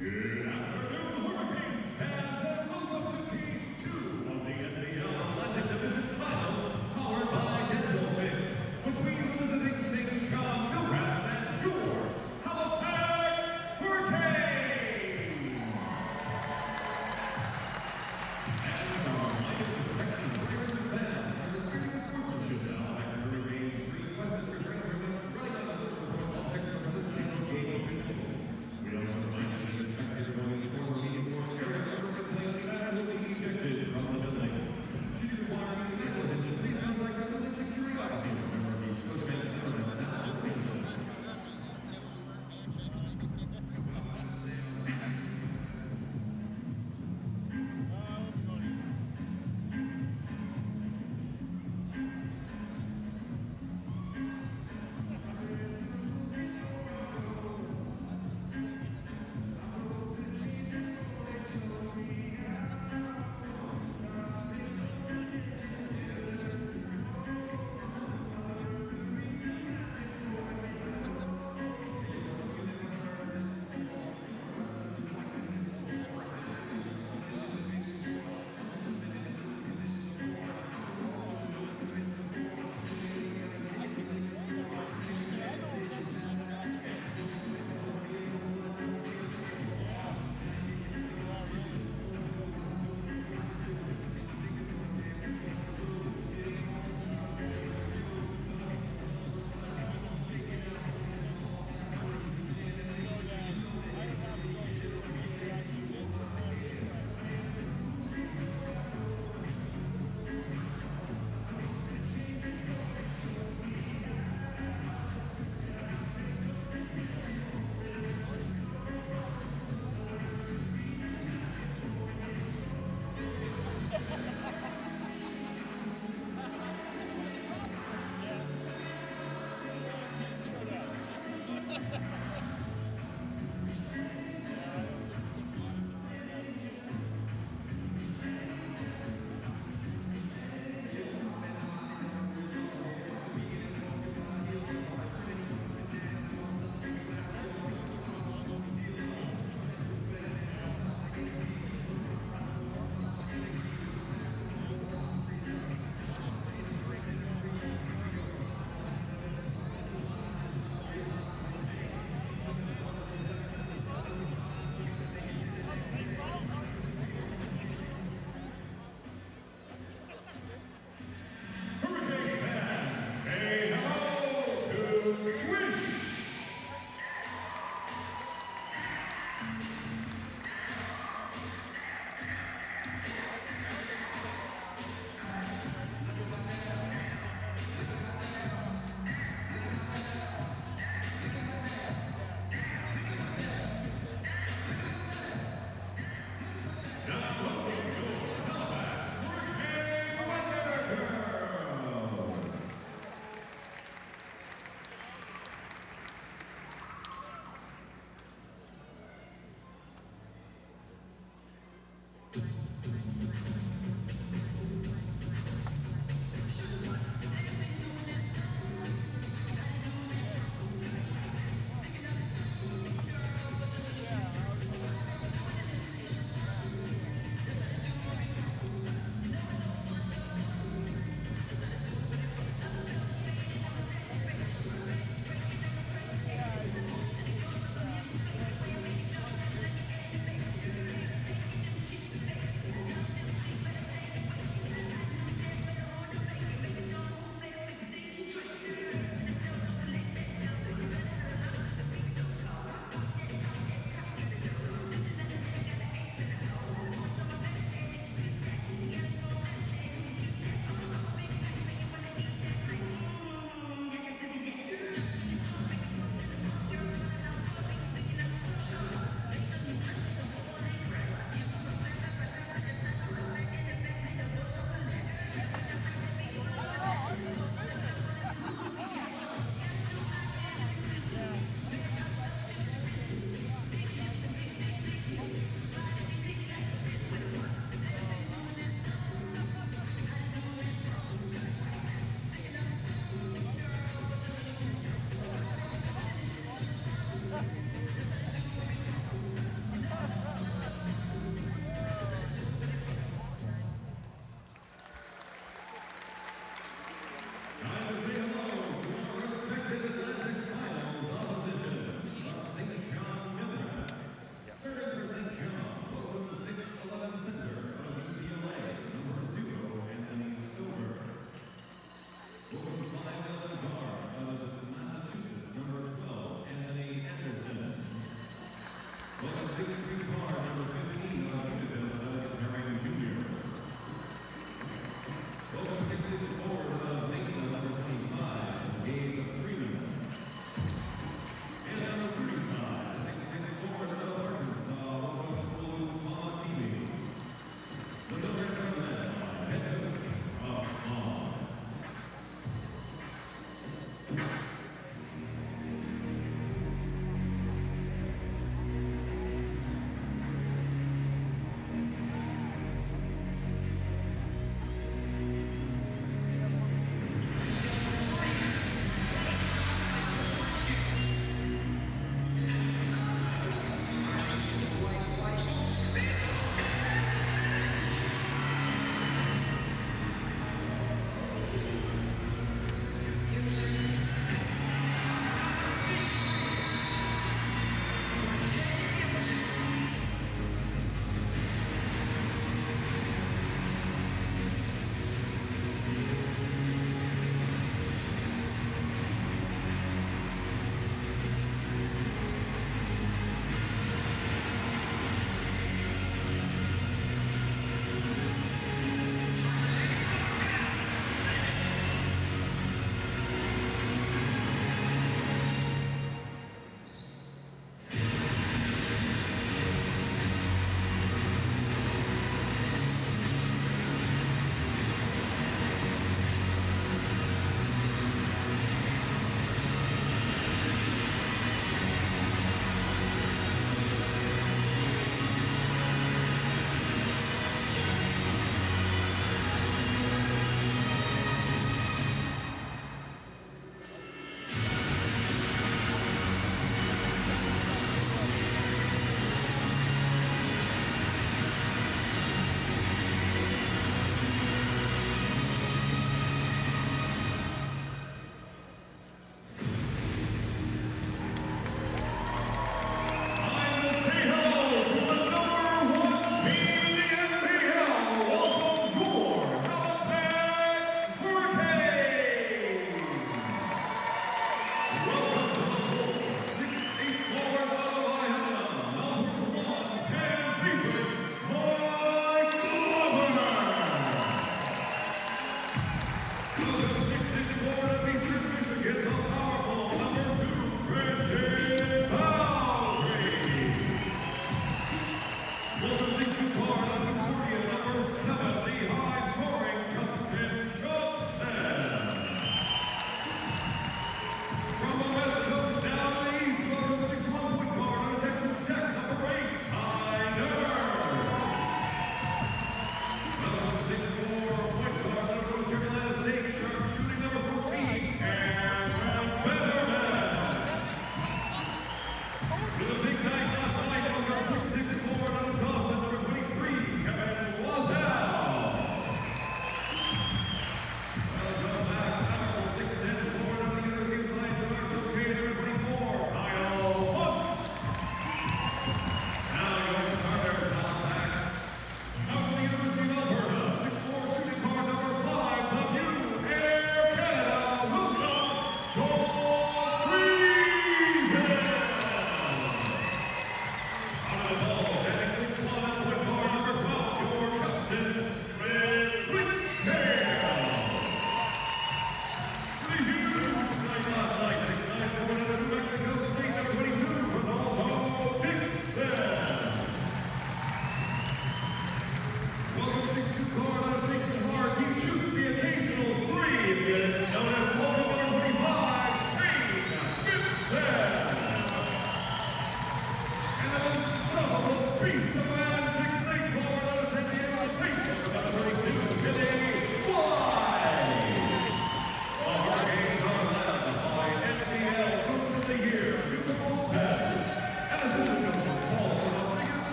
Good afternoon, Hurricanes fans, and welcome to Game 2 of the NBL Atlantic Division Finals, powered by Dental between the visiting St. John Millrats and your Halifax Hurricanes. And our live direction players and fans are displaying the sportsmanship now as Hurricanes requested for training running out of this report all technical presentational game officials. We also remind you that the spectators going in former media force areas are playing matter will be ejected from the building. Should you require any medical attention, please contact our building security officer. Remember, each suspect is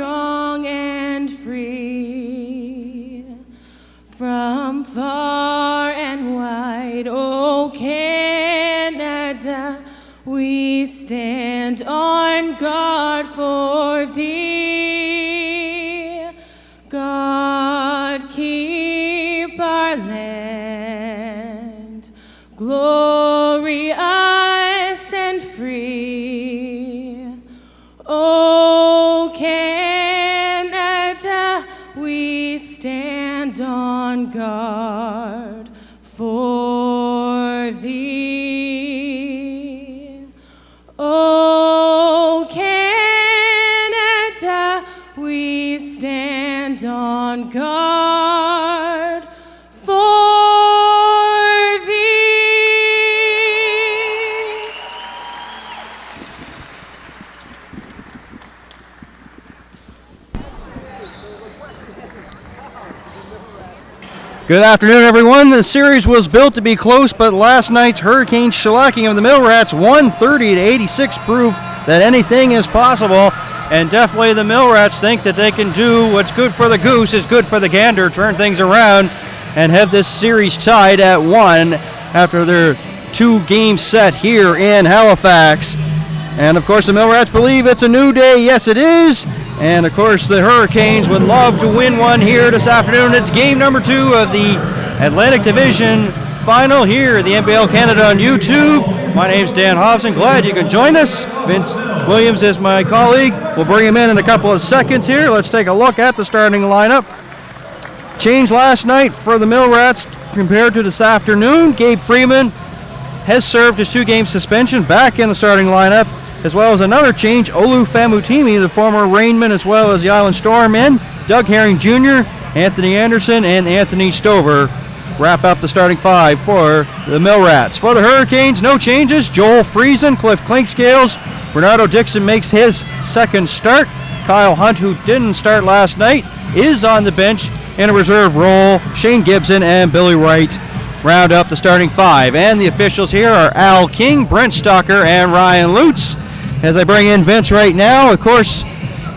strong and free. From far and wide, O Canada, we stand on guard for thee. God, keep our land glorious and free. O Canada, we stand on guard for thee. O Canada, we stand on guard for thee. Good afternoon, everyone. The series was built to be close, but last night's Hurricane shellacking of the Mill Rats 130-86 proved that anything is possible, and definitely the Mill Rats think that they can do what's good for the goose is good for the gander, turn things around, and have this series tied at 1 after their 2-game set here in Halifax. And of course the Mill Rats believe it's a new day. Yes, it is. And of course the Hurricanes would love to win one here this afternoon. It's game number 2 of the Atlantic Division final here at the NBL Canada on YouTube. My name's Dan Hobson. Glad you can join us. Vince Williams is my colleague. We'll bring him in a couple of seconds here. Let's take a look at the starting lineup. Change last night for the Mill Rats compared to this afternoon. Gabe Freeman has served his 2-game suspension back in the starting lineup, as well as another change. Olu Famutimi, the former Rainman, as well as the Island Storm in. Doug Herring Jr., Anthony Anderson, and Anthony Stover wrap up the starting 5 for the Mill Rats. For the Hurricanes, no changes. Joel Friesen, Cliff Clinkscales, Bernardo Dixon makes his second start. Kyle Hunt, who didn't start last night, is on the bench in a reserve role. Shane Gibson and Billy Wright round up the starting 5. And the officials here are Al King, Brent Stocker, and Ryan Lutz. As I bring in Vince right now, of course,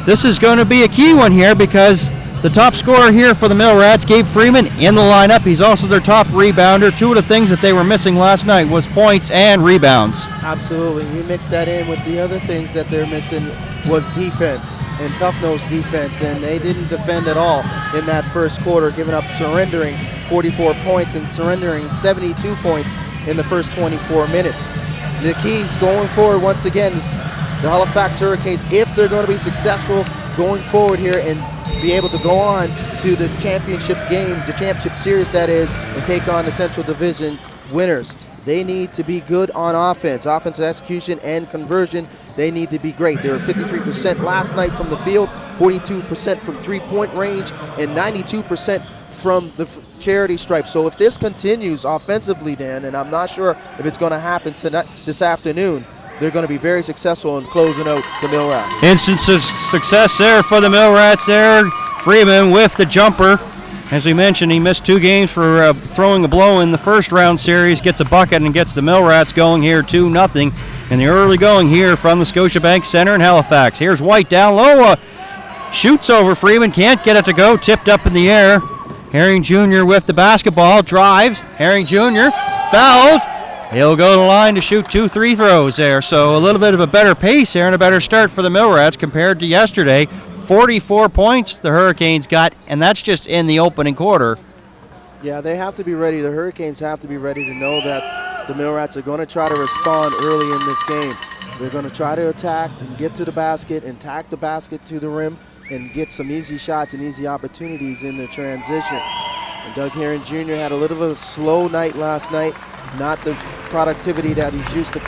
this is going to be a key one here because the top scorer here for the Mill Rats, Gabe Freeman, in the lineup. He's also their top rebounder. 2 of the things that they were missing last night was points and rebounds. Absolutely. You mix that in with the other things that they're missing was defense and tough-nosed defense, and they didn't defend at all in that first quarter, surrendering 44 points and surrendering 72 points in the first 24 minutes. The keys going forward, once again, the Halifax Hurricanes, if they're going to be successful going forward here and be able to go on to the championship game, the championship series that is, and take on the Central Division winners, they need to be good on offense. Offensive execution and conversion, they need to be great. They were 53% last night from the field, 42% from three-point range, and 92% from the charity stripe. So if this continues offensively, Dan, and I'm not sure if it's going to happen tonight, this afternoon, they're going to be very successful in closing out the Mill Rats. Instance of success there for the Mill Rats there. Freeman with the jumper. As we mentioned, he missed 2 games for throwing a blow in the first round series. Gets a bucket and gets the Mill Rats going here 2-0 in the early going here from the Scotiabank Center in Halifax. Here's White down low. Shoots over Freeman. Can't get it to go. Tipped up in the air. Herring Jr. with the basketball. Drives. Herring Jr. fouled. He'll go to the line to shoot 2 free throws there. So a little bit of a better pace here and a better start for the Mill Rats compared to yesterday. 44 points the Hurricanes got, and that's just in the opening quarter. Yeah, they have to be ready. The Hurricanes have to be ready to know that the Mill Rats are going to try to respond early in this game. They're going to try to attack and get to the basket and tack the basket to the rim and get some easy shots and easy opportunities in the transition. And Doug Herring Jr. had a little bit of a slow night last night, not the productivity that he's used to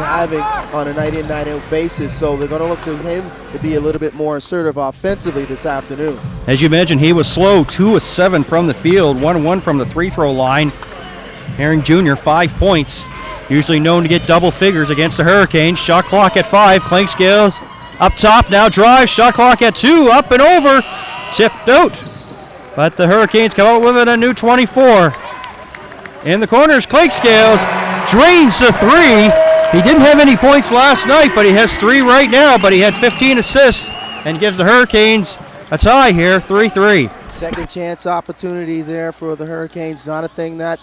having on a night-in, night-out basis. So they're going to look to him to be a little bit more assertive offensively this afternoon. As you mentioned, he was slow, 2 of 7 from the field, 1-1 from the free-throw line. Herring Jr., 5 points, usually known to get double figures against the Hurricanes. Shot clock at 5. Clinkscales up top, now drives. Shot clock at 2, up and over, tipped out. But the Hurricanes come out with it a new 24. In the corners, Clinkscales drains the 3. He didn't have any points last night, but he has 3 right now, but he had 15 assists and gives the Hurricanes a tie here, 3-3. Second chance opportunity there for the Hurricanes. Not a thing that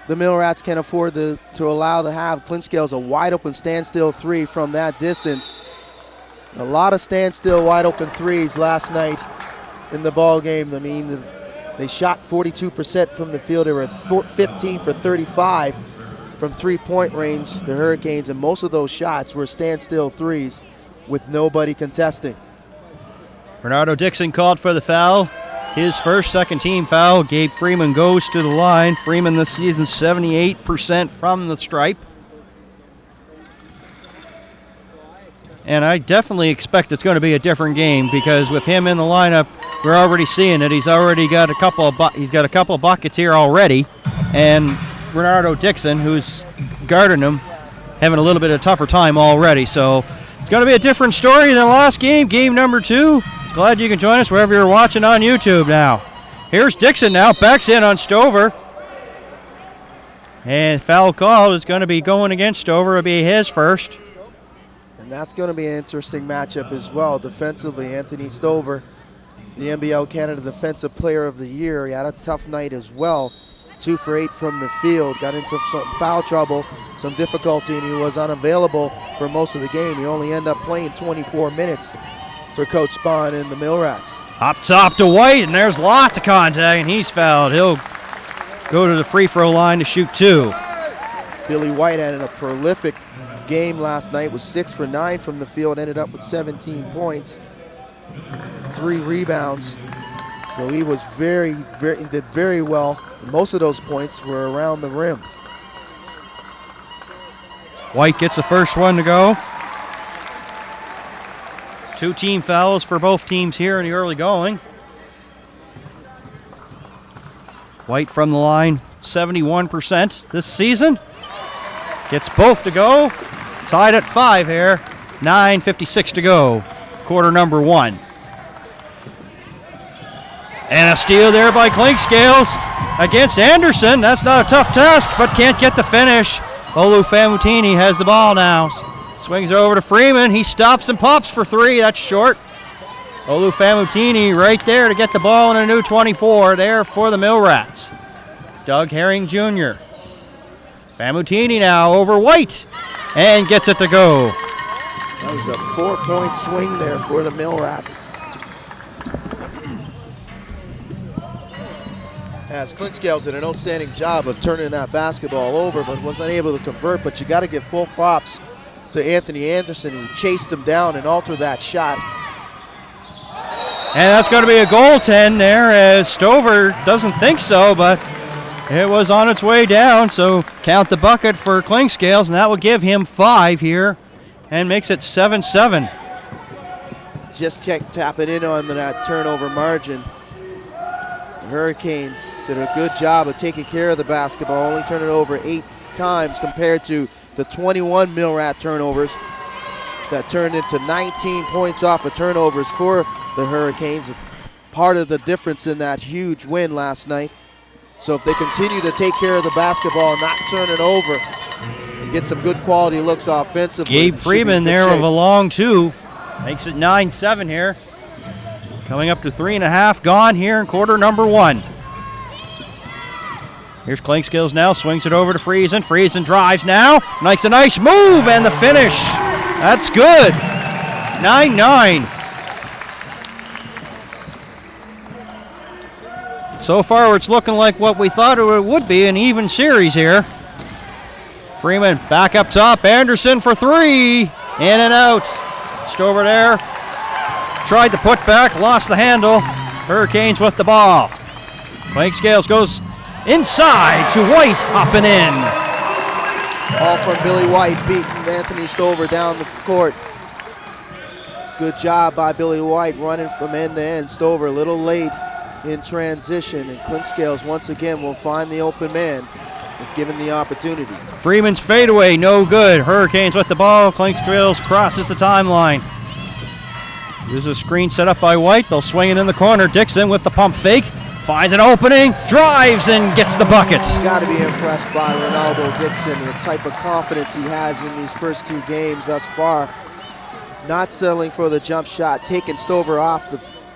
the Mill Rats can afford to allow to have. Clinkscale's a wide open standstill three from that distance. A lot of standstill wide open threes last night in the ball game. I mean, they shot 42% from the field. They were 15 for 35 from three-point range, the Hurricanes, and most of those shots were standstill threes with nobody contesting. Bernardo Dixon called for the foul. His first second-team foul. Gabe Freeman goes to the line. Freeman this season 78% from the stripe. And I definitely expect it's going to be a different game because with him in the lineup, we're already seeing it. He's already got a couple of buckets here already, and Bernardo Dixon, who's guarding him, having a little bit of a tougher time already. So it's going to be a different story than the last game, game number 2. Glad you can join us wherever you're watching on YouTube now. Here's Dixon now, backs in on Stover. And foul call is going to be going against Stover. It'll be his first. And that's going to be an interesting matchup as well. Defensively, Anthony Stover, the NBL Canada Defensive Player of the Year. He had a tough night as well. 2 for 8 from the field. Got into some foul trouble, some difficulty, and he was unavailable for most of the game. He only ended up playing 24 minutes for Coach Spahn and the Mill Rats. Up top to White, and there's lots of contact, and he's fouled. He'll go to the free throw line to shoot 2. Billy White had a prolific game last night, was 6 for 9 from the field, ended up with 17 points, 3 rebounds. So he was he did very well. Most of those points were around the rim. White gets the first one to go. 2 team fouls for both teams here in the early going. White from the line, 71% this season. Gets both to go. Tied at 5 here. 9:56 to go. Quarter number 1. And a steal there by Clinkscales against Anderson. That's not a tough task, but can't get the finish. Olu Famutini has the ball now. Swings it over to Freeman. He stops and pops for 3. That's short. Olu Famutini right there to get the ball in a new 24 there for the Mill Rats. Doug Herring Jr. Famutini now over White and gets it to go. That was a 4-point swing there for the Mill Rats. As Clinkscales did an outstanding job of turning that basketball over, but was unable to convert. But you got to give full props to Anthony Anderson, who chased him down and altered that shot. And that's going to be a goaltend there, as Stover doesn't think so, but it was on its way down. So count the bucket for Clinkscales, and that will give him 5 here and makes it 7-7. Just kept tapping in on that turnover margin. The Hurricanes did a good job of taking care of the basketball, only turned it over 8 times compared to the 21 Mill Rat turnovers that turned into 19 points off of turnovers for the Hurricanes. Part of the difference in that huge win last night. So if they continue to take care of the basketball and not turn it over and get some good quality looks offensively. Gabe Freeman there with a long 2. Makes it 9-7 here. Coming up to 3.5 gone here in quarter number 1. Here's Clinkscales now, swings it over to Friesen. Friesen drives now, makes a nice move, and the finish. That's good. 9-9. So far, it's looking like what we thought it would be, an even series here. Freeman back up top. Anderson for 3. In and out. Stover there. Tried to put back, lost the handle. Hurricanes with the ball. Clinkscales goes inside to White, hopping in. All from Billy White, beating Anthony Stover down the court. Good job by Billy White running from end to end. Stover a little late in transition, and Clinkscales once again will find the open man if given the opportunity. Freeman's fadeaway, no good. Hurricanes with the ball. Clinkscales crosses the timeline. There's a screen set up by White. They'll swing it in the corner. Dixon with the pump fake. Finds an opening, drives, and gets the bucket. Got to be impressed by Ronaldo Dixon, the type of confidence he has in these first 2 games thus far. not settling for the jump shot, taking Stover off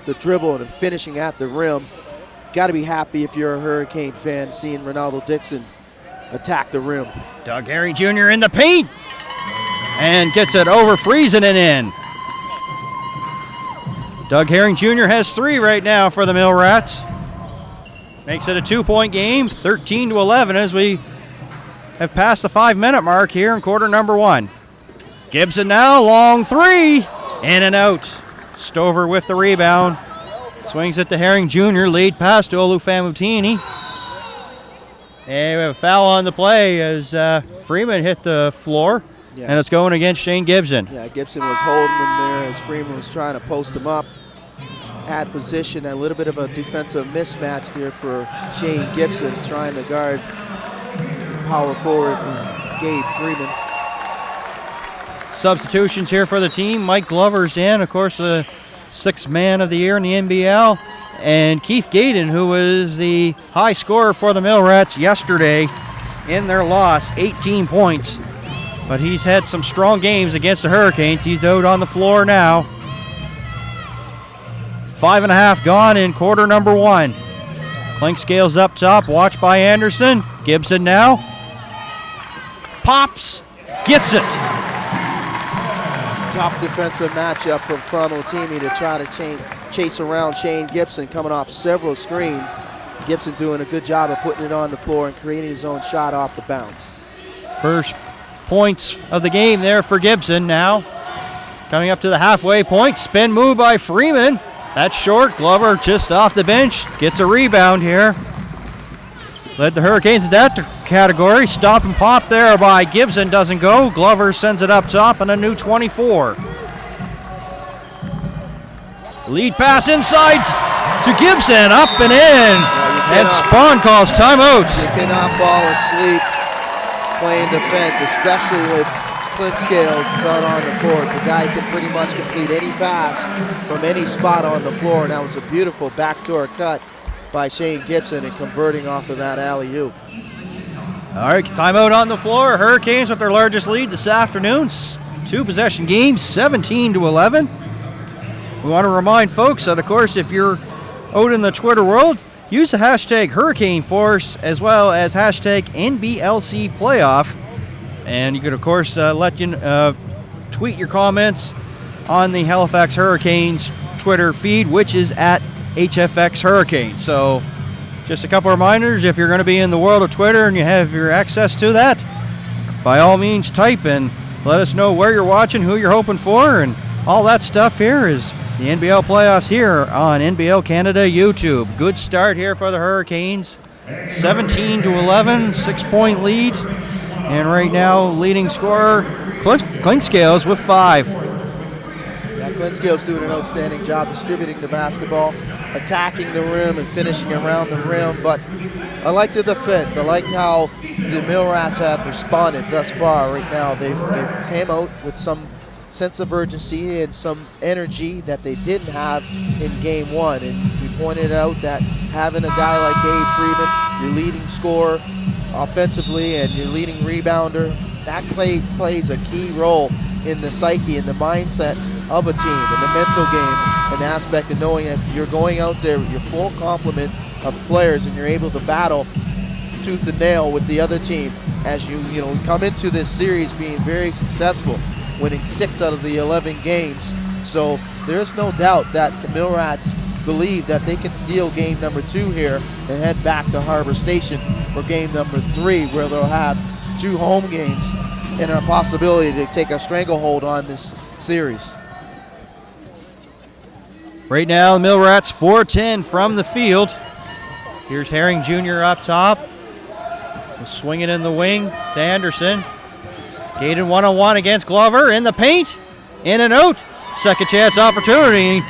the dribble and finishing at the rim. Got to be happy if you're a Hurricane fan seeing Ronaldo Dixon attack the rim. Doug Herring Jr. in the paint and gets it over Friesen and in. Doug Herring Jr. has 3 right now for the Mill Rats. Makes it a 2-point game, 13-11 as we have passed the 5-minute mark here in quarter number 1. Gibson now, long 3, in and out. Stover with the rebound. Swings it to Herring Jr., lead pass to Olufamutini. And we have a foul on the play as Freeman hit the floor, and it's going against Shane Gibson. Yeah, Gibson was holding him there as Freeman was trying to post him up. At position, a little bit of a defensive mismatch there for Shane Gibson, trying to guard power forward Gabe Freeman. Substitutions here for the team. Mike Glover's in, of course, the 6th man of the year in the NBL. And Keith Gaydon, who was the high scorer for the Mill Rats yesterday in their loss, 18 points. But he's had some strong games against the Hurricanes. He's out on the floor now. 5.5 gone in quarter number 1. Clinkscales up top, watched by Anderson. Gibson now. Pops, gets it. Tough defensive matchup from Famutini to try to chase around Shane Gibson, coming off several screens. Gibson doing a good job of putting it on the floor and creating his own shot off the bounce. First points of the game there for Gibson now. Coming up to the halfway point, spin move by Freeman. That's short. Glover just off the bench, gets a rebound here. Led the Hurricanes in that category. Stop and pop there by Gibson, doesn't go. Glover sends it up top and a new 24. Lead pass inside to Gibson, up and in. And Spawn calls timeout. You cannot fall asleep playing defense, especially with Clint Scales is out on the court. The guy can pretty much complete any pass from any spot on the floor, and that was a beautiful backdoor cut by Shane Gibson and converting off of that alley-oop. All right, timeout on the floor. Hurricanes with their largest lead this afternoon. 2-possession game, 17-11. We want to remind folks that, of course, if you're out in the Twitter world, use the hashtag Hurricane Force as well as hashtag NBLC Playoff. And you could, of course, tweet your comments on the Halifax Hurricanes Twitter feed, which is at HFX Hurricane. So just a couple reminders, if you're going to be in the world of Twitter and you have your access to that, by all means type and let us know where you're watching, who you're hoping for, and all that stuff here is the NBL playoffs here on NBL Canada YouTube. Good start here for the Hurricanes. 17-11, 6-point lead. And right now, leading scorer, Clinkscales with 5. Yeah, Clinkscales doing an outstanding job distributing the basketball, attacking the rim and finishing around the rim. But I like the defense. I like how the Mill Rats have responded thus far. Right now, they came out with some sense of urgency and some energy that they didn't have in game 1. And we pointed out that having a guy like Gabe Freeman, your leading scorer offensively and your leading rebounder, that plays a key role in the psyche and the mindset of a team, in the mental game, an aspect of knowing if you're going out there with your full complement of players and you're able to battle tooth and nail with the other team as you come into this series being very successful, winning 6 out of the 11 games. So there's no doubt that the Mill Rats believe that they can steal game number 2 here and head back to Harbor Station for game number 3, where they'll have 2 home games and a possibility to take a stranglehold on this series. Right now, the Mill Rats 4-10 from the field. Here's Herring Jr. up top. We'll swing it in the wing to Anderson. Gaydon one-on-one against Glover in the paint. In and out. Second chance opportunity.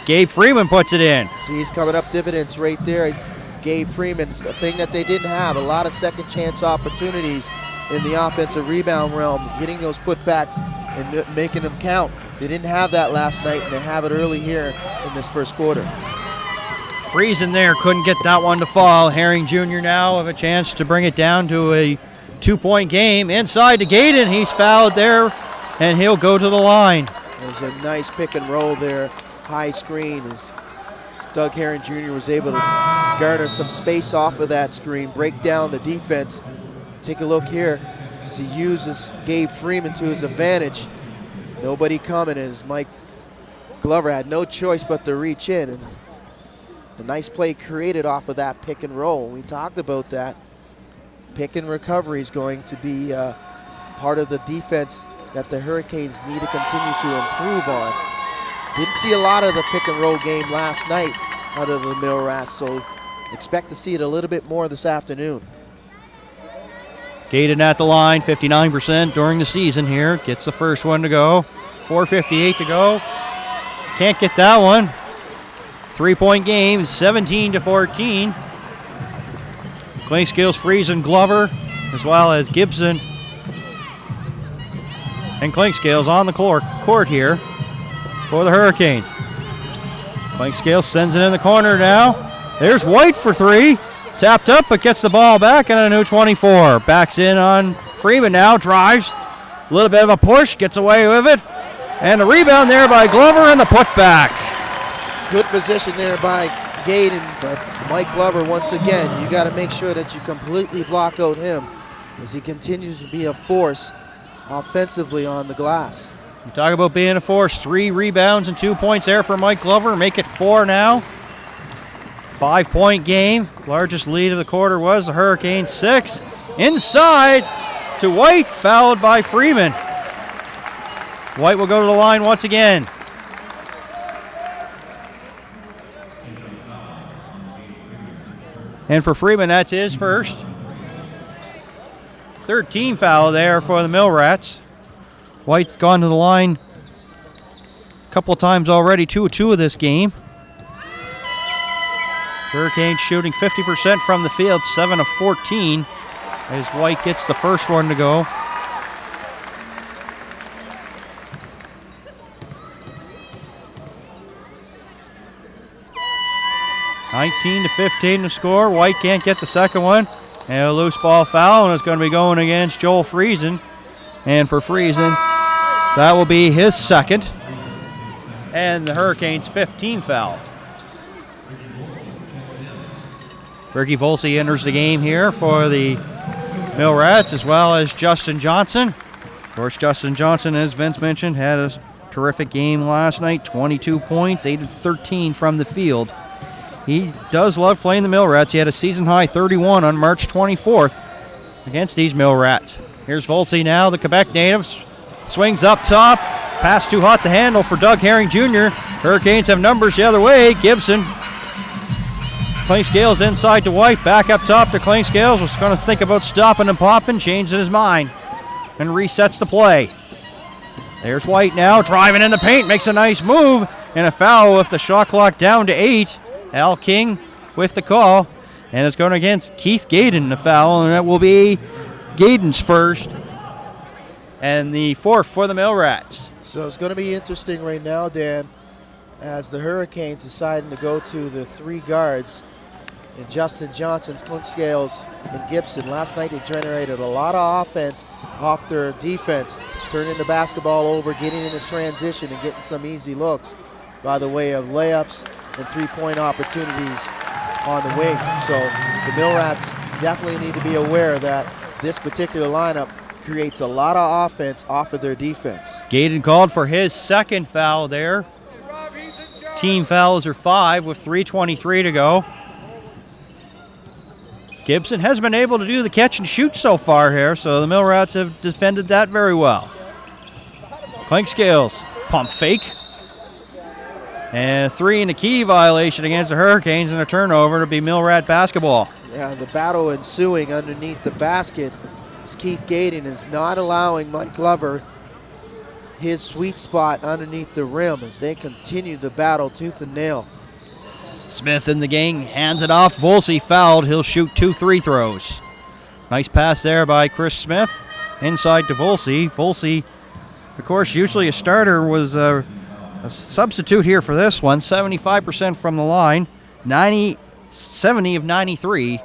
Gabe Freeman puts it in. See, he's coming up dividends right there. Gabe Freeman, it's the thing that they didn't have. A lot of second chance opportunities in the offensive rebound realm, getting those putbacks and making them count. They didn't have that last night, and they have it early here in this first quarter. Friesen there, couldn't get that one to fall. Herring Jr. now have a chance to bring it down to a 2-point game. Inside to Gaydon, he's fouled there, and he'll go to the line. There's a nice pick and roll there. High screen as Doug Herring Jr. was able to garner some space off of that screen, break down the defense. Take a look here as he uses Gabe Freeman to his advantage. Nobody coming as Mike Glover had no choice but to reach in. And a nice play created off of that pick and roll. We talked about that. Pick and recovery is going to be part of the defense that the Hurricanes need to continue to improve on. Didn't see a lot of the pick and roll game last night out of the Mill Rats, so expect to see it a little bit more this afternoon. Gaden at the line, 59% during the season here. Gets the first one to go. 4:58 to go. Can't get that one. 3-point game, 17-14. Clinkscales, Friesen, Glover, as well as Gibson and Clinkscales on the court here for the Hurricanes. Clinkscales sends it in the corner now. There's White for three. Tapped up, but gets the ball back and a new 24. Backs in on Freeman now, drives. A little bit of a push, gets away with it. And a rebound there by Glover and the putback. Good position there by Gaden, but Mike Glover, once again, you got to make sure that you completely block out him as he continues to be a force offensively on the glass. You talk about being a force. 3 rebounds and 2 points there for Mike Glover. Make it 4 now. 5-point game. Largest lead of the quarter was the Hurricanes. 6. Inside to White, fouled by Freeman. White will go to the line once again. And for Freeman, that's his first. 13 foul there for the Mill Rats. White's gone to the line a couple of times already, 2 of 2 of this game. Hurricanes shooting 50% from the field, 7 of 14, as White gets the first one to go. (19-15) to score. White can't get the second one. And a loose ball foul, and it's going to be going against Joel Friesen. And for Friesen, that will be his second. And the Hurricanes' 15th foul. Ricky Volsey enters the game here for the Mill Rats, as well as Justin Johnson. Of course, Justin Johnson, as Vince mentioned, had a terrific game last night. 22 points, 8 of 13 from the field. He does love playing the Mill Rats. He had a season-high 31 on March 24th against these Mill Rats. Here's Volsey now, the Quebec native. Swings up top. Pass too hot to handle for Doug Herring Jr. Hurricanes have numbers the other way. Gibson. Clinkscales inside to White. Back up top to Clinkscales. Was going to think about stopping and popping. Changes his mind and resets the play. There's White now, driving in the paint. Makes a nice move. And a foul with the shot clock down to 8. Al King with the call, and it's going against Keith Gaden, the foul, and that will be Gaden's first and the 4th for the Mill Rats. So it's going to be interesting right now, Dan, as the Hurricanes deciding to go to the 3 guards in Justin Johnson's, Clinkscales, and Gibson. Last night they generated a lot of offense off their defense, turning the basketball over, getting into transition, and getting some easy looks by the way of layups and 3-point opportunities on the wing. So the Mill Rats definitely need to be aware that this particular lineup creates a lot of offense off of their defense. Gaden called for his second foul there. Team fouls are 5 with 3:23 to go. Gibson has been able to do the catch and shoot so far here, so the Mill Rats have defended that very well. Clinkscales, pump fake. And 3 in the key violation against the Hurricanes, and a turnover to be Mill Rat basketball. Yeah, the battle ensuing underneath the basket as Keith Gaden is not allowing Mike Glover his sweet spot underneath the rim as they continue to battle tooth and nail. Smith in the gang, hands it off. Volsey fouled. He'll shoot 2 free throws. Nice pass there by Chris Smith. Inside to Volsey. Volsey, of course, usually a starter, was a substitute here for this one. 75% from the line. 70 of 93.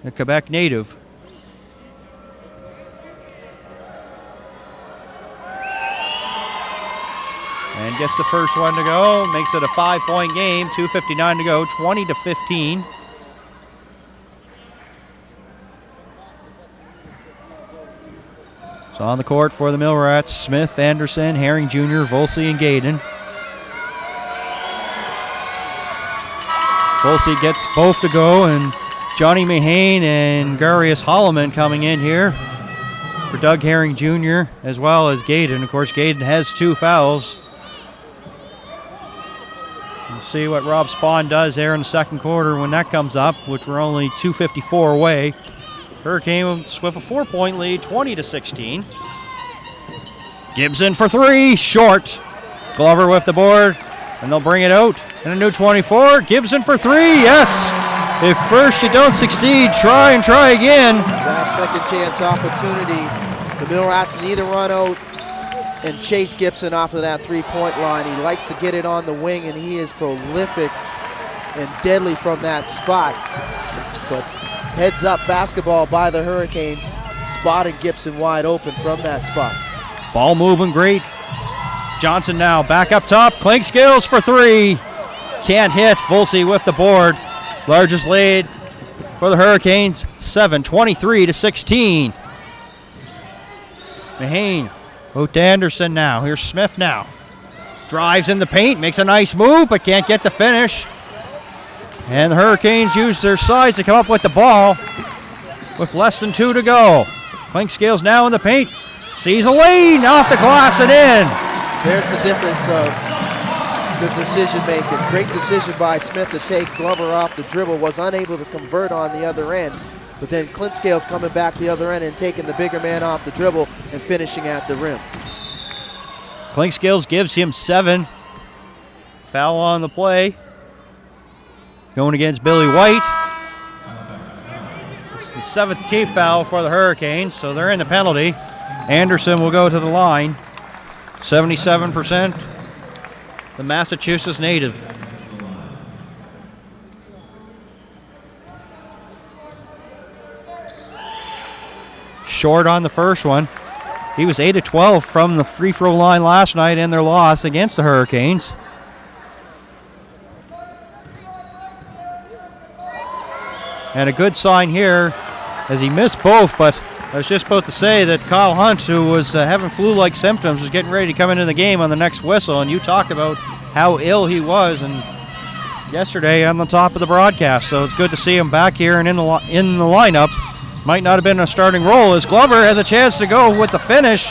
The Quebec native. and gets the first one to go. Makes it a 5-point game. 2:59 to go. 20-15. So on the court for the Mill Rats, Smith, Anderson, Herring Jr., Volsey, and Gaydon. Volsey gets both to go, and Johnny Mahane and Garius Holloman coming in here for Doug Herring Jr. as well as Gaydon. Of course, Gaydon has 2 fouls. We'll see what Rob Spahn does there in the second quarter when that comes up, which we're only 2:54 away. Hurricanes with a 4-point lead, 20-16. Gibson for 3, short. Glover with the board, and they'll bring it out. And a new 24, Gibson for 3, yes. If first you don't succeed, try and try again. That second chance opportunity. The Mill Rats need to run out and chase Gibson off of that 3-point line. He likes to get it on the wing, and he is prolific and deadly from that spot. But heads up basketball by the Hurricanes, spotting Gibson wide open from that spot. Ball moving great. Johnson now back up top. Clink Skills for 3. Can't hit. Volsey with the board. Largest lead for the Hurricanes, 7, 23-16. Mahane out to Anderson now. Here's Smith now. Drives in the paint, makes a nice move, but can't get the finish. And the Hurricanes use their size to come up with the ball with less than 2 to go. Clink Scales now in the paint. Sees a lane off the glass and in. There's the difference of the decision making. Great decision by Smith to take Glover off the dribble. Was unable to convert on the other end. But then Clint Scales coming back the other end and taking the bigger man off the dribble and finishing at the rim. Clink Scales gives him 7. Foul on the play. Going against Billy White. It's the 7th team foul for the Hurricanes, so they're in the penalty. Anderson will go to the line. 77%. The Massachusetts native. Short on the first one. He was 8 of 12 from the free throw line last night in their loss against the Hurricanes. And a good sign here as he missed both, but I was just about to say that Kyle Hunt, who was having flu-like symptoms, was getting ready to come into the game on the next whistle, and you talked about how ill he was and yesterday on the top of the broadcast. So it's good to see him back here and in the lineup. Might not have been a starting role as Glover has a chance to go with the finish.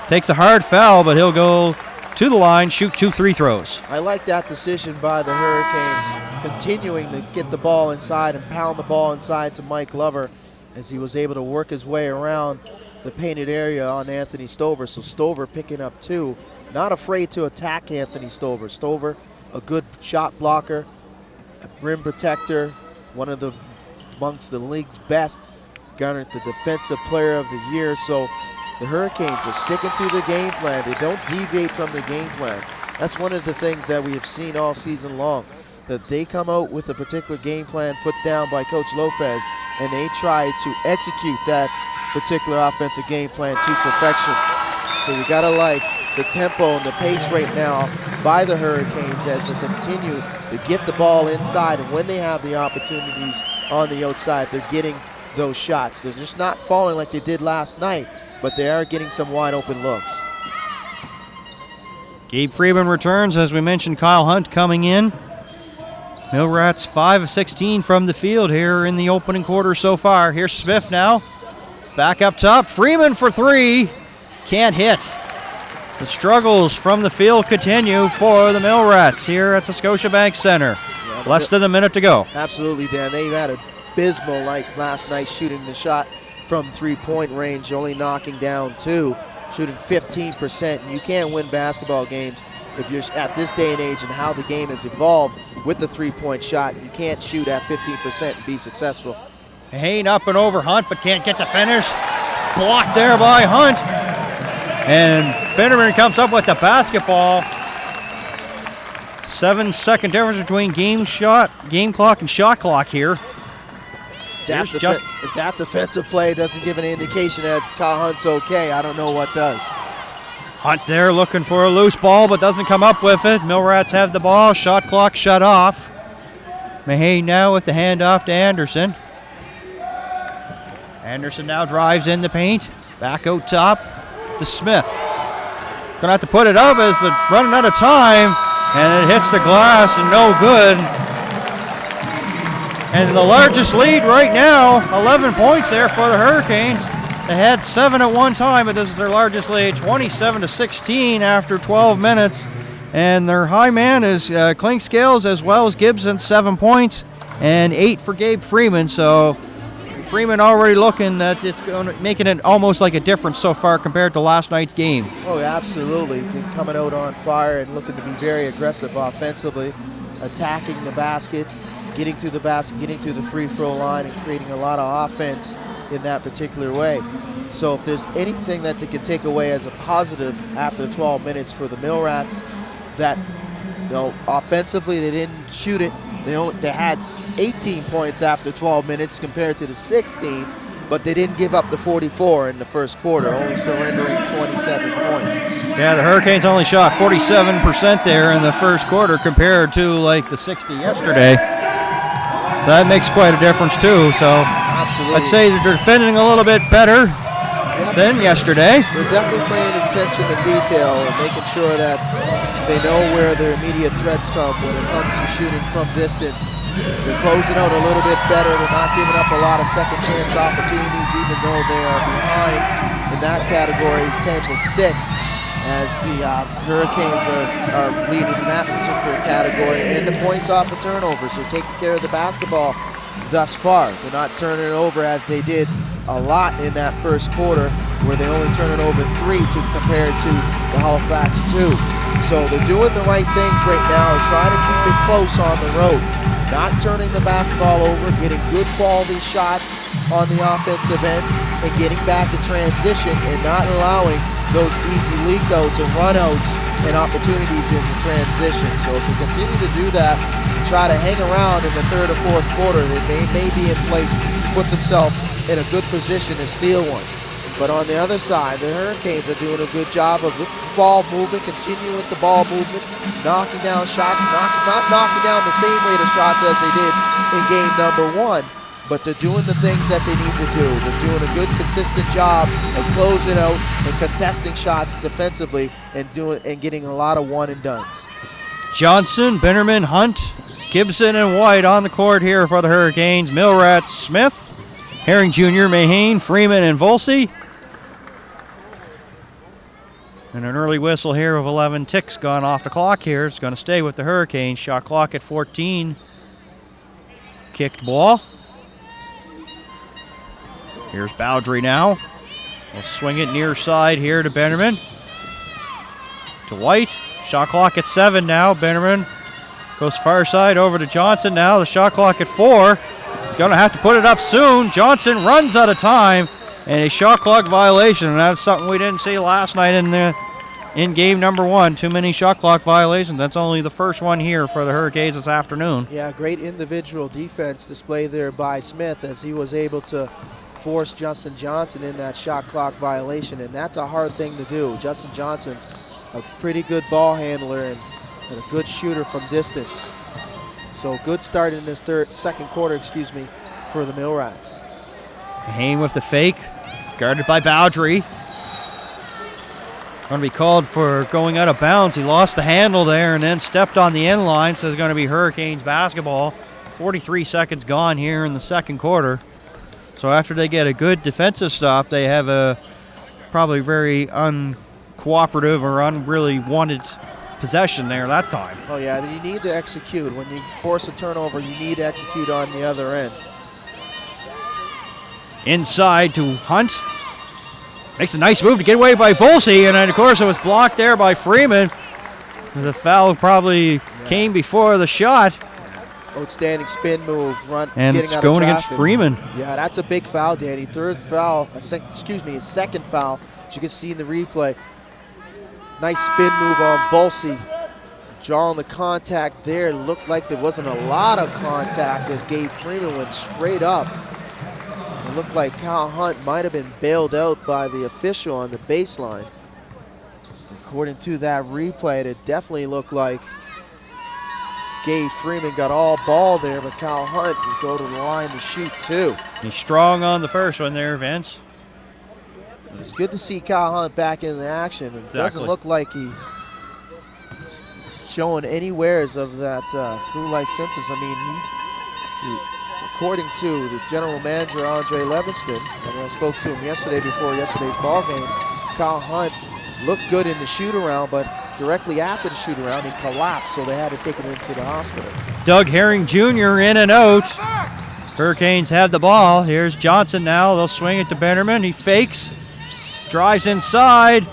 Takes a hard foul, but he'll go to the line, shoot 2 free throws. I like that decision by the Hurricanes, continuing to get the ball inside and pound the ball inside to Mike Glover as he was able to work his way around the painted area on Anthony Stover. So Stover picking up 2. Not afraid to attack Anthony Stover. Stover, a good shot blocker, a rim protector, one of the amongst the league's best, garnered the Defensive Player of the Year. So the Hurricanes are sticking to the game plan. They don't deviate from the game plan. That's one of the things that we have seen all season long, that they come out with a particular game plan put down by Coach Lopez, and they try to execute that particular offensive game plan to perfection. So you gotta like the tempo and the pace right now by the Hurricanes as they continue to get the ball inside, and when they have the opportunities on the outside, they're getting those shots. They're just not falling like they did last night, but they are getting some wide open looks. Gabe Freeman returns. As we mentioned, Kyle Hunt coming in. Mill Rats 5 of 16 from the field here in the opening quarter so far. Here's Smith now. Back up top. Freeman for 3. Can't hit. The struggles from the field continue for the Mill Rats here at the Scotiabank Center. Yeah, Less than a minute to go. Absolutely, Dan. They've had a abysmal like last night shooting the shot from 3-point range, only knocking down 2, shooting 15%. And you can't win basketball games if you're at this day and age and how the game has evolved with the 3-point shot. You can't shoot at 15% and be successful. Hayne up and over Hunt, but can't get the finish. Blocked there by Hunt. And Finnerman comes up with the basketball. 7-second difference between game clock and shot clock here. If that defensive play doesn't give an indication that Kyle Hunt's okay, I don't know what does. Hunt there looking for a loose ball, but doesn't come up with it. Millrats have the ball. Shot clock shut off. Mahane now with the handoff to Anderson. Anderson now drives in the paint. Back out top to Smith. Gonna have to put it up as they're running out of time, and it hits the glass and no good. And the largest lead right now, 11 points there for the Hurricanes. They had 7 at one time, but this is their largest lead, 27-16 after 12 minutes. And their high man is Clink Scales as well as Gibson, 7 points, and 8 for Gabe Freeman. So Freeman already looking that it's making it almost like a difference so far compared to last night's game. Oh, absolutely. Been coming out on fire and looking to be very aggressive offensively, attacking the basket, getting to the basket, getting to the free throw line, and creating a lot of offense in that particular way. So if there's anything that they can take away as a positive after 12 minutes for the Millrats, that offensively they didn't shoot it. They had 18 points after 12 minutes compared to the 16, but they didn't give up the 44 in the first quarter, only surrendering 27 points. Yeah, the Hurricanes only shot 47% there in the first quarter compared to like the 60 yesterday. So that makes quite a difference too. So absolutely, I'd say that they're defending a little bit better than yesterday. They're definitely paying attention to detail and making sure that they know where their immediate threats come when it comes to shooting from distance. They're closing out a little bit better. They're not giving up a lot of second chance opportunities, even though they are behind in that category 10-6, as the Hurricanes are leading in that particular category. And the points off of turnovers. They're taking care of the basketball thus far. They're not turning it over as they did a lot in that first quarter, where they only turned it over 3 compared to the Halifax 2. So they're doing the right things right now, trying to keep it close on the road. Not turning the basketball over, getting good quality shots on the offensive end, and getting back to transition and not allowing those easy leakouts and runouts and opportunities in the transition. So if they continue to do that, try to hang around in the third or fourth quarter, then they may be in place to put themselves in a good position to steal one. But on the other side, the Hurricanes are doing a good job of the ball movement, continuing with the ball movement, knocking down shots, not knocking down the same rate of shots as they did in game number 1, but they're doing the things that they need to do. They're doing a good, consistent job of closing out and contesting shots defensively and getting a lot of one-and-dones. Johnson, Binnerman, Hunt, Gibson, and White on the court here for the Hurricanes. Millrats, Smith, Herring Jr., Mahane, Freeman, and Volsey. And an early whistle here of 11 ticks gone off the clock here. It's going to stay with the Hurricanes. Shot clock at 14. Kicked ball. Here's Bowdry now. We'll swing it near side here to Bennerman. To White. Shot clock at 7 now. Bennerman goes far side over to Johnson now. The shot clock at 4. He's going to have to put it up soon. Johnson runs out of time. And a shot clock violation, and that's something we didn't see last night in game number 1. Too many shot clock violations. That's only the first one here for the Hurricanes this afternoon. Yeah, great individual defense displayed there by Smith as he was able to force Justin Johnson in that shot clock violation, and that's a hard thing to do. Justin Johnson, a pretty good ball handler and a good shooter from distance. So good start in this second quarter, for the Millrats. Mahane with the fake, guarded by Bowdry. Going to be called for going out of bounds. He lost the handle there and then stepped on the end line, so it's going to be Hurricanes basketball. 43 seconds gone here in the second quarter. So after they get a good defensive stop, they have a probably very uncooperative or unreally wanted possession there that time. Oh yeah, you need to execute. When you force a turnover, you need to execute on the other end. Inside to Hunt. Makes a nice move to get away by Volsey, and then of course it was blocked there by Freeman. The foul probably came before the shot. Outstanding spin move, and getting it's out going of against Freeman. Yeah, that's a big foul, Danny. His second foul, as you can see in the replay. Nice spin move on Volsey. Drawing the contact there. Looked like there wasn't a lot of contact as Gabe Freeman went straight up. It looked like Cal Hunt might have been bailed out by the official on the baseline. According to that replay, it definitely looked like Gabe Freeman got all ball there, but Kyle Hunt would go to the line to shoot two. He's strong on the first one there, Vince. It's good to see Kyle Hunt back in the action. It doesn't look like he's showing any wares of that flu-like symptoms. I mean, according to the general manager, Andre Levinston, and I spoke to him yesterday before yesterday's ball game, Kyle Hunt looked good in the shoot-around, but directly after the shoot-around, he collapsed, so they had to take him into the hospital. Doug Herring Jr. in and out. Hurricanes have the ball. Here's Johnson now. They'll swing it to Benderman. He fakes, drives inside.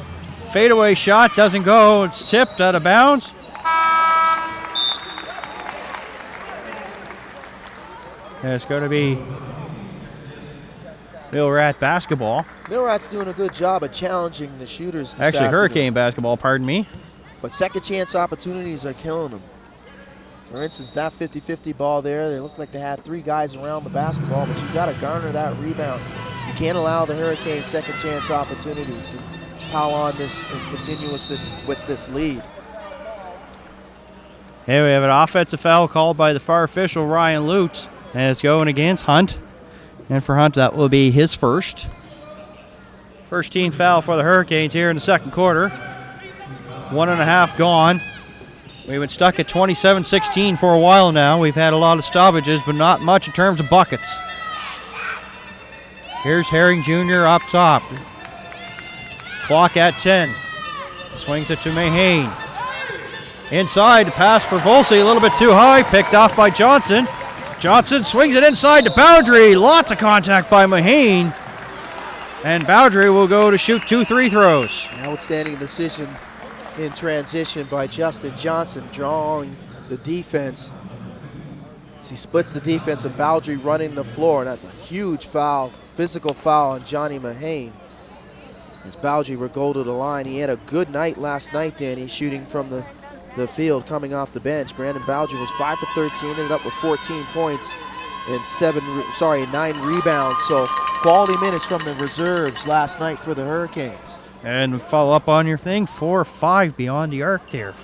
Fadeaway shot doesn't go. It's tipped out of bounds. And it's going to be Millrat basketball. Millrat's doing a good job of challenging the shooters this Actually, afternoon. Hurricane basketball, pardon me. But second chance opportunities are killing them. For instance, that 50-50 ball there, they looked like they had three guys around the basketball, but you got to garner that rebound. You can't allow the Hurricanes second chance opportunities and pile on this and continue with this lead. Here we have an offensive foul called by the far official, Ryan Lutz, and it's going against Hunt. And for Hunt, that will be his first. First team foul for the Hurricanes here in the second quarter. 1.5 gone. We've been stuck at 27-16 for a while now. We've had a lot of stoppages, but not much in terms of buckets. Here's Herring Jr. up top. Clock at 10. Swings it to Mahane. Inside, pass for Volsey, a little bit too high, picked off by Johnson. Johnson swings it inside to Boundary. Lots of contact by Mahane. And Boundary will go to shoot 2 free throws. Outstanding decision in transition by Justin Johnson, drawing the defense. As he splits the defense and Boundary running the floor, and that's a huge foul, physical foul on Johnny Mahane. As Boundary will go to the line, he had a good night last night, Danny, shooting from the field coming off the bench. Brandon Boundary was 5 for 13, ended up with 14 points and 9 rebounds. So quality minutes from the reserves last night for the Hurricanes. And follow up on your thing, 4 or 5 beyond the arc there.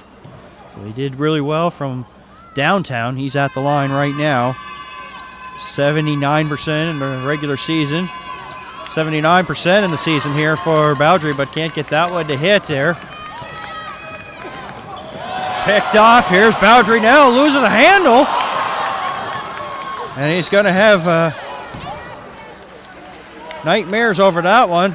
So he did really well from downtown. He's at the line right now. 79% in the regular season. 79% in the season here for Boundary, but can't get that one to hit there. Picked off. Here's Boundary now. Loses a handle. And he's going to have nightmares over that one.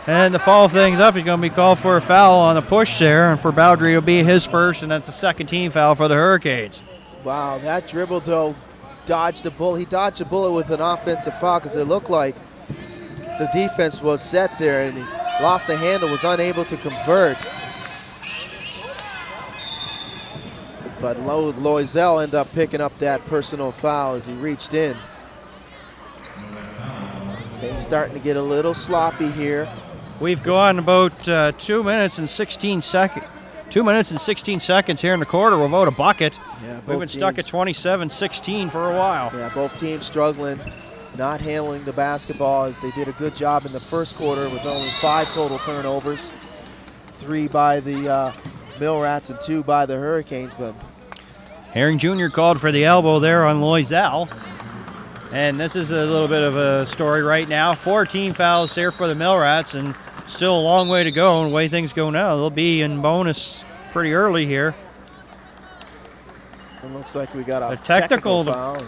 And to follow things up, he's going to be called for a foul on the push there. And for Boundary, it'll be his first, and that's a second team foul for the Hurricanes. Wow, that dribble, though, dodged a bullet. He dodged a bullet with an offensive foul because it looked like the defense was set there, and he lost the handle, was unable to convert. But Loisel ended up picking up that personal foul as he reached in. Things starting to get a little sloppy here. We've gone about 2 minutes and 16 seconds. 2 minutes and 16 seconds here in the quarter without a bucket. Yeah, we've been stuck at 27-16 for a while. Yeah, both teams struggling, not handling the basketball, as they did a good job in the first quarter with only 5 total turnovers. 3 by the Millrats and 2 by the Hurricanes. But Herring Jr. called for the elbow there on Loisel. And this is a little bit of a story right now. 4 team fouls here for the Millrats, and still a long way to go. And the way things go now, they'll be in bonus pretty early here. It looks like we got a technical foul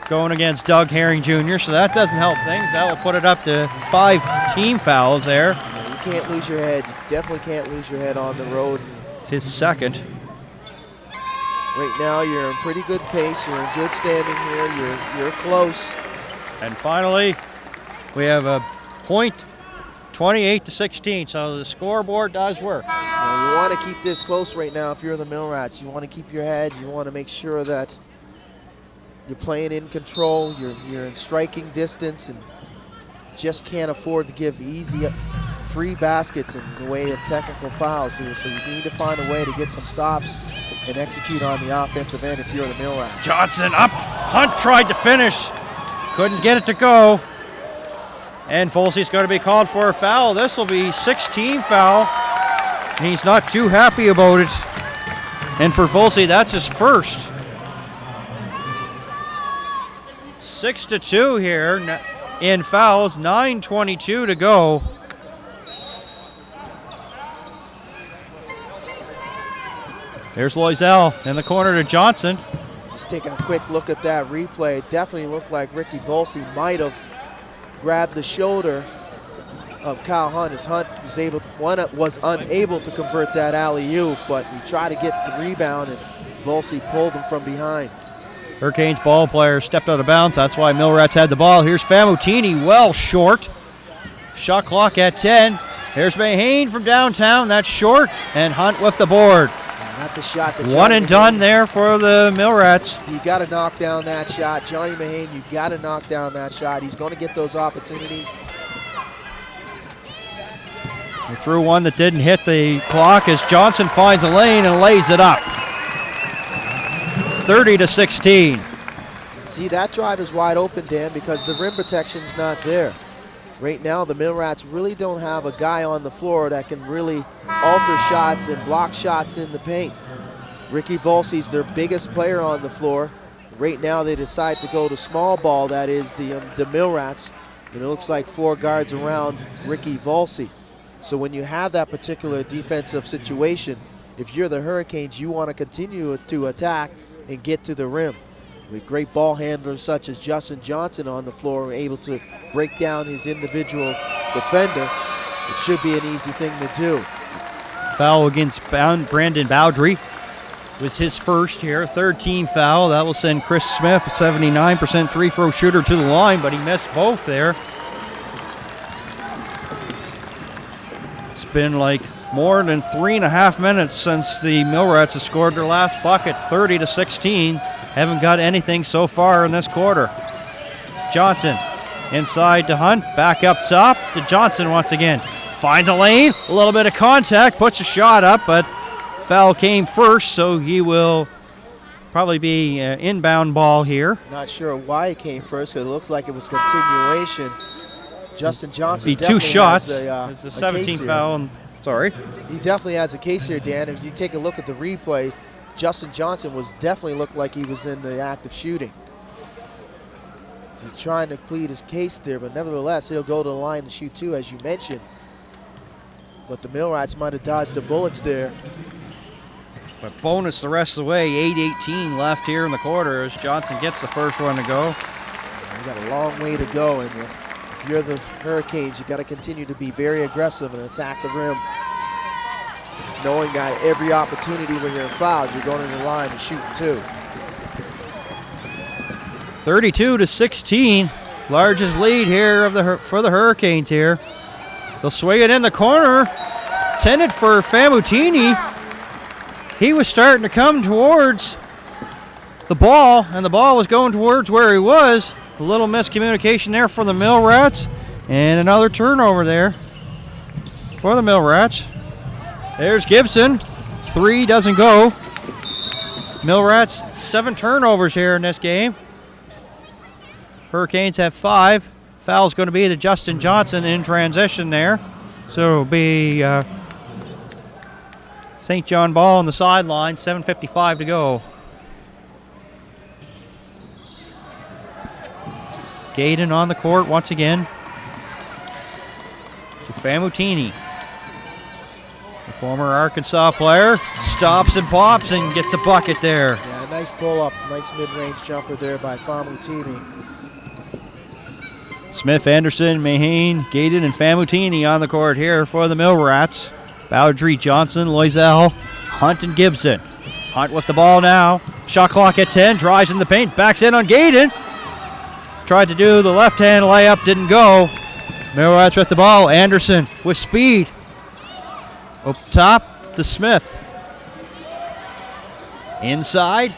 going against Doug Herring Jr., so that doesn't help things. That will put it up to 5 team fouls there. Yeah, you can't lose your head. You definitely can't lose your head on the road. It's his second. Right now, you're in pretty good pace. You're in good standing here. You're close. And finally, we have a point, 28-16. So the scoreboard does work. Now, you want to keep this close right now if you're the Millrats. You want to keep your head. You want to make sure that you're playing in control. You're in striking distance, and just can't afford to give easy, free baskets in the way of technical fouls here. So you need to find a way to get some stops and execute on the offensive end if you're the Millrats. Johnson up. Hunt tried to finish. Couldn't get it to go. And Folsey's going to be called for a foul. This will be 6 team foul And he's not too happy about it. And for Volsey, that's his first. 6-2 here in fouls, 9:22 to go. There's Loisel in the corner to Johnson. Just taking a quick look at that replay, it definitely looked like Ricky Volsey might have grabbed the shoulder of Kyle Hunt as Hunt was unable to convert that alley-oop, but he tried to get the rebound and Volsey pulled him from behind. Hurricanes ball player stepped out of bounds. That's why Millrats had the ball. Here's Famutini, well short. Shot clock at 10. Here's Mahane from downtown. That's short, and Hunt with the board. And that's a shot that One and done there for the Millrats. You got to knock down that shot. Johnny Mahane, you got to knock down that shot. He's going to get those opportunities. He threw one that didn't hit the clock as Johnson finds a lane and lays it up. 30-16. See, that drive is wide open, Dan, because the rim protection's not there. Right now, the Millrats really don't have a guy on the floor that can really alter shots and block shots in the paint. Ricky Volsey's their biggest player on the floor. Right now, they decide to go to small ball, that is the Millrats, and it looks like 4 guards around Ricky Volsey. So when you have that particular defensive situation, if you're the Hurricanes, you want to continue to attack and get to the rim. With great ball handlers such as Justin Johnson on the floor, able to break down his individual defender, it should be an easy thing to do. Foul against Brandon Bowdry was his first here, third team foul. That will send Chris Smith, a 79% three-throw shooter, to the line, but he missed both there. It's been like more than 3.5 minutes since the Millrats have scored their last bucket, 30-16. Haven't got anything so far in this quarter. Johnson inside to Hunt, back up top to Johnson once again. Finds a lane, a little bit of contact, puts a shot up, but foul came first, so he will probably be inbound ball here. Not sure why it came first, because it looked like it was continuation. Justin Johnson be 2 shots. It's a 17 foul. Sorry. He definitely has a case here, Dan. If you take a look at the replay, Justin Johnson definitely looked like he was in the act of shooting. He's trying to plead his case there, but nevertheless, he'll go to the line to shoot 2, as you mentioned. But the Millrats might have dodged the bullets there. But bonus the rest of the way, 8:18 left here in the quarter as Johnson gets the first one to go. You got a long way to go, and if you're the Hurricanes, you got to continue to be very aggressive and attack the rim, knowing that every opportunity when you're fouled, you're going to the line and shooting 2. 32-16, largest lead here for the Hurricanes here. They'll swing it in the corner, intended for Famutini. He was starting to come towards the ball, and the ball was going towards where he was. A little miscommunication there for the Millrats, and another turnover there for the Millrats. There's Gibson. 3 doesn't go. Millrats 7 turnovers here in this game. Hurricanes have 5. Foul's going to be to Justin Johnson in transition there. So it'll be St. John ball on the sideline, 7:55 to go. Gaydon on the court once again to Famutini. The former Arkansas player stops and pops and gets a bucket there. Yeah, nice pull-up, nice mid-range jumper there by Famutini. Smith, Anderson, Mahane, Gaydon, and Famutini on the court here for the Millrats. Bowdry, Johnson, Loisel, Hunt, and Gibson. Hunt with the ball now. Shot clock at 10, drives in the paint, backs in on Gaydon. Tried to do the left-hand layup, didn't go. Millrats with the ball. Anderson with speed. Up top to Smith. Inside.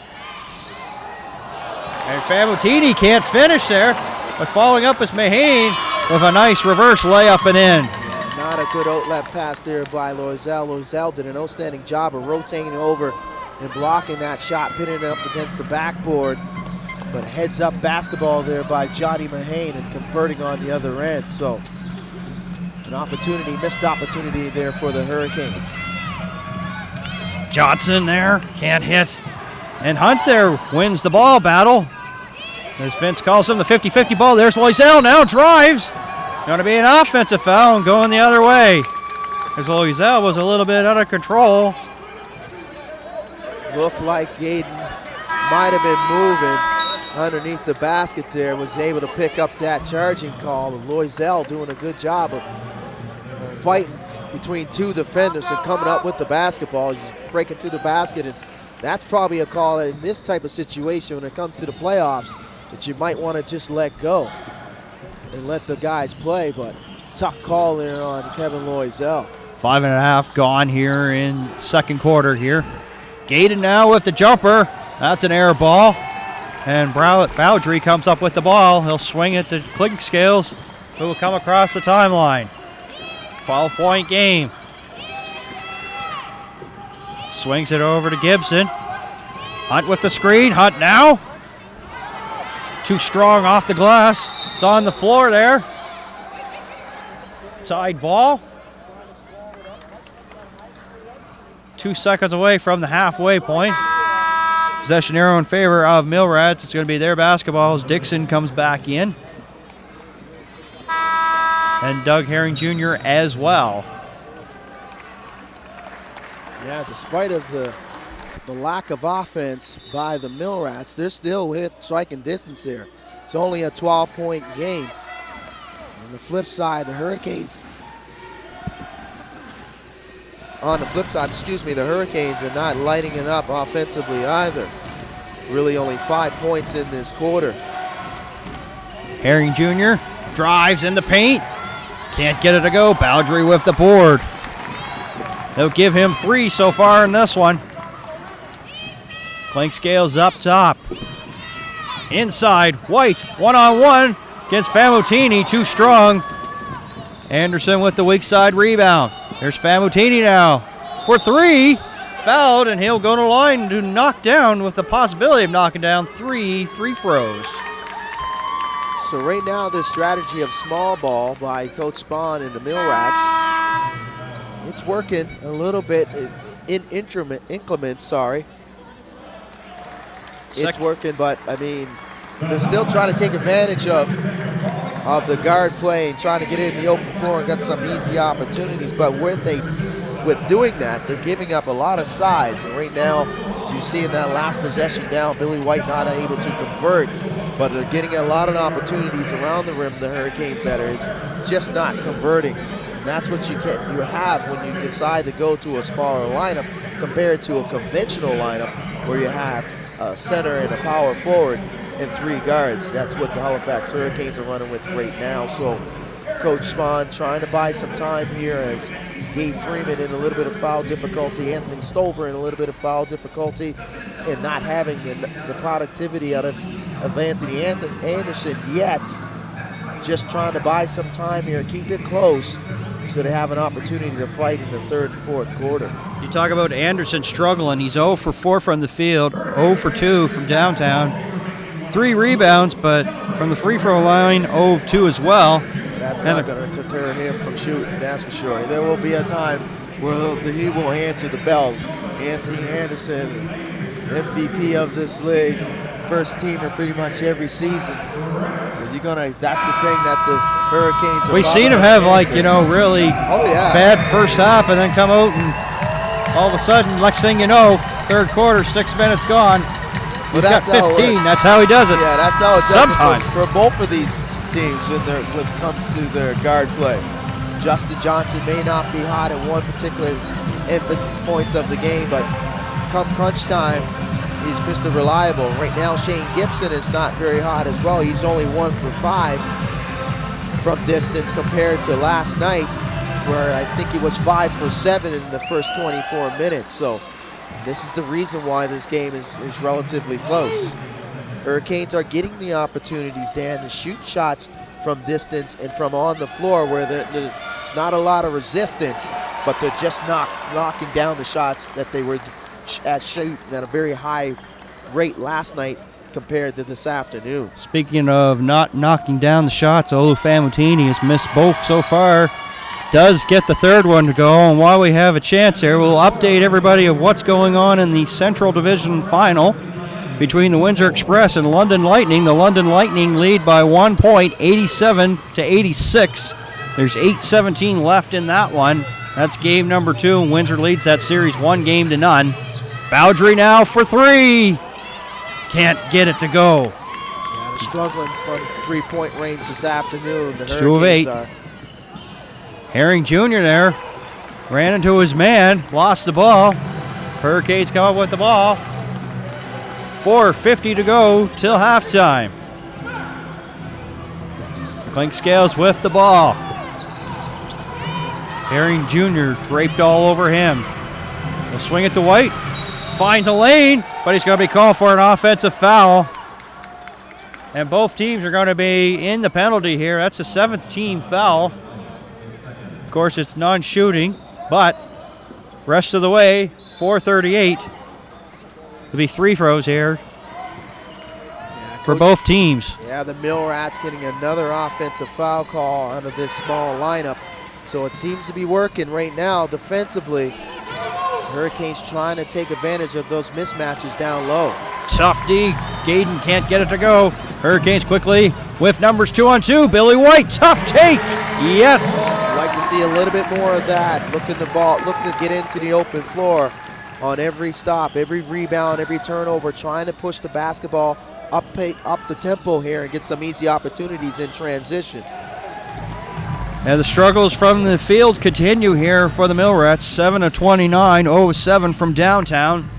And Famutini can't finish there, but following up is Mahane with a nice reverse layup and in. Not a good outlet pass there by Loisel. Loisel did an outstanding job of rotating over and blocking that shot, pinning it up against the backboard. But heads up basketball there by Johnny Mahane and converting on the other end. So an opportunity, missed opportunity there for the Hurricanes. Johnson there, can't hit. And Hunt there wins the ball battle. As Vince calls him the 50-50 ball. There's Loisel now, drives. Going to be an offensive foul and going the other way. As Loisel was a little bit out of control. Looked like Gaden might have been moving underneath the basket there, was able to pick up that charging call. But Loisel doing a good job of fighting between two defenders and coming up with the basketball. He's breaking through the basket, and that's probably a call in this type of situation when it comes to the playoffs that you might want to just let go and let the guys play, but tough call there on Kevin Loisel. 5.5 gone here in second quarter here. Gaden now with the jumper. That's an air ball. And Bowdry comes up with the ball. He'll swing it to Clinkscales, who will come across the timeline. 12-point game. Swings it over to Gibson. Hunt with the screen. Hunt now. Too strong off the glass. It's on the floor there. Side ball. 2 seconds away from the halfway point. Possession arrow in favor of Millrats. It's going to be their basketball as Dixon comes back in. And Doug Herring Jr. as well. Yeah, despite of the lack of offense by the Millrats, they're still within striking distance here. It's only a 12-point game. On the flip side, the Hurricanes. On the flip side, the Hurricanes are not lighting it up offensively either. Really only 5 points in this quarter. Herring Jr. drives in the paint. Can't get it to go. Bowdry with the board. They'll give him 3 so far in this one. Clinkscales up top. Inside, White, one-on-one against Famutini, too strong. Anderson with the weak side rebound. There's Famutini now for 3. Fouled, and he'll go to the line to knock down with the possibility of knocking down 3 free throws. So right now, the strategy of small ball by Coach Spahn and the Millrats, it's working a little bit in increments, It's working, but I mean, they're still trying to take advantage of the guard play and trying to get it in the open floor and get some easy opportunities. But with doing that, they're giving up a lot of size. And right now, as you see in that last possession down, Billy White not able to convert, but they're getting a lot of opportunities around the rim, the Hurricanes, that is just not converting. And that's what you have when you decide to go to a smaller lineup compared to a conventional lineup where you have a center and a power forward and 3 guards. That's what the Halifax Hurricanes are running with right now. So Coach Spahn trying to buy some time here as Gabe Freeman in a little bit of foul difficulty, Anthony Stover in a little bit of foul difficulty, and not having the productivity out of Anthony Anderson yet. Just trying to buy some time here, keep it close so they have an opportunity to fight in the third and fourth quarter. You talk about Anderson struggling. He's 0 for 4 from the field, 0 for 2 from downtown. 3 rebounds, but from the free throw line, 0 of 2 as well. That's not going to deter him from shooting, that's for sure. There will be a time where he will answer the bell. Anthony Anderson, MVP of this league, first teamer pretty much every season. So that's the thing that the Hurricanes are. We've seen him have really bad first half and then come out and all of a sudden, next thing you know, third quarter, 6 minutes gone. He's got 15. That's how he does it. Yeah, that's how it does sometimes. For both of these teams when it comes to their guard play. Justin Johnson may not be hot at one particular points of the game, but come crunch time, he's Mr. Reliable. Right now, Shane Gibson is not very hot as well. He's only 1 for 5 from distance compared to last night, where I think he was 5 for 7 in the first 24 minutes. So this is the reason why this game is relatively close. Hurricanes are getting the opportunities, Dan, to shoot shots from distance and from on the floor where there's not a lot of resistance, but they're just knocking down the shots that they were shooting at a very high rate last night compared to this afternoon. Speaking of not knocking down the shots, Olu Famutini has missed both so far. does get the third one to go, and while we have a chance here, we'll update everybody of what's going on in the Central Division Final between the Windsor Express and London Lightning. The London Lightning lead by 1 point, 87-86. There's 8:17 left in that one. That's game number 2, and Windsor leads that series 1-0. Bowdry now for 3. Can't get it to go. Yeah, they're struggling from three-point range this afternoon. The 2 of 8. Hurricanes are. Herring Jr. there ran into his man, lost the ball. Hurricanes come up with the ball. 4:50 to go till halftime. Clink Scales with the ball. Herring Jr. draped all over him. He'll swing it to White. Finds a lane, but he's going to be called for an offensive foul. And both teams are going to be in the penalty here. That's the 7th team foul. Of course, it's non-shooting, but rest of the way, 4:38. There'll be 3 throws here for both teams. Yeah, the Mill Rats getting another offensive foul call out of this small lineup. So it seems to be working right now defensively. Hurricanes trying to take advantage of those mismatches down low. Tough D. Gaden can't get it to go. Hurricanes quickly with numbers 2-on-2. Billy White, tough take. Yes. I'd like to see a little bit more of that. Looking to get into the open floor on every stop, every rebound, every turnover, trying to push the basketball up the tempo here and get some easy opportunities in transition. And the struggles from the field continue here for the Mill Rats. 7 of 29, 0 of 7 from downtown.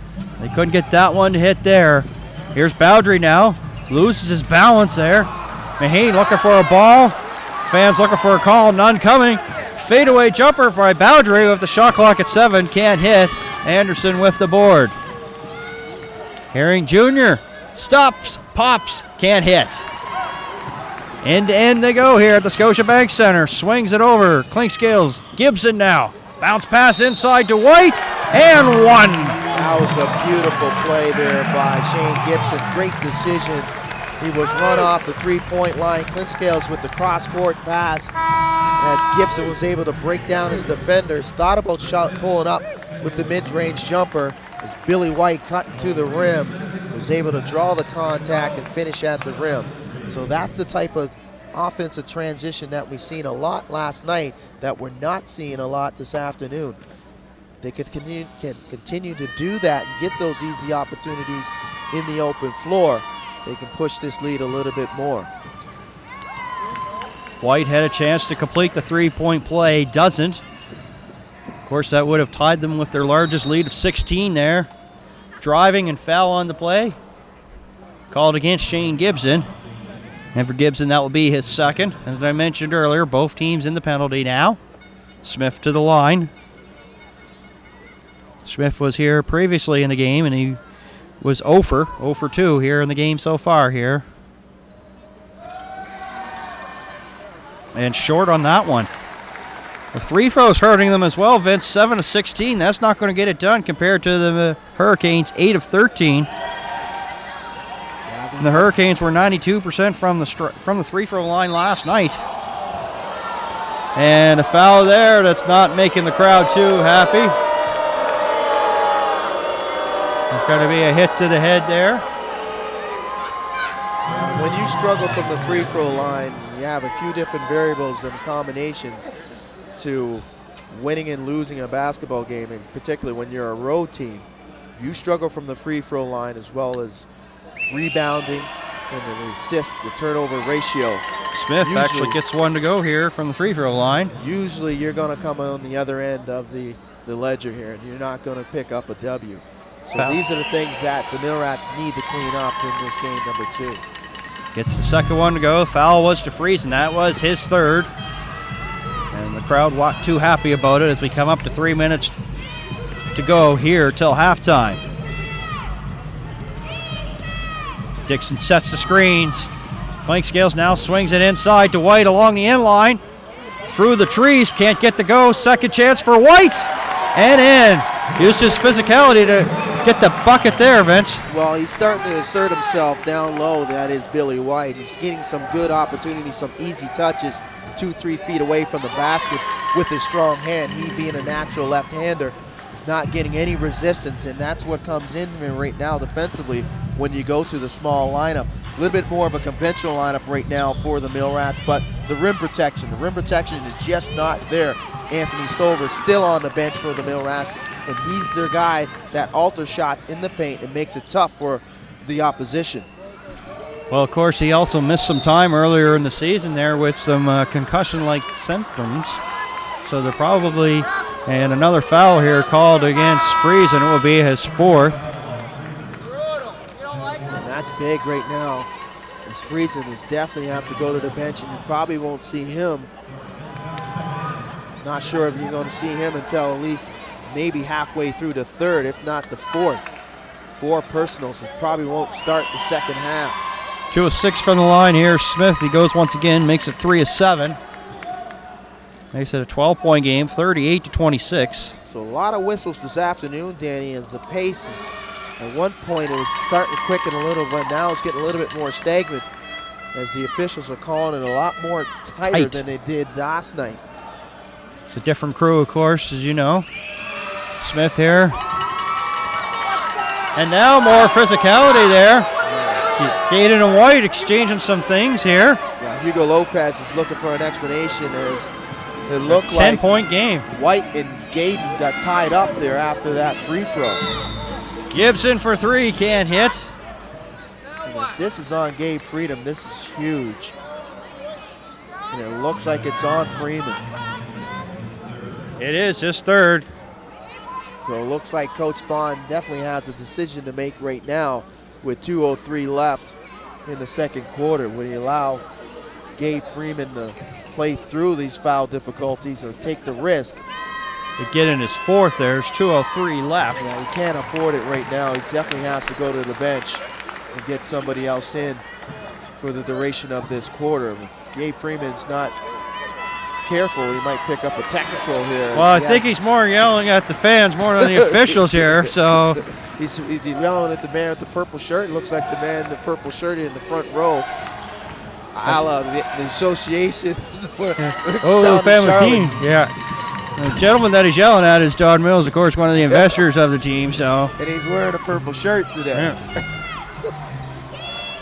They couldn't get that one to hit there. Here's Bowdry now. Loses his balance there. Mahane looking for a ball. Fans looking for a call, none coming. Fadeaway jumper for Bowdry with the shot clock at 7. Can't hit. Anderson with the board. Herring Jr. stops, pops, can't hit. End to end they go here at the Scotiabank Center. Swings it over. Clink Scales. Gibson now. Bounce pass inside to White. And 1. That was a beautiful play there by Shane Gibson. Great decision. He was run off the three-point line. Clink Scales with the cross-court pass as Gibson was able to break down his defenders. Thought about pulling up with the mid-range jumper as Billy White cut to the rim. Was able to draw the contact and finish at the rim. So that's the type of offensive transition that we've seen a lot last night that we're not seeing a lot this afternoon. They can continue to do that and get those easy opportunities in the open floor. They can push this lead a little bit more. White had a chance to complete the three-point play, doesn't. Of course, that would have tied them with their largest lead of 16 there. Driving and foul on the play. Called against Shane Gibson. And for Gibson, that will be his second. As I mentioned earlier, both teams in the penalty now. Smith to the line. Smith was here previously in the game, and he was 0 for 2 here in the game so far here. And short on that one. The free throws hurting them as well, Vince. 7 of 16. That's not going to get it done compared to the Hurricanes, 8 of 13. And the Hurricanes were 92% from the free throw line last night. And a foul there that's not making the crowd too happy. There's going to be a hit to the head there. When you struggle from the free throw line, you have a few different variables and combinations to winning and losing a basketball game, and particularly when you're a road team. You struggle from the free throw line as well as rebounding and the assist, the turnover ratio. Smith actually gets one to go here from the free throw line. Usually you're going to come on the other end of the ledger here, and you're not going to pick up a W. So Foul. These are the things that the Mill Rats need to clean up in this game number 2. Gets the second one to go. Foul was to Freeze, and that was his third. And the crowd wasn't too happy about it as we come up to 3 minutes to go here till halftime. Dixon sets the screens. Clink Scales now swings it inside to White along the end line. Through the trees, can't get the go. Second chance for White, and in. Used his physicality to get the bucket there, Vince. Well, he's starting to assert himself down low. That is Billy White. He's getting some good opportunities, some easy touches 2-3 feet away from the basket with his strong hand. He being a natural left-hander is not getting any resistance, and that's what comes in right now defensively when you go to the small lineup. A little bit more of a conventional lineup right now for the Mill Rats, but the rim protection is just not there. Anthony Stover still on the bench for the Mill Rats, and he's their guy that alters shots in the paint and makes it tough for the opposition. Well, of course, he also missed some time earlier in the season there with some concussion-like symptoms. So they're probably, and another foul here called against Friesen. It will be his 4th. And that's big right now. As Friesen is definitely have to go to the bench, and you probably won't see him. Not sure if you're going to see him until at least maybe halfway through the 3rd, if not the 4th. 4 personals, and probably won't start the second half. 2 of 6 from the line here. Smith, he goes once again, makes it 3 of 7. Makes it a 12-point game, 38-26. So a lot of whistles this afternoon, Danny, as the pace is, at one point it was starting to quicken a little, but now it's getting a little bit more stagnant as the officials are calling it a lot more tighter than they did last night. It's a different crew, of course, as you know. Smith here. And now more physicality there. Gaden and White exchanging some things here. Yeah, Hugo Lopez is looking for an explanation as it looked like 10-point game. White and Gaden got tied up there after that free throw. Gibson for 3, can't hit. And if this is on Gabe Freedom, this is huge. And it looks like it's on Freeman. It is his 3rd. So it looks like Coach Bond definitely has a decision to make right now with 2:03 left in the second quarter. Would he allow Gabe Freeman to play through these foul difficulties or take the risk? To get in his 4th, there's 2:03 left. Yeah, he can't afford it right now. He definitely has to go to the bench and get somebody else in for the duration of this quarter. If Gabe Freeman's not careful, he might pick up a technical here. Well, I think he's more yelling at the fans more than the officials here, so. He's yelling at the man with the purple shirt. It looks like the man in the purple shirt in the front row. A la the association. Oh, the family team, yeah. The gentleman that he's yelling at is Don Mills, of course, one of the investors of the team, so. And he's wearing a purple shirt today. Yeah.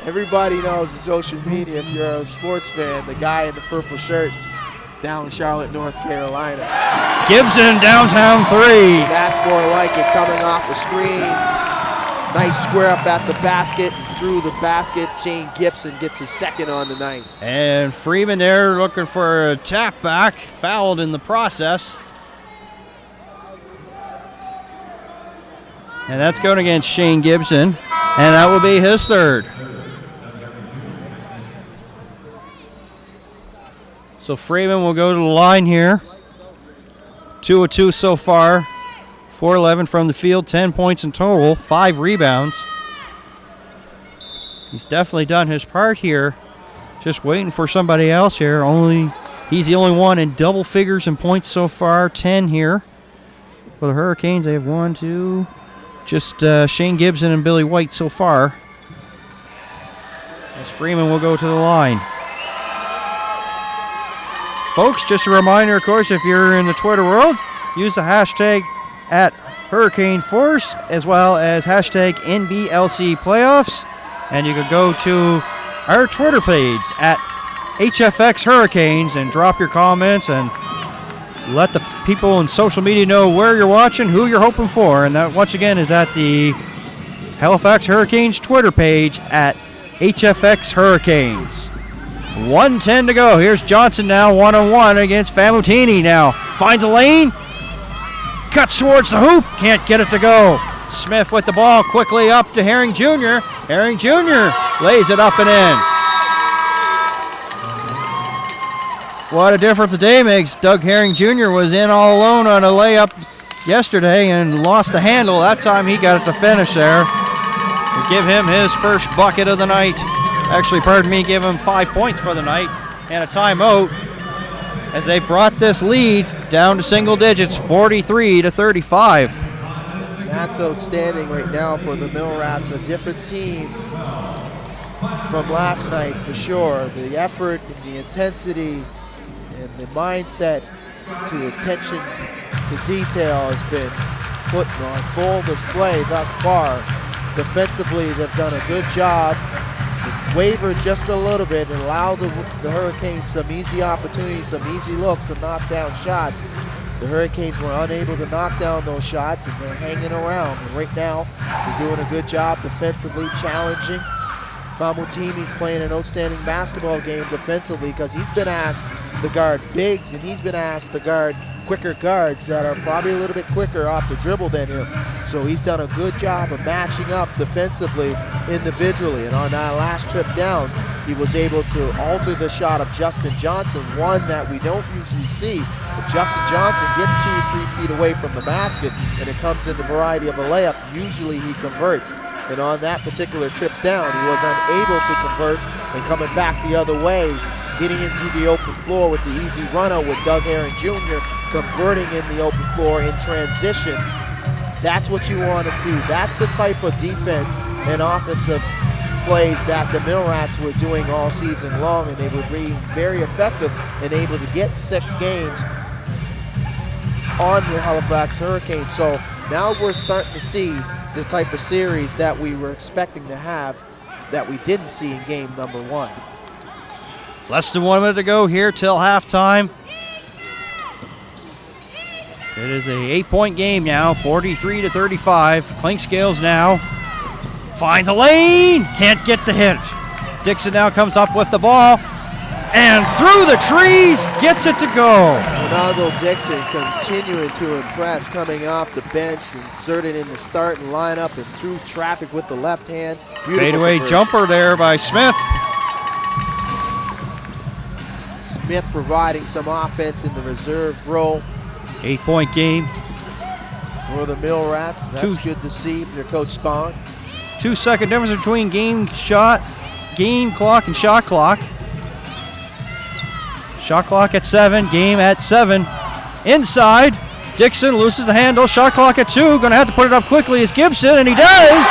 Everybody knows the social media, if you're a sports fan, the guy in the purple shirt down in Charlotte, North Carolina. Gibson, downtown 3. That's more like it, coming off the screen. Nice square up at the basket and through the basket. Shane Gibson gets his 2nd on the night. And Freeman there looking for a tap back, fouled in the process. And that's going against Shane Gibson, and that will be his 3rd. So Freeman will go to the line here. 2 of 2 so far. 4-11 from the field, 10 points in total, 5 rebounds. He's definitely done his part here. Just waiting for somebody else here. He's the only one in double figures in points so far, 10 here. For the Hurricanes, they have 1, 2, just Shane Gibson and Billy White so far. As Freeman will go to the line. Folks, just a reminder, of course, if you're in the Twitter world, use the hashtag at Hurricane Force as well as hashtag NBLC Playoffs. And you can go to our Twitter page at HFX Hurricanes and drop your comments and let the people on social media know where you're watching, who you're hoping for. And that, once again, is at the Halifax Hurricanes Twitter page at HFX Hurricanes. 1:10 to go. Here's Johnson now, one-on-one against Famutini now. Finds a lane. Cuts towards the hoop. Can't get it to go. Smith with the ball quickly up to Herring Jr. Herring Jr. lays it up and in. What a difference a day makes. Doug Herring Jr. was in all alone on a layup yesterday and lost the handle. That time he got it to finish there. To give him his first bucket of the night. Actually, pardon me, give him 5 points for the night and a timeout as they brought this lead down to single digits, 43-35. That's outstanding right now for the Mill Rats, a different team from last night for sure. The effort and the intensity the mindset to attention to detail has been put on full display thus far. Defensively, they've done a good job. Wavered just a little bit and allowed the Hurricanes some easy opportunities, some easy looks, and knock down shots. The Hurricanes were unable to knock down those shots, and they're hanging around. And right now, they're doing a good job defensively, challenging. Famutimi's playing an outstanding basketball game defensively because he's been asked to guard bigs, and he's been asked to guard quicker guards that are probably a little bit quicker off the dribble than him. So he's done a good job of matching up defensively, individually. And on that last trip down, he was able to alter the shot of Justin Johnson, one that we don't usually see. If Justin Johnson gets 2 or 3 feet away from the basket and it comes in the variety of a layup, usually he converts. And on that particular trip down, he was unable to convert, and coming back the other way, getting into the open floor with the easy run-out with Doug Aaron Jr., converting in the open floor in transition. That's what you want to see. That's the type of defense and offensive plays that the Mill Rats were doing all season long, and they were being very effective and able to get 6 games on the Halifax Hurricanes. So now we're starting to see the type of series that we were expecting to have that we didn't see in game number 1. Less than 1 minute to go here till halftime. It is a 8-point game now, 43-35. Clinkscales now finds a lane, can't get the hit. Dixon now comes up with the ball, and through the trees, gets it to go. Ronaldo Dixon continuing to impress, coming off the bench, inserted in the starting lineup and through traffic with the left hand. Fadeaway jumper there by Smith. Smith providing some offense in the reserve role. 8-point game. For the Mill Rats, that's good to see for their coach Spahn. 2-second difference between game clock and shot clock. Shot clock at 7, game at 7. Inside, Dixon loses the handle, shot clock at 2. Gonna have to put it up quickly as Gibson, and he does,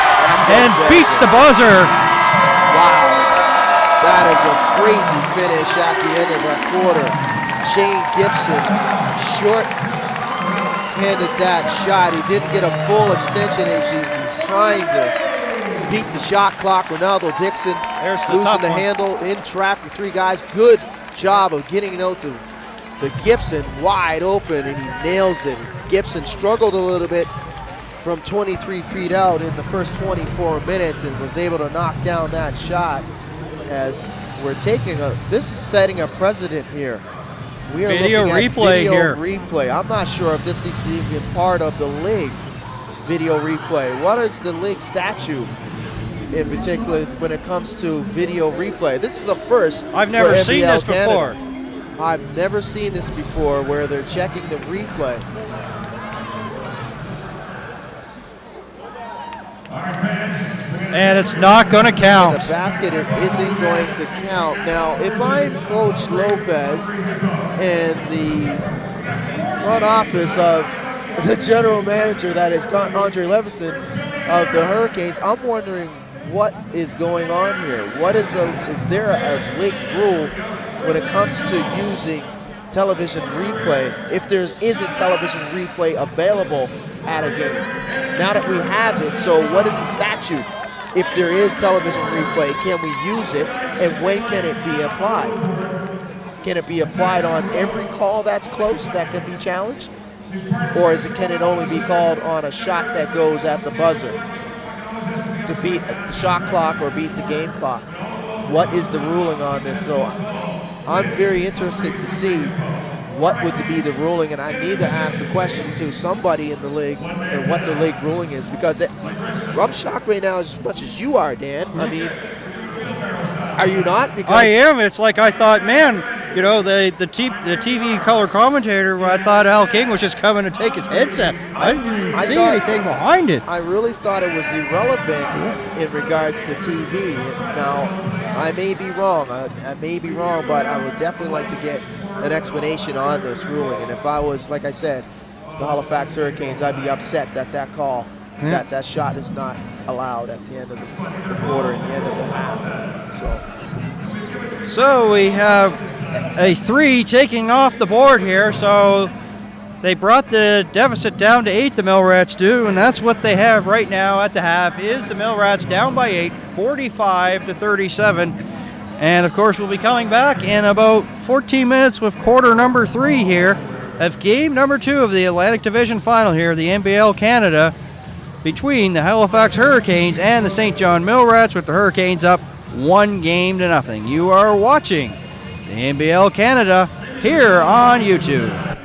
and beats the buzzer. Wow, that is a crazy finish at the end of that quarter. Shane Gibson, short-handed that shot. He didn't get a full extension as he was trying to beat the shot clock. Ronaldo Dixon losing the handle in traffic. 3 guys, good job of getting out to Gibson wide open, and he nails it. Gibson struggled a little bit from 23 feet out in the first 24 minutes and was able to knock down that shot. As we're taking this is setting a precedent here. We are video looking at replay video here. replay. I'm not sure if this is even part of the league video replay. What is the league statute in particular when it comes to video replay? This is a first. I've never seen this before. I've never seen this before where they're checking the replay. And it's not going to count. The basket isn't going to count. Now, if I'm Coach Lopez and the front office of the general manager, that is Andre Levinson of the Hurricanes, I'm wondering what is going on here. Is there a league rule when it comes to using television replay if there isn't television replay available at a game? Now that we have it, so what is the statute? If there is television replay, can we use it, and when can it be applied? Can it be applied on every call that's close that can be challenged? Or can it only be called on a shot that goes at the buzzer to beat the shot clock or beat the game clock? What is the ruling on this? So I'm very interested to see what would be the ruling, and I need to ask the question to somebody in the league and what the league ruling is, because I'm shocked right now as much as you are, Dan. I mean, are you not? Because I am. It's like I thought, man, you know, the TV color commentator, I thought Al King was just coming to take his headset. I didn't see anything behind it. I really thought it was irrelevant in regards to TV. Now, I may be wrong. I may be wrong, but I would definitely like to get an explanation on this ruling. And if I was, like I said, the Halifax Hurricanes, I'd be upset that that call, that shot is not allowed at the end of the quarter and the end of the half. So we have a 3 taking off the board here, so they brought the deficit down to 8, the Mill Rats do, and that's what they have right now at the half, is the Mill Rats down by 8, 45-37. And of course, we'll be coming back in about 14 minutes with quarter number 3 here of game number 2 of the Atlantic Division Final here, the NBL Canada, between the Halifax Hurricanes and the St. John Mill Rats, with the Hurricanes up 1-0. You are watching the NBL Canada here on YouTube.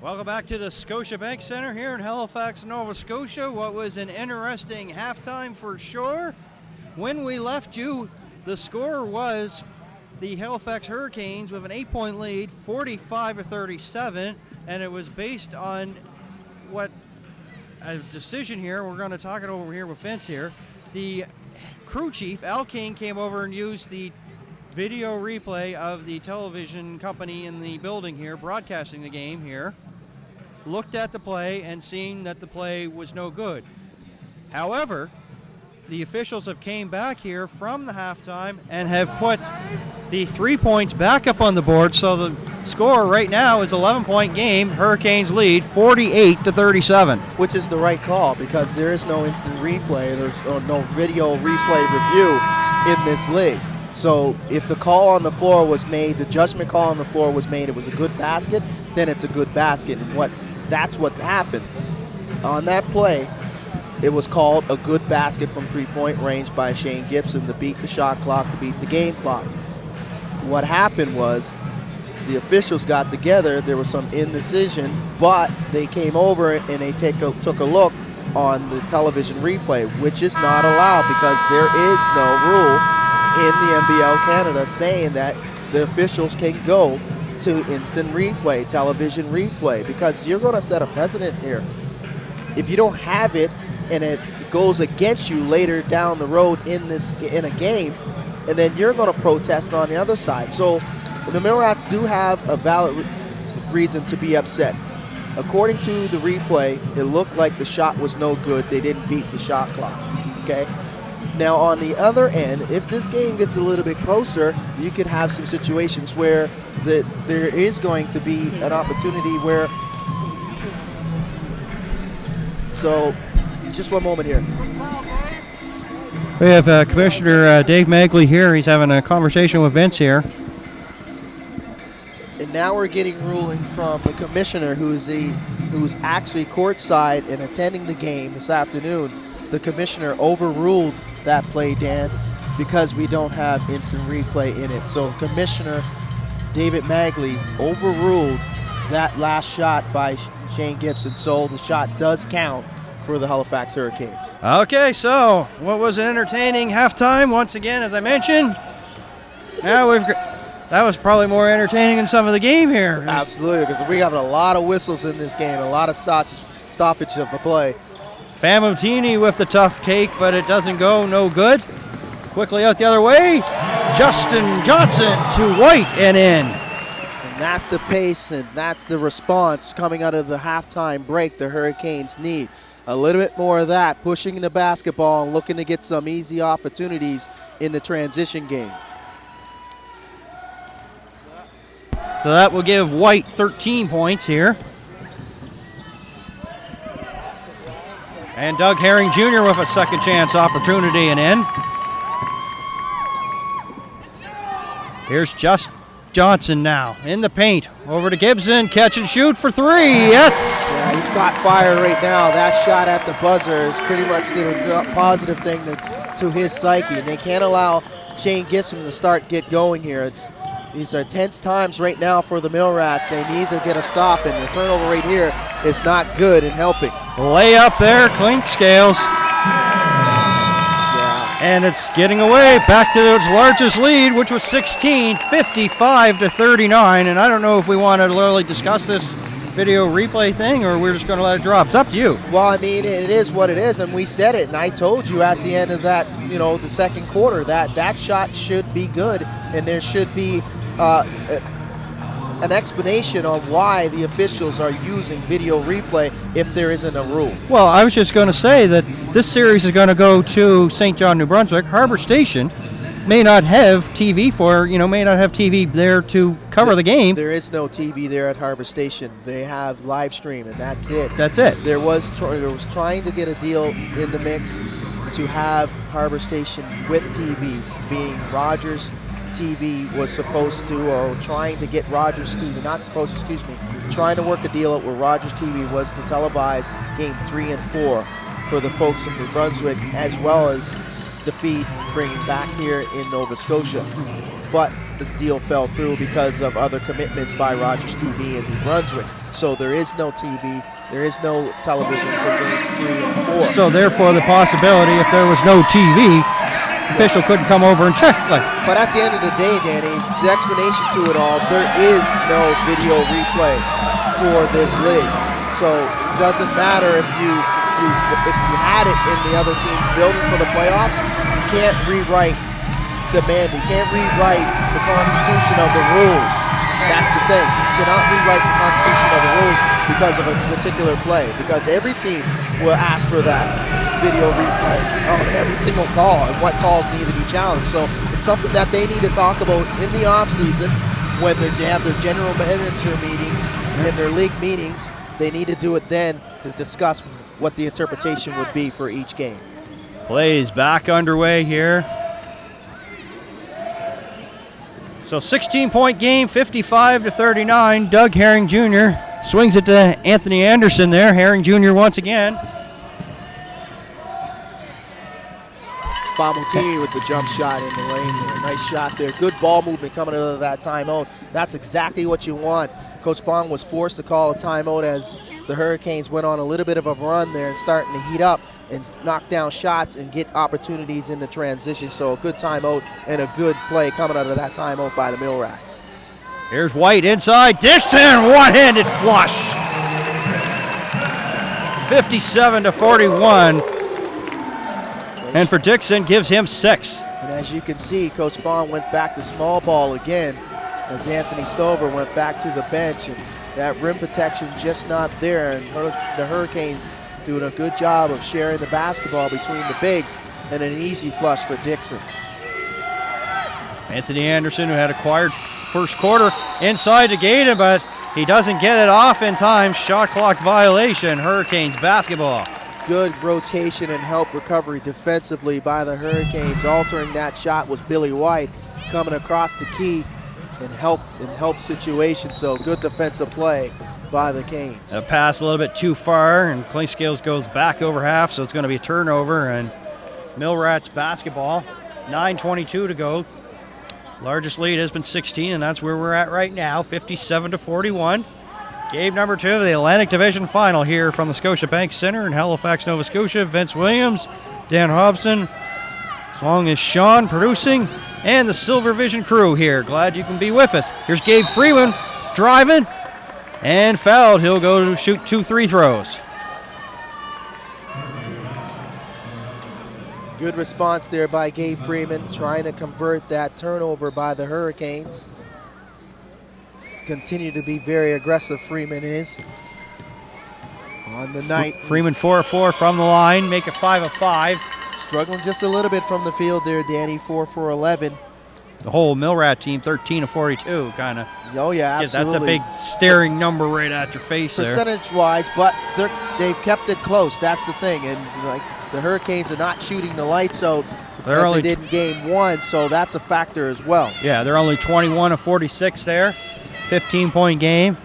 Welcome back to the Scotiabank Center here in Halifax, Nova Scotia. What was an interesting halftime for sure. When we left you, the score was the Halifax Hurricanes with an 8-point lead, 45-37, and it was based on what a decision here. We're going to talk it over here with Vince here. The crew chief, Al King, came over and used the video replay of the television company in the building here, broadcasting the game here, looked at the play and seen that the play was no good. However, the officials have came back here from the halftime and have put the 3 points back up on the board, so the score right now is 11-point game. Hurricanes lead 48-37. Which is the right call because there is no instant replay, there's no video replay review in this league. So if the call on the floor was made, the judgment call on the floor was made, it was a good basket, then it's a good basket. And that's what happened. On that play, it was called a good basket from three-point range by Shane Gibson to beat the shot clock, to beat the game clock. What happened was the officials got together, there was some indecision, but they came over and they took a look on the television replay, which is not allowed because there is no rule in the NBL Canada saying that the officials can go to instant replay, television replay, because you're going to set a precedent here. If you don't have it and it goes against you later down the road in a game, and then you're going to protest on the other side. So the Millrats do have a valid reason to be upset. According to the replay, it looked like the shot was no good. They didn't beat the shot clock. Okay. Now on the other end, if this game gets a little bit closer, you could have some situations where there is going to be an opportunity where. So, just one moment here. We have Commissioner Dave Magley here. He's having a conversation with Vince here. And now we're getting ruling from the commissioner who's actually courtside and attending the game this afternoon. The commissioner overruled that play, Dan, because we don't have instant replay in it. So Commissioner David Magley overruled that last shot by Shane Gibson. So the shot does count for the Halifax Hurricanes. Okay, so what was an entertaining halftime? Once again, as I mentioned, now that was probably more entertaining than some of the game here. Absolutely, because we have a lot of whistles in this game, a lot of stoppage of the play. Famutini with the tough take, but it doesn't go, no good. Quickly out the other way, Justin Johnson to White and in. And that's the pace and that's the response coming out of the halftime break the Hurricanes need. A little bit more of that, pushing the basketball and looking to get some easy opportunities in the transition game. So that will give White 13 points here. And Doug Herring Jr. with a second chance opportunity and in. Here's Just Johnson now in the paint. Over to Gibson, catch and shoot for three, yes! Yeah, he's got fire right now. That shot at the buzzer is pretty much the positive thing to his psyche. And they can't allow Shane Gibson to get going here. These are tense times right now for the Millrats. They need to get a stop, and the turnover right here is not good in helping. Lay up there, clink scales. Yeah. And it's getting away back to its largest lead, which was 16, 55-39. And I don't know if we want to literally discuss this video replay thing or we're just going to let it drop. It's up to you. Well, I mean, it is what it is, and we said it, and I told you at the end of that, the second quarter, that shot should be good, and there should be an explanation on why the officials are using video replay if there isn't a rule. Well, I was just going to say that this series is going to go to St. John, New Brunswick. Harbor Station may not have TV may not have TV there to cover the game. There is no TV there at Harbor Station. They have live stream, and that's it. That's it. There was trying to get a deal in the mix to have Harbor Station with TV, being Rogers TV was supposed to, or trying to get Rogers TV, not supposed to, excuse me, trying to work a deal out where Rogers TV was to televise Game 3 and 4 for the folks in New Brunswick, as well as the feed bringing back here in Nova Scotia. But the deal fell through because of other commitments by Rogers TV in New Brunswick. So there is no TV, there is no television for games 3 and 4. So therefore the possibility, if there was no TV, official couldn't come over and check. But at the end of the day, Danny, the explanation to it all, there is no video replay for this league. So it doesn't matter if you had it in the other team's building for the playoffs, you can't rewrite the mandate. You can't rewrite the constitution of the rules. That's the thing. You cannot rewrite the constitution of the rules because of a particular play, because every team will ask for that video replay on every single call and what calls need to be challenged. So it's something that they need to talk about in the offseason when they have their general manager meetings and their league meetings. They need to do it then to discuss what the interpretation would be for each game. Plays back underway here. So 16-point game, 55-39. Doug Herring Jr. swings it to Anthony Anderson there. Herring Jr. once again. Famutini with the jump shot in the lane there. Nice shot there. Good ball movement coming out of that timeout. That's exactly what you want. Coach Bong was forced to call a timeout as the Hurricanes went on a little bit of a run there and starting to heat up and knock down shots and get opportunities in the transition. So a good timeout and a good play coming out of that timeout by the Mill Rats. Here's White inside. Dixon, one-handed flush. 57-41. And for Dixon, gives him 6. And as you can see, Coach Bond went back to small ball again as Anthony Stover went back to the bench, and that rim protection just not there, and the Hurricanes doing a good job of sharing the basketball between the bigs, and an easy flush for Dixon. Anthony Anderson, who had acquired first quarter inside to Gaydon, but he doesn't get it off in time. Shot clock violation, Hurricanes basketball. Good rotation and help recovery defensively by the Hurricanes. Altering that shot was Billy White coming across the key and help situation. So good defensive play by the Canes. A pass a little bit too far, and Clay Scales goes back over half, so it's going to be a turnover, and Mill Rats basketball. 9:22 to go. Largest lead has been 16, and that's where we're at right now, 57-41. Game number 2 of the Atlantic Division Final here from the Scotiabank Center in Halifax, Nova Scotia. Vince Williams, Dan Hobson, as long as Sean producing, and the Silver Vision crew here. Glad you can be with us. Here's Gabe Freeman driving and fouled. He'll go to shoot 2 free throws. Good response there by Gabe Freeman, trying to convert that turnover by the Hurricanes. Continue to be very aggressive, Freeman is on the night. Freeman 4-4 from the line, make it 5 of 5. Struggling just a little bit from the field there, Danny, 4 for 11. The whole Mill Rat team 13 of 42, kind of. Oh yeah, absolutely. That's a big staring number right at your face there. Percentage-wise, but they've kept it close. That's the thing, and like the Hurricanes are not shooting the lights out as they did in Game 1, so that's a factor as well. Yeah, they're only 21 of 46 there. 15-point game.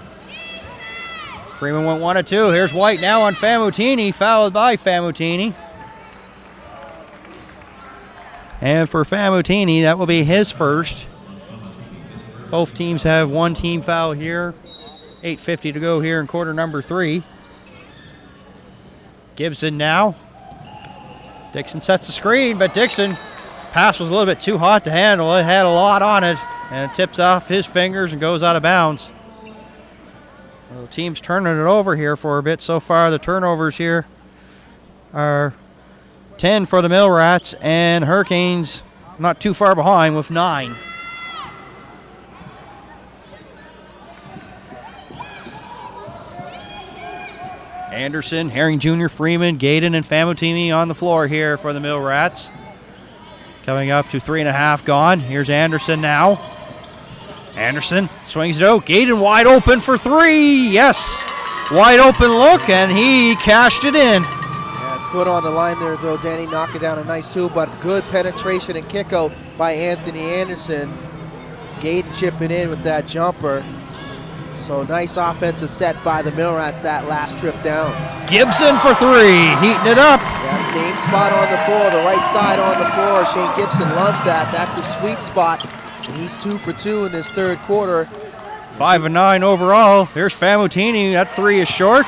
Freeman went 1 of 2. Here's White now on Famutini, fouled by Famutini. And for Famutini, that will be his first. Both teams have one team foul here. 8:50 to go here in quarter number 3. Gibson now. Dixon sets the screen, but Dixon, pass was a little bit too hot to handle. It had a lot on it, and it tips off his fingers and goes out of bounds. Well, the team's turning it over here for a bit. So far, the turnovers here are 10 for the Mill Rats, and Hurricanes not too far behind with 9. Anderson, Herring Jr., Freeman, Gaydon, and Famutini on the floor here for the Mill Rats. Coming up to 3.5 gone. Here's Anderson now. Anderson swings it out. Gaydon wide open for 3. Yes, wide open look, and he cashed it in. Yeah, foot on the line there, though. Danny knocking down a nice 2, but good penetration and kick out by Anthony Anderson. Gaydon chipping in with that jumper. So nice offensive set by the Mill Rats that last trip down. Gibson for 3, heating it up. Yeah, same spot on the floor, the right side on the floor. Shane Gibson loves that. That's a sweet spot. And he's 2 for 2 in his third quarter. 5-9 overall. There's Famutini. That three is short.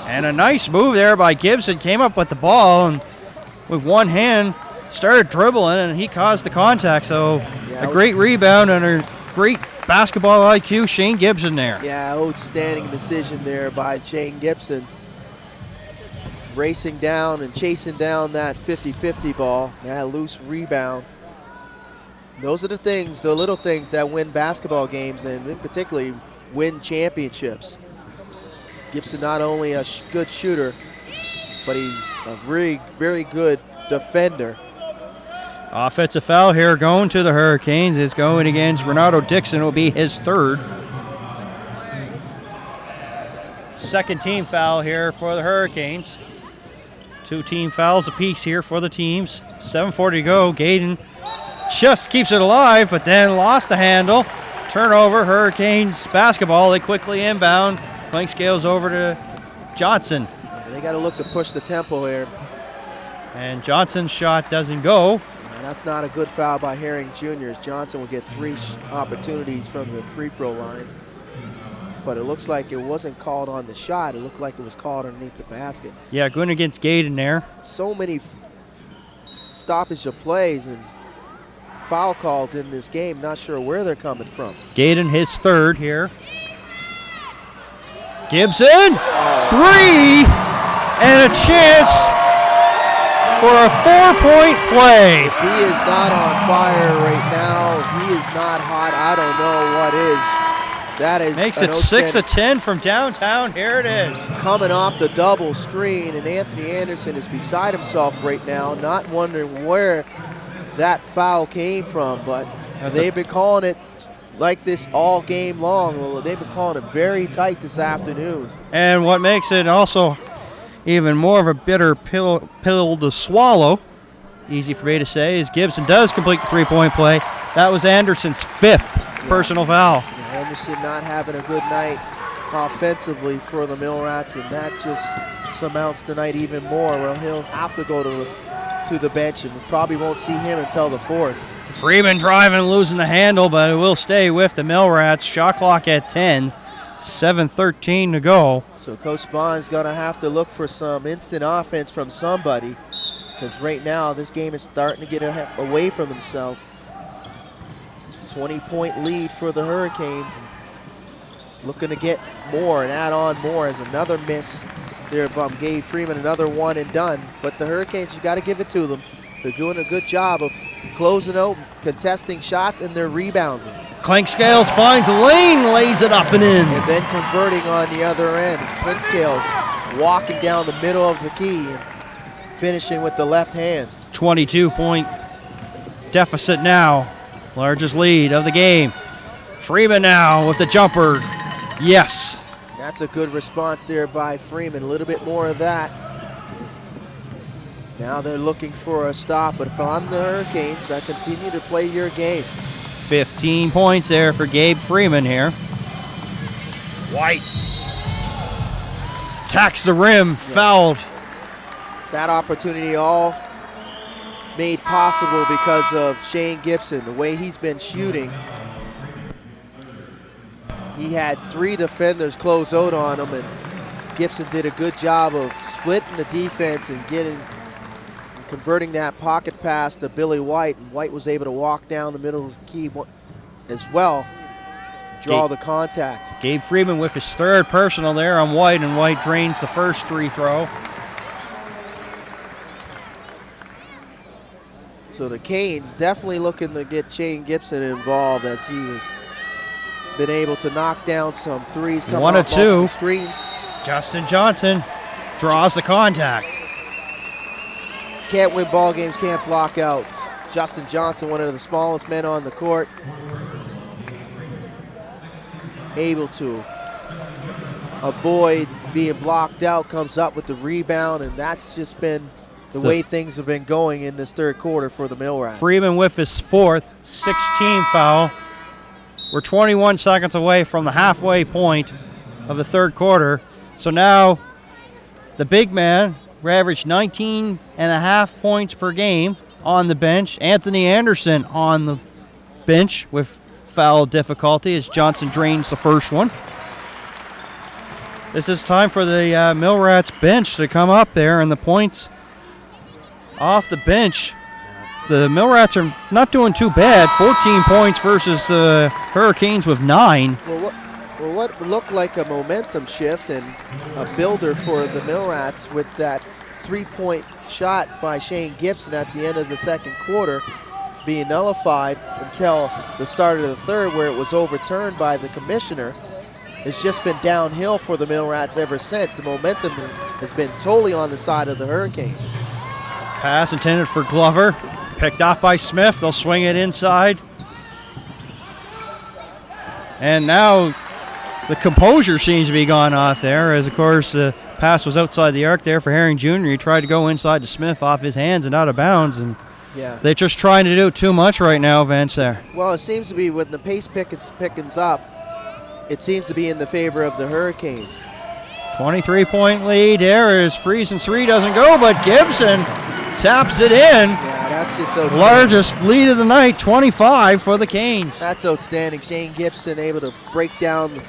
And a nice move there by Gibson. Came up with the ball and with one hand started dribbling, and he caused the contact. So a great rebound and a great basketball IQ, Shane Gibson there. Yeah, outstanding decision there by Shane Gibson. Racing down and chasing down that 50-50 ball, that loose rebound. Those are the things, the little things that win basketball games and in particularly win championships. Gibson not only a good shooter, but he's a very good defender. Offensive foul here going to the Hurricanes. It's going against Renato Dixon. It will be his third. Second team foul here for the Hurricanes. 2 team fouls apiece here for the teams. 7:40 to go. Gaden just keeps it alive, but then lost the handle. Turnover, Hurricanes basketball. They quickly inbound. Clinkscale's over to Johnson. Yeah, they got to look to push the tempo here. And Johnson's shot doesn't go. And that's not a good foul by Herring Jr. Johnson will get 3 opportunities from the free throw line. But it looks like it wasn't called on the shot. It looked like it was called underneath the basket. Yeah, going against Gaden there. So many stoppage of plays and foul calls in this game. Not sure where they're coming from. Gaden his third here. Gibson, 3, and a chance for a 4-point play. If he is not on fire right now, if he is not hot, I don't know what is. That is makes it 6 of 10 from downtown. Here it is. Coming off the double screen, and Anthony Anderson is beside himself right now, not wondering where that foul came from, but they've been calling it like this all game long. Well, they've been calling it very tight this afternoon. And what makes it also even more of a bitter pill to swallow, easy for me to say, is Gibson does complete the 3-point play. That was Anderson's 5th personal foul. Anderson not having a good night offensively for the Mill Rats, and that just surmounts the night even more. Well, he'll have to go to the bench, and we probably won't see him until the 4th. Freeman driving, losing the handle, but it will stay with the Mill Rats. Shot clock at 10, 7:13 to go. So Coach Bond's going to have to look for some instant offense from somebody, because right now this game is starting to get away from themselves. 20-point lead for the Hurricanes. Looking to get more and add on more as another miss there from Gabe Freeman, another one and done. But the Hurricanes, you got to give it to them. They're doing a good job of closing out, contesting shots, and they're rebounding. Clinkscales finds a lane, lays it up and in. And then converting on the other end. It's Clinkscales walking down the middle of the key and finishing with the left hand. 22-point deficit now. Largest lead of the game. Freeman now with the jumper. Yes. That's a good response there by Freeman. A little bit more of that. Now they're looking for a stop, but if I'm the Hurricanes, I continue to play your game. 15 points there for Gabe Freeman here. White tacks the rim, fouled. That opportunity all made possible because of Shane Gibson, the way he's been shooting. He had 3 defenders close out on him, and Gibson did a good job of splitting the defense and converting that pocket pass to Billy White, and White was able to walk down the middle of the key as well, draw the contact. Gabe Freeman with his 3rd personal there on White, and White drains the first free throw. So the Canes definitely looking to get Shane Gibson involved, as he was been able to knock down some threes coming 1 of 2 screens. Justin Johnson draws the contact. Can't win ball games, can't block out. Justin Johnson, one of the smallest men on the court, able to avoid being blocked out, comes up with the rebound, and that's just been the way things have been going in this 3rd quarter for the Mill Rats. Freeman with his 4th 16 foul. We're 21 seconds away from the halfway point of the 3rd quarter. So now the big man averaged 19.5 points per game on the bench. Anthony Anderson on the bench with foul difficulty as Johnson drains the first one. This is time for the Mill Rats bench to come up there, and the points off the bench. The Mill Rats are not doing too bad. 14 points versus the Hurricanes with 9. Well, what looked like a momentum shift and a builder for the Mill Rats with that 3-point shot by Shane Gibson at the end of the second quarter being nullified until the start of the third, where it was overturned by the commissioner. It's just been downhill for the Mill Rats ever since. The momentum has been totally on the side of the Hurricanes. Pass intended for Glover. Picked off by Smith. They'll swing it inside. And now the composure seems to be gone off there, as of course the pass was outside the arc there for Herring Jr. He tried to go inside to Smith off his hands and out of bounds, and they're just trying to do too much right now, Vince, there. Well, it seems to be when the pace pickens up, it seems to be in the favor of the Hurricanes. 23-point lead there as Friesen 3 doesn't go, but Gibson taps it in. Yeah, that's just outstanding. Largest lead of the night, 25 for the Canes. That's outstanding. Shane Gibson able to break down and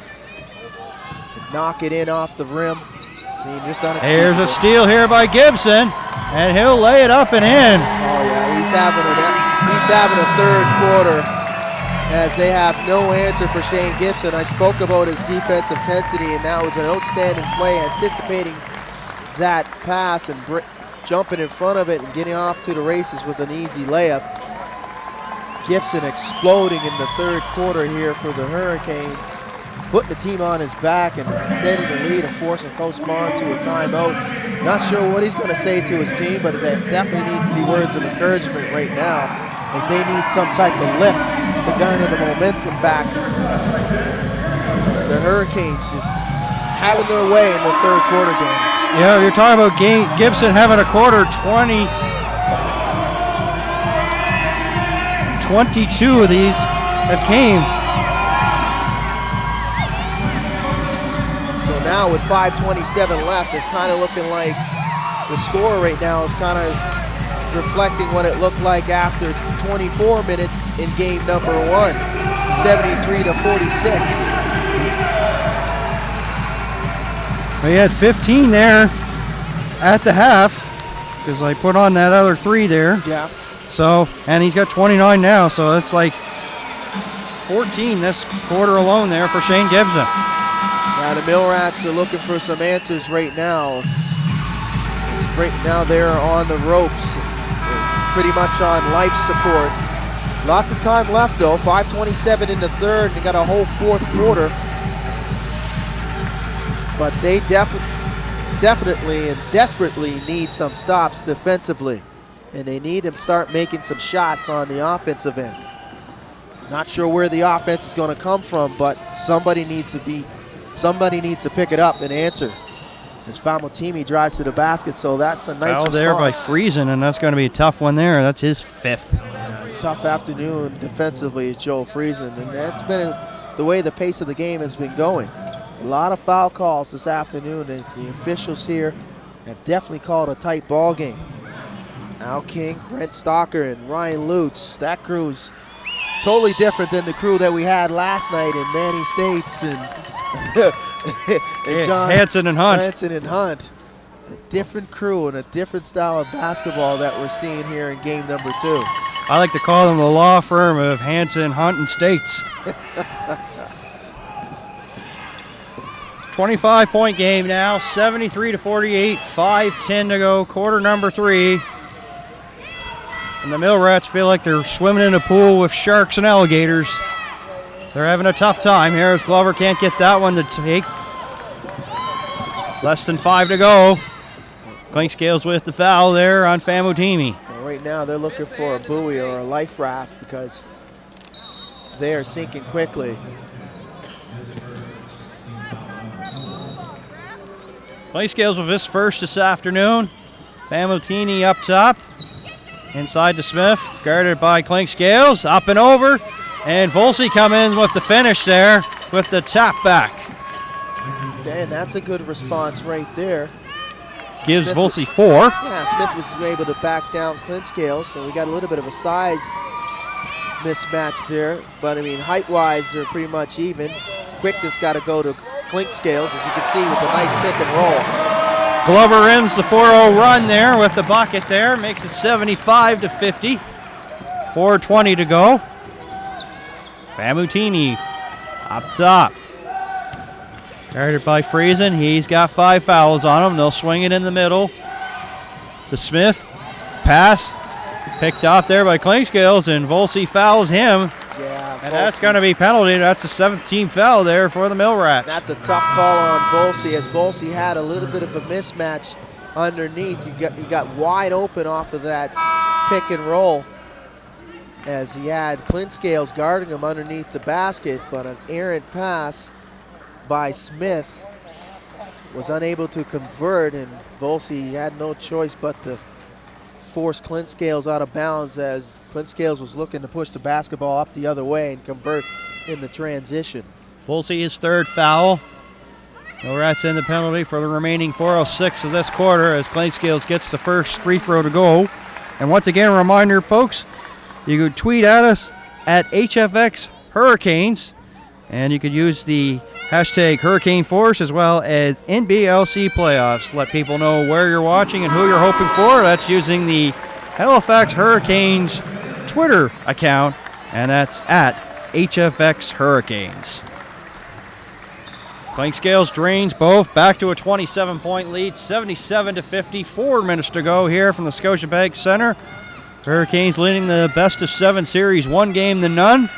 knock it in off the rim. I mean, just unexcusable. Here's a steal here by Gibson, and he'll lay it up and in. Oh yeah, he's having a third quarter as they have no answer for Shane Gibson. I spoke about his defensive intensity, and that was an outstanding play, anticipating that pass and jumping in front of it and getting off to the races with an easy layup. Gibson exploding in the third quarter here for the Hurricanes, putting the team on his back and extending the lead and forcing Coach Bond to a timeout. Not sure what he's going to say to his team, but there definitely needs to be words of encouragement right now, as they need some type of lift to garner the momentum back. As the Hurricanes just having their way in the third quarter game. Yeah, you're talking about Gibson having a quarter 22 of these have came. So now with 5:27 left, it's kind of looking like the score right now is kind of reflecting what it looked like after 24 minutes in game number 1, 73-46. He had 15 there at the half, because I put on that other 3 there. Yeah. So, and he's got 29 now, so it's like 14 this quarter alone there for Shane Gibson. Now the Mill Rats are looking for some answers right now. Right now they're on the ropes, pretty much on life support. Lots of time left though, 5:27 in the third, and they got a whole fourth quarter. But they definitely and desperately need some stops defensively, and they need to start making some shots on the offensive end. Not sure where the offense is going to come from, but somebody needs to pick it up and answer. As Famotimi drives to the basket, so that's a nice foul response. there by Friesen, and that's going to be a tough one there. That's his 5th. Tough afternoon defensively is Joe Friesen, and that's been the way the pace of the game has been going. A lot of foul calls this afternoon, and the officials here have definitely called a tight ball game. Al King, Brent Stalker, and Ryan Lutz. That crew's totally different than the crew that we had last night in Manny States and John Hanson and Hunt. Hanson and Hunt. A different crew and a different style of basketball that we're seeing here in game number 2. I like to call them the law firm of Hanson, Hunt, and States. 25-point game now, 73-48, 5:10 to go, quarter number 3. And the Mill Rats feel like they're swimming in a pool with sharks and alligators. They're having a tough time here as Glover can't get that one to take. Less than 5 to go. Clinkscales with the foul there on Famotimi. Well, right now they're looking for a buoy or a life raft because they are sinking quickly. Clinkscales with his first this afternoon. Famotini up top. Inside to Smith, guarded by Clinkscales. Up and over. And Volsey come in with the finish there with the tap back. And that's a good response right there. Gives Smith Volsey 4. Yeah, Smith was able to back down Clinkscales, so we got a little bit of a size mismatch there. But, I mean, height-wise, they're pretty much even. Quickness got to go to Clinkscales, as you can see, with a nice pick and roll. Glover ends the 4-0 run there with the bucket there. Makes it 75-50. 4:20 to go. Famutini up top. Guarded by Friesen. He's got 5 fouls on him. They'll swing it in the middle to Smith. Pass picked off there by Clinkscales, and Volsey fouls him. Yeah, and that's going to be penalty. That's a 7th team foul there for the Mill Rats. That's a tough call on Volsey, as Volsey had a little bit of a mismatch underneath. You got wide open off of that pick and roll, as he had Clinkscales guarding him underneath the basket, but an errant pass by Smith was unable to convert, and Volsey had no choice but to force Clinkscales out of bounds, as Clinkscales was looking to push the basketball up the other way and convert in the transition. Volsey his 3rd foul. Mill Rats in the penalty for the remaining 4:06 of this quarter, as Clinkscales gets the first free throw to go. And once again, a reminder, folks, you could tweet at us at HFX Hurricanes, and you could use the hashtag Hurricane Force as well as NBLC Playoffs. Let people know where you're watching and who you're hoping for. That's using the Halifax Hurricanes Twitter account, and that's at HFX Hurricanes. Clinkscales drains both. Back to a 27-point lead, 77-50. 4 minutes to go here from the Scotiabank Center. Hurricanes leading the best-of-7 series, 1 game to none.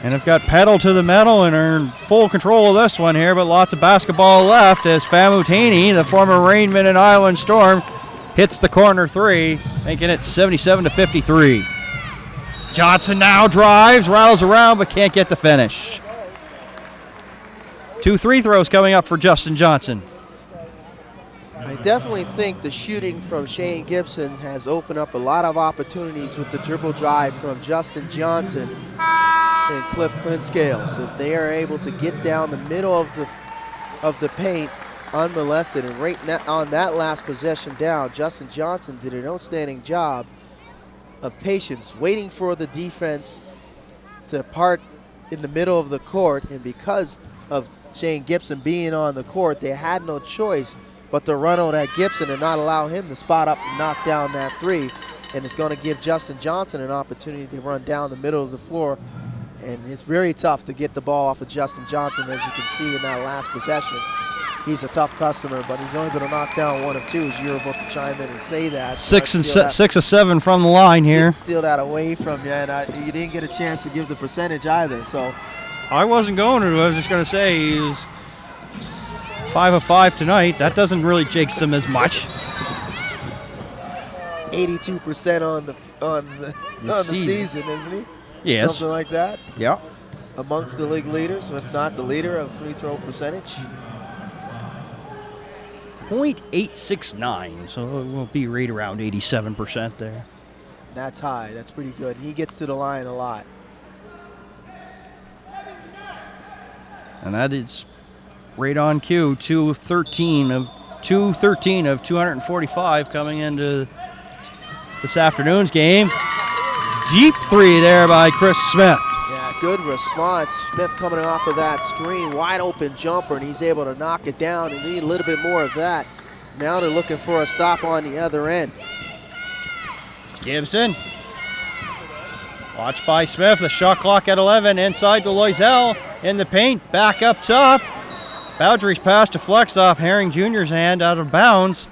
And have got pedal to the metal and are in full control of this one here, but lots of basketball left as Famutini, the former Rainman and Island Storm, hits the corner 3, making it 77-53. Johnson now drives, rattles around, but can't get the finish. 2 free throws coming up for Justin Johnson. I definitely think the shooting from Shane Gibson has opened up a lot of opportunities with the dribble drive from Justin Johnson and Cliff Clinkscales, as they are able to get down the middle of the paint unmolested. And right now, on that last possession down, Justin Johnson did an outstanding job of patience, waiting for the defense to part in the middle of the court. And because of Shane Gibson being on the court, they had no choice but to run on at Gibson and not allow him to spot up and knock down that 3. And it's going to give Justin Johnson an opportunity to run down the middle of the floor. And it's very tough to get the ball off of Justin Johnson, as you can see in that last possession. He's a tough customer, but he's only going to knock down 1 of 2, as you're about to chime in and say that. 6 of 7 from the line here. Steal that away from you, and you didn't get a chance to give the percentage either. So I wasn't going to. I was just going to say he was 5 of 5 tonight. That doesn't really jinx him as much. 82% on the season, isn't he? Yes. Something like that. Yeah. Amongst the league leaders, if not the leader of free throw percentage. .869, so it will be right around 87% there. That's high. That's pretty good. He gets to the line a lot. And that is right on cue. 213 of 245 coming into this afternoon's game. Deep 3 there by Chris Smith. Yeah, good response. Smith coming off of that screen, wide open jumper, and he's able to knock it down. And need a little bit more of that. Now they're looking for a stop on the other end. Gibson. Watched by Smith. The shot clock at 11. Inside to Loisel in the paint. Back up top. Boudry's pass deflects off Herring Jr.'s hand out of bounds.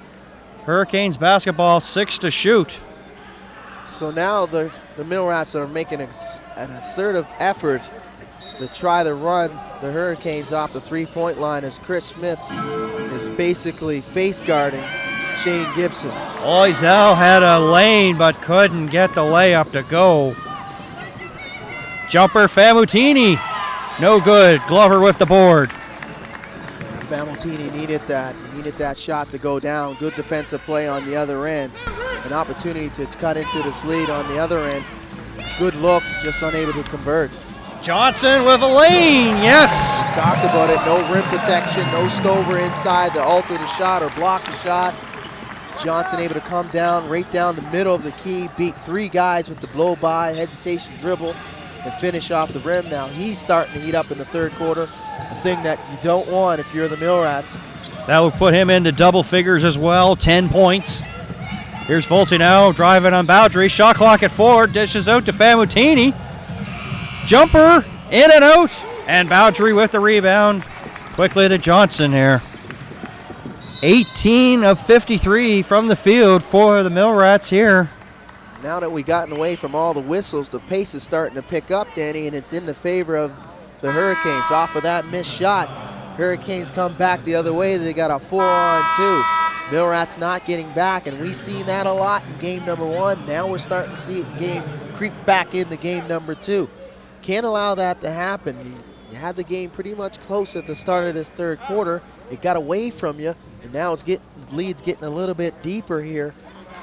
Hurricanes basketball, 6 to shoot. So now the Mill Rats are making an assertive effort to try to run the Hurricanes off the 3-point line, as Chris Smith is basically face guarding Shane Gibson. Loisel had a lane but couldn't get the layup to go. Jumper Famutini, no good. Glover with the board. Famutini needed that shot to go down. Good defensive play on the other end. An opportunity to cut into this lead on the other end. Good look, just unable to convert. Johnson with a lane, yes. Talked about it, no rim protection, no Stover inside to alter the shot or block the shot. Johnson able to come down, right down the middle of the key, beat 3 guys with the blow-by, hesitation dribble, and finish off the rim. Now he's starting to heat up in the third quarter, the thing that you don't want if you're the Mill Rats. That would put him into double figures as well, 10 points. Here's Volsi now driving on Bowdry. Shot clock at 4, dishes out to Famutini. Jumper, in and out, and Bowdry with the rebound. Quickly to Johnson here. 18 of 53 from the field for the Mill Rats here. Now that we've gotten away from all the whistles, the pace is starting to pick up, Danny, and it's in the favor of the Hurricanes. Off of that missed shot, Hurricanes come back the other way. They got a 4-on-2. Mill Rats not getting back, and we've seen that a lot in game number 1. Now we're starting to see it creep back into game number 2. Can't allow that to happen. You had the game pretty much close at the start of this third quarter. It got away from you, and now the lead's getting a little bit deeper here.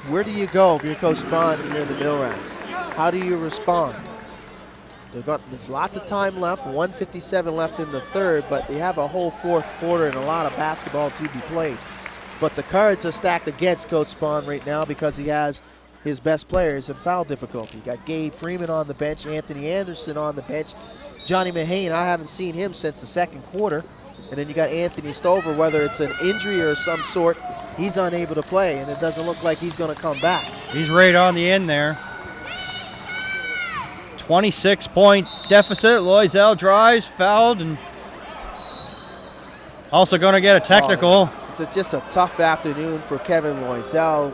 Where do you go if you're Coach Spahn and you're the Mill Rats? How do you respond? There's lots of time left, 1:57 left in the third, but they have a whole fourth quarter and a lot of basketball to be played. But the cards are stacked against Coach Spahn right now because he has his best players in foul difficulty. You got Gabe Freeman on the bench, Anthony Anderson on the bench. Johnny Mahane, I haven't seen him since the second quarter. And then you got Anthony Stover, whether it's an injury or some sort, he's unable to play, and it doesn't look like he's going to come back. He's right on the end there. 26-point deficit. Loisel drives, fouled, and also going to get a technical. It's just a tough afternoon for Kevin Loisel.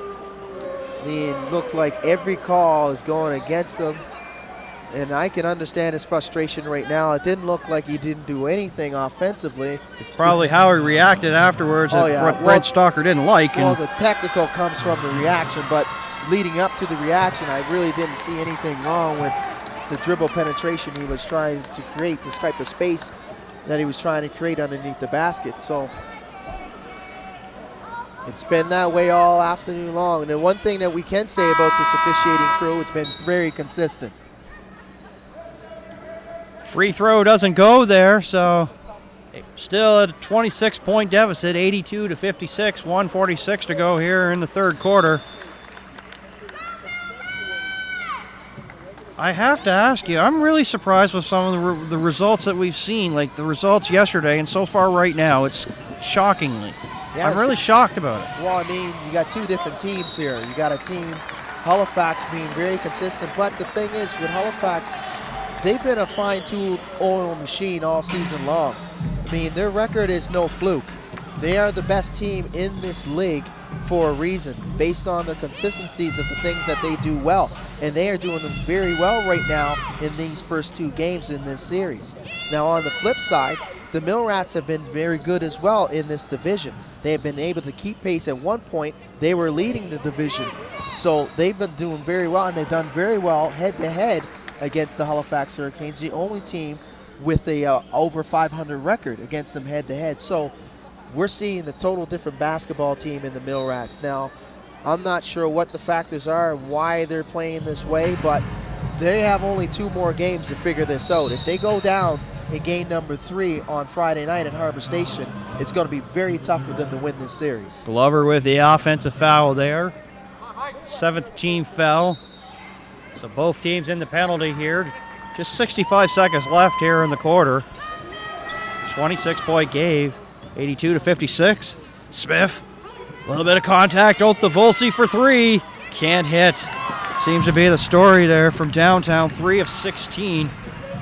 I mean, looks like every call is going against him. And I can understand his frustration right now. It didn't look like he didn't do anything offensively. It's probably how he reacted afterwards that Brent Stalker didn't like. Well, the technical comes from the reaction, but leading up to the reaction, I really didn't see anything wrong with the dribble penetration he was trying to create, this type of space that he was trying to create underneath the basket. So it's been that way all afternoon long. And the one thing that we can say about this officiating crew, it's been very consistent. Free throw doesn't go there, so still at a 26-point deficit, 82 to 56, 1:46 to go here in the third quarter. I have to ask you, I'm really surprised with some of the results that we've seen, like the results yesterday and so far right now. It's shockingly. Yes. I'm really shocked about it. Well, I mean, you got 2 different teams here. You got a team, Halifax, being very consistent, but the thing is with Halifax, they've been a fine-tuned oil machine all season long. I mean, their record is no fluke. They are the best team in this league for a reason, based on the consistencies of the things that they do well. And they are doing them very well right now in these first 2 games in this series. Now, on the flip side, the Mill Rats have been very good as well in this division. They have been able to keep pace. At one point, they were leading the division. So they've been doing very well, and they've done very well head-to-head against the Halifax Hurricanes, the only team with a over 500 record against them head-to-head. So we're seeing the total different basketball team in the Mill Rats. Now, I'm not sure what the factors are and why they're playing this way, but they have only 2 more games to figure this out. If they go down in game number 3 on Friday night at Harbor Station, it's going to be very tough for them to win this series. Glover with the offensive foul there. 7th team foul. So both teams in the penalty here. Just 65 seconds left here in the quarter. 26-point game, 82 to 56. Smith, a little bit of contact out to Volsi for 3. Can't hit. Seems to be the story there from downtown. 3 of 16.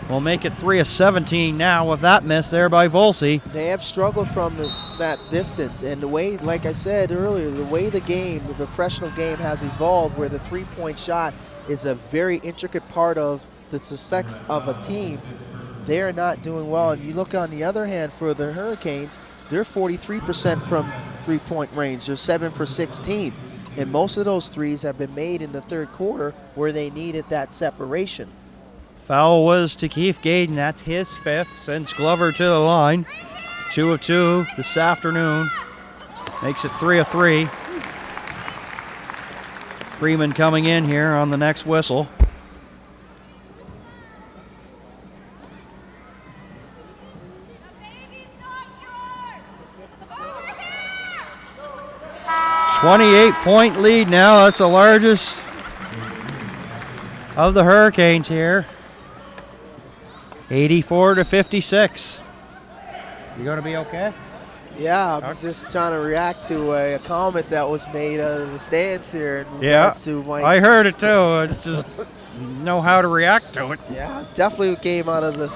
We'll make it 3 of 17 now with that miss there by Volsi. They have struggled from that distance, and the way, like I said earlier, the way the professional game has evolved, where the 3-point shot is a very intricate part of the success of a team, they're not doing well. And you look on the other hand for the Hurricanes, they're 43% from 3-point range. They're 7 for 16. And most of those threes have been made in the third quarter where they needed that separation. Foul was to Keith Gaden. That's his 5th. Sends Glover to the line. 2 of 2 this afternoon. Makes it 3 of 3. Freeman coming in here on the next whistle. 28-point lead now. That's the largest of the Hurricanes here. 84-56. You going to be okay? Yeah, I was just trying to react to a comment that was made out of the stands here in Yeah, regards to Mike. I heard it too. It's just know how to react to it. Yeah, definitely came out of the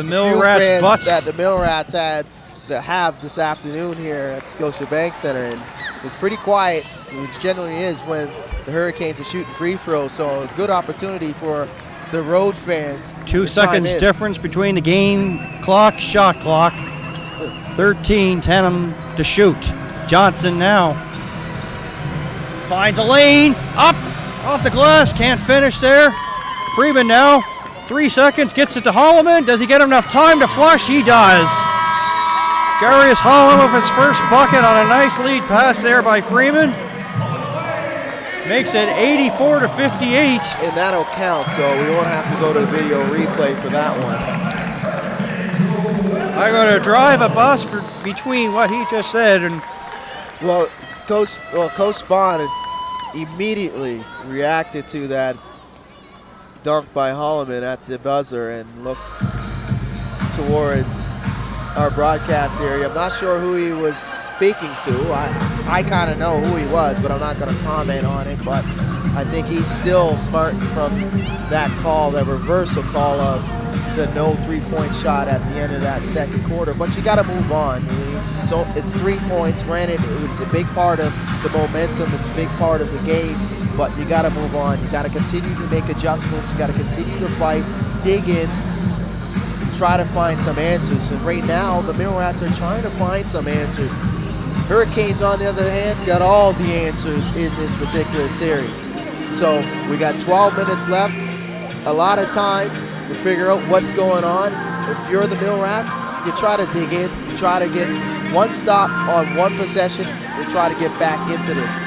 Mill few Rats fans butts. that the Mill Rats had to have this afternoon here at Scotiabank Center, and it was pretty quiet, which generally is when the Hurricanes are shooting free throws. So a good opportunity for the road fans. 2 to chime seconds in. difference between the game clock, shot clock. 13, 10 to shoot. Johnson now finds a lane, up, off the glass, can't finish there. Freeman now, 3 seconds, gets it to Holloman. Does he get enough time to flush? He does. Darius Holloman with his first bucket on a nice lead pass there by Freeman. Makes it 84-58. And that'll count, so we won't have to go to the video replay for that one. I'm going to drive a bus between what he just said and Well, Coach Spahn immediately reacted to that dunk by Holloman at the buzzer and looked towards our broadcast area. I'm not sure who he was speaking to. I kind of know who he was, but I'm not going to comment on it. But I think he's still smarting from that call, that reversal call of the no three-point shot at the end of that second quarter. But you got to move on. So it's 3 points. Granted, it was a big part of the momentum. It's a big part of the game. But you got to move on. You got to continue to make adjustments. You got to continue to fight, dig in, try to find some answers. And right now, the Mill Rats are trying to find some answers. Hurricanes, on the other hand, got all the answers in this particular series. So we got 12 minutes left, a lot of time to figure out what's going on. If you're the Mill Rats, you try to dig in, you try to get one stop on one possession, and try to get back into this.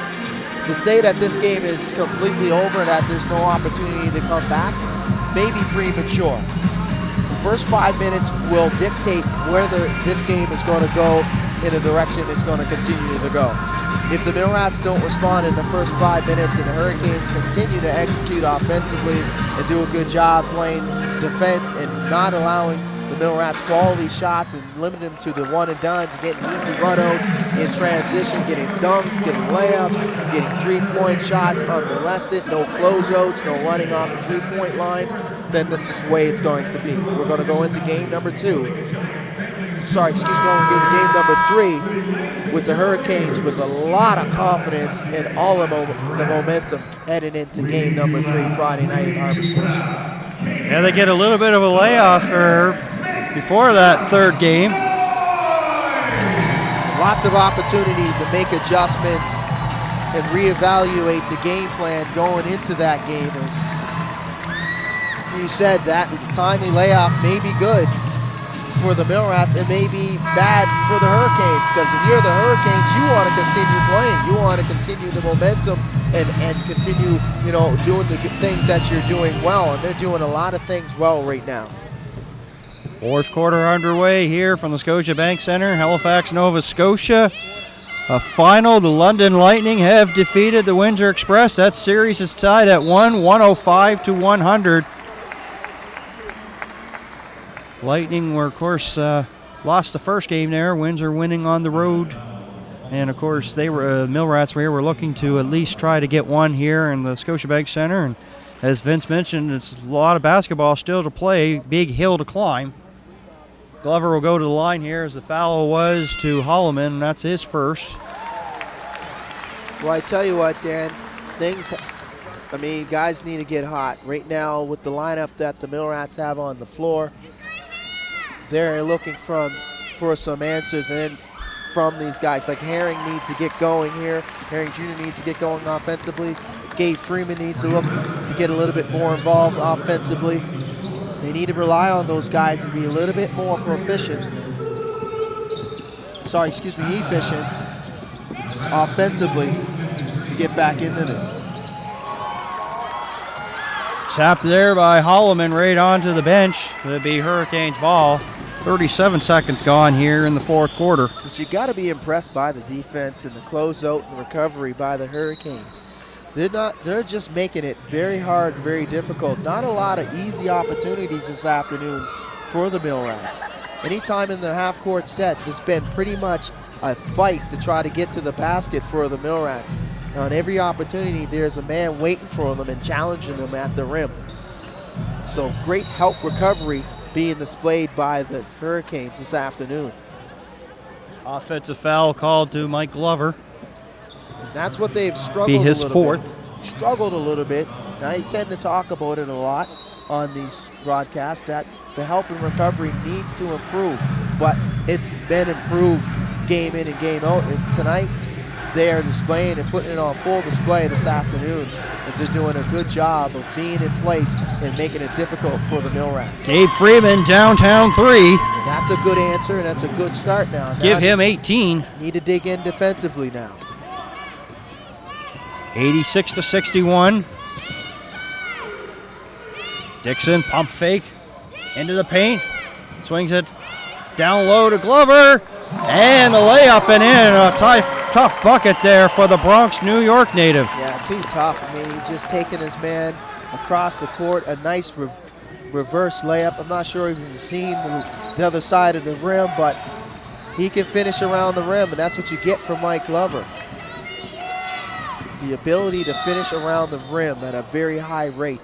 To say that this game is completely over, that there's no opportunity to come back, may be premature. The first 5 minutes will dictate whether this game is going to go in a direction it's going to continue to go. If the Mill Rats don't respond in the first 5 minutes and the Hurricanes continue to execute offensively and do a good job playing defense and not allowing the Mill Rats quality shots and limit them to the one and dones, getting easy runouts in transition, getting dunks, getting layups, getting three-point shots unmolested, no closeouts, no running off the three-point line, then this is the way it's going to be. We're going to go into game number 2. Sorry, excuse me, we're going to game number 3 with the Hurricanes with a lot of confidence and all of the momentum heading into game number 3 Friday night in Harbor Station. yeah, they get a little bit of a layoff before that third game. Lots of opportunity to make adjustments and reevaluate the game plan going into that game. As you said, that timely layoff may be good for the Mill Rats, it may be bad for the Hurricanes, because if you're the Hurricanes, you want to continue playing. You want to continue the momentum and continue, doing the things that you're doing well, and they're doing a lot of things well right now. Fourth quarter underway here from the Scotiabank Center, Halifax, Nova Scotia. A final, the London Lightning have defeated the Windsor Express. That series is tied at 105-100. Lightning were, of course, lost the first game there. Windsor winning on the road. And, of course, they were Mill Rats were looking to at least try to get one here in the Scotiabank Center. And as Vince mentioned, it's a lot of basketball still to play, big hill to climb. Glover will go to the line here as the foul was to Holloman, and that's his first. Well, I tell you what, Dan, guys need to get hot. Right now, with the lineup that the Mill Rats have on the floor, they're looking for some answers, and then from these guys. Like Herring needs to get going here. Herring Jr. needs to get going offensively. Gabe Freeman needs to look to get a little bit more involved offensively. They need to rely on those guys to be a little bit more efficient offensively to get back into this. Tapped there by Holloman right onto the bench. It'll be Hurricanes ball. 37 seconds gone here in the fourth quarter. But you got to be impressed by the defense and the closeout and recovery by the Hurricanes. They're just making it very hard, very difficult. Not a lot of easy opportunities this afternoon for the Mill Rats. Anytime in the half-court sets, it's been pretty much a fight to try to get to the basket for the Mill Rats. On every opportunity, there's a man waiting for them and challenging them at the rim. So great help recovery being displayed by the Hurricanes this afternoon. Offensive foul called to Mike Glover. And that's what they've struggled Be his a little fourth. bit. Struggled a little bit. And I tend to talk about it a lot on these broadcasts that the help and recovery needs to improve. But it's been improved game in and game out. And tonight they are displaying and putting it on full display this afternoon as they're doing a good job of being in place and making it difficult for the Mill Rats. Gabe Freeman, downtown three. That's a good answer, and that's a good start now. Give him 18. Need to dig in defensively now. 86-61. Dixon, pump fake, into the paint. Swings it down low to Glover. And the layup and in. A tough bucket there for the Bronx, New York native. Yeah, too tough. I mean, he's just taking his man across the court. A nice reverse layup. I'm not sure if you've seen the other side of the rim, but he can finish around the rim, and that's what you get from Mike Glover. The ability to finish around the rim at a very high rate,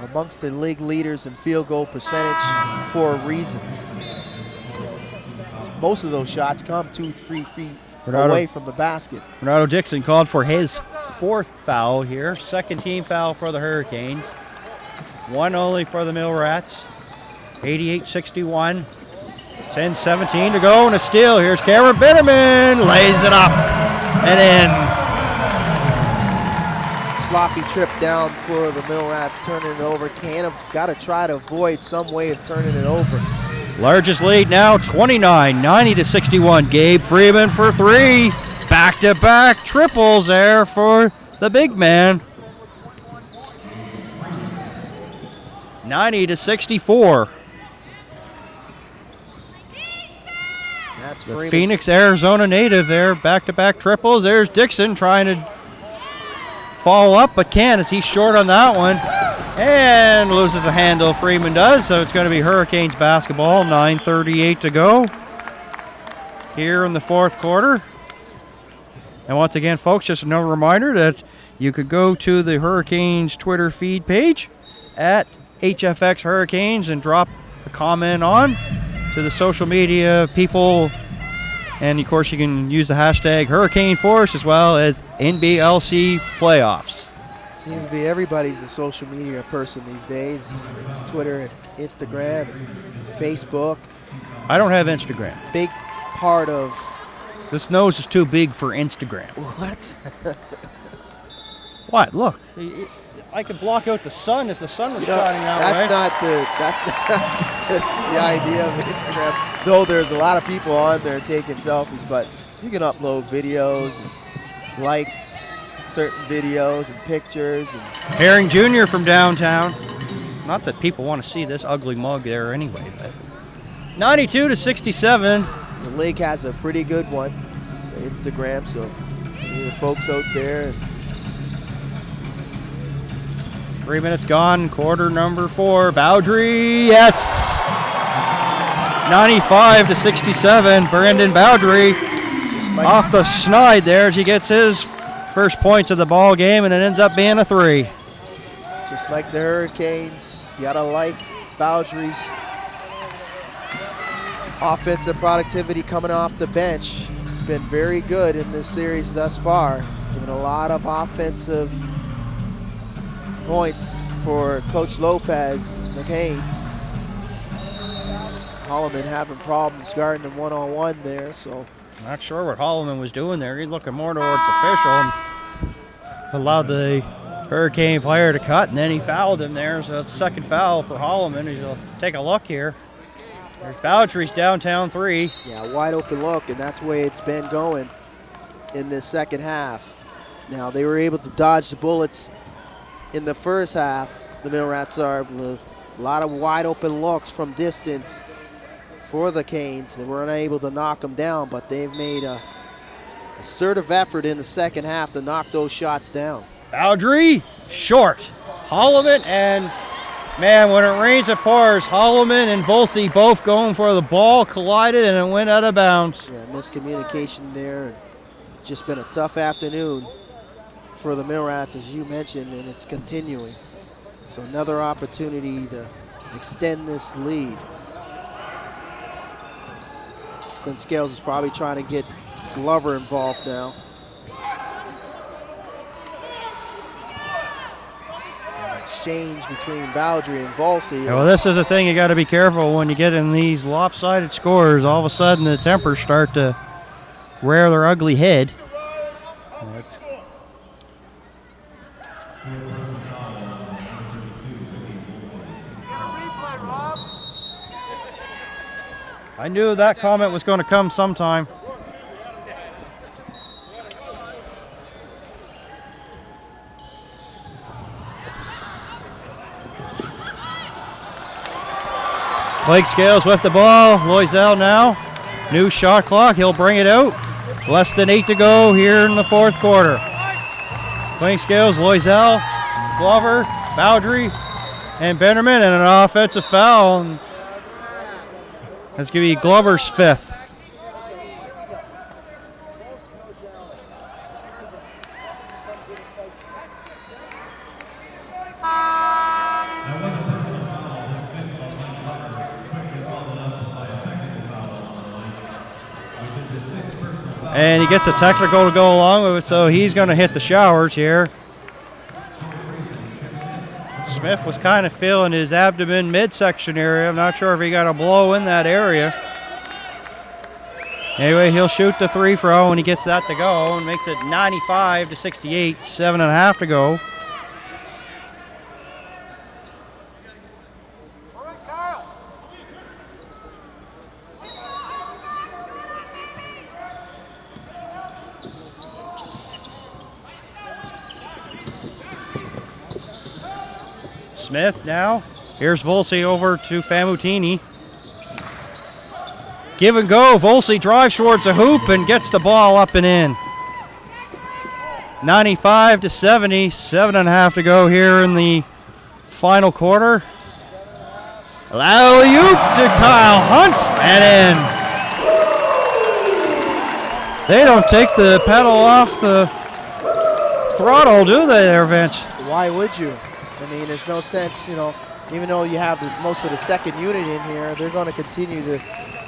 amongst the league leaders in field goal percentage for a reason. Most of those shots come 2-3 feet away from the basket. Renato Dixon called for his fourth foul here. Second team foul for the Hurricanes. One only for the Mill Rats. 88-61. 10-17 to go and a steal. Here's Cameron Bitterman. Lays it up and in. Sloppy trip down for the Mill Rats, turning it over. Got to try to avoid some way of turning it over. Largest lead now, 29, 90-61. Gabe Freeman for three. Back-to-back triples there for the big man. 90-64. That's The Freeman's. Phoenix, Arizona native there. Back-to-back triples. There's Dixon trying to follow up, but can't as he's short on that one. And loses a handle, Freeman does, so it's going to be Hurricanes basketball. 9:38 to go here in the fourth quarter. And once again, folks, just another reminder that you could go to the Hurricanes Twitter feed page at HFX Hurricanes and drop a comment on to the social media people. And, of course, you can use the hashtag Hurricane Force as well as NBLC Playoffs. Seems to be everybody's a social media person these days. It's Twitter and Instagram and Facebook. I don't have Instagram. Big part of... This nose is too big for Instagram. What? What? Look. I could block out the sun if the sun was shining that way. That's not the idea of Instagram. Though there's a lot of people on there taking selfies, but you can upload videos and like certain videos and pictures. And Herring Jr. from downtown. Not that people want to see this ugly mug there anyway, but 92-67. the league has a pretty good one, Instagram, so the folks out there. 3 minutes gone, quarter number 4. Bowdry, yes! 95-67. Brandon Bowdry off the snide there as he gets his first points of the ball game, and it ends up being a 3. Just like the Hurricanes, you gotta like Bowdry's offensive productivity coming off the bench. It's been very good in this series thus far, giving a lot of offensive points for Coach Lopez and the Canes. Holloman having problems guarding him one-on-one there, so. Not sure what Holloman was doing there. He's looking more towards the official and allowed the Hurricane player to cut, and then he fouled him there. So that's the second foul for Holloman. He'll take a look here. There's Bowdry's downtown 3. Yeah, wide open look, and that's the way it's been going in this second half. Now, they were able to dodge the bullets in the first half. The Mill Rats are a lot of wide open looks from distance for the Canes. They were unable to knock them down, but they've made a assertive effort in the second half to knock those shots down. Bowdry, short. Holloman, and man, when it rains it pours. Holloman and Volsey both going for the ball, collided, and it went out of bounds. Yeah, miscommunication there. Just been a tough afternoon for the Mill Rats, as you mentioned, and it's continuing. So another opportunity to extend this lead. Clint Scales is probably trying to get Glover involved now. An exchange between Bowdry and Volsey. Yeah, well, this is a thing you got to be careful when you get in these lopsided scores. All of a sudden, the tempers start to rear their ugly head. I knew that comment was going to come sometime. Blake Scales with the ball. Loisel now. New shot clock. He'll bring it out. Less than 8 to go here in the fourth quarter. Blake Scales, Loisel, Glover, Bowdry, and Benderman, and an offensive foul. And that's going to be Glover's fifth. And he gets a technical to go along with it, so he's going to hit the showers here. Smith was kind of feeling his abdomen midsection area. I'm not sure if he got a blow in that area. Anyway, he'll shoot the free throw, and he gets that to go and makes it 95-68, 7.5 to go. Smith now. Here's Volsey over to Famutini. Give and go. Volsey drives towards the hoop and gets the ball up and in. 95-70, 7.5 to go here in the final quarter. Alley-oop to Kyle Hunt and in. They don't take the pedal off the throttle, do they there, Vince? Why would you? I mean, there's no sense, you know, even though you have most of the second unit in here, they're going to continue to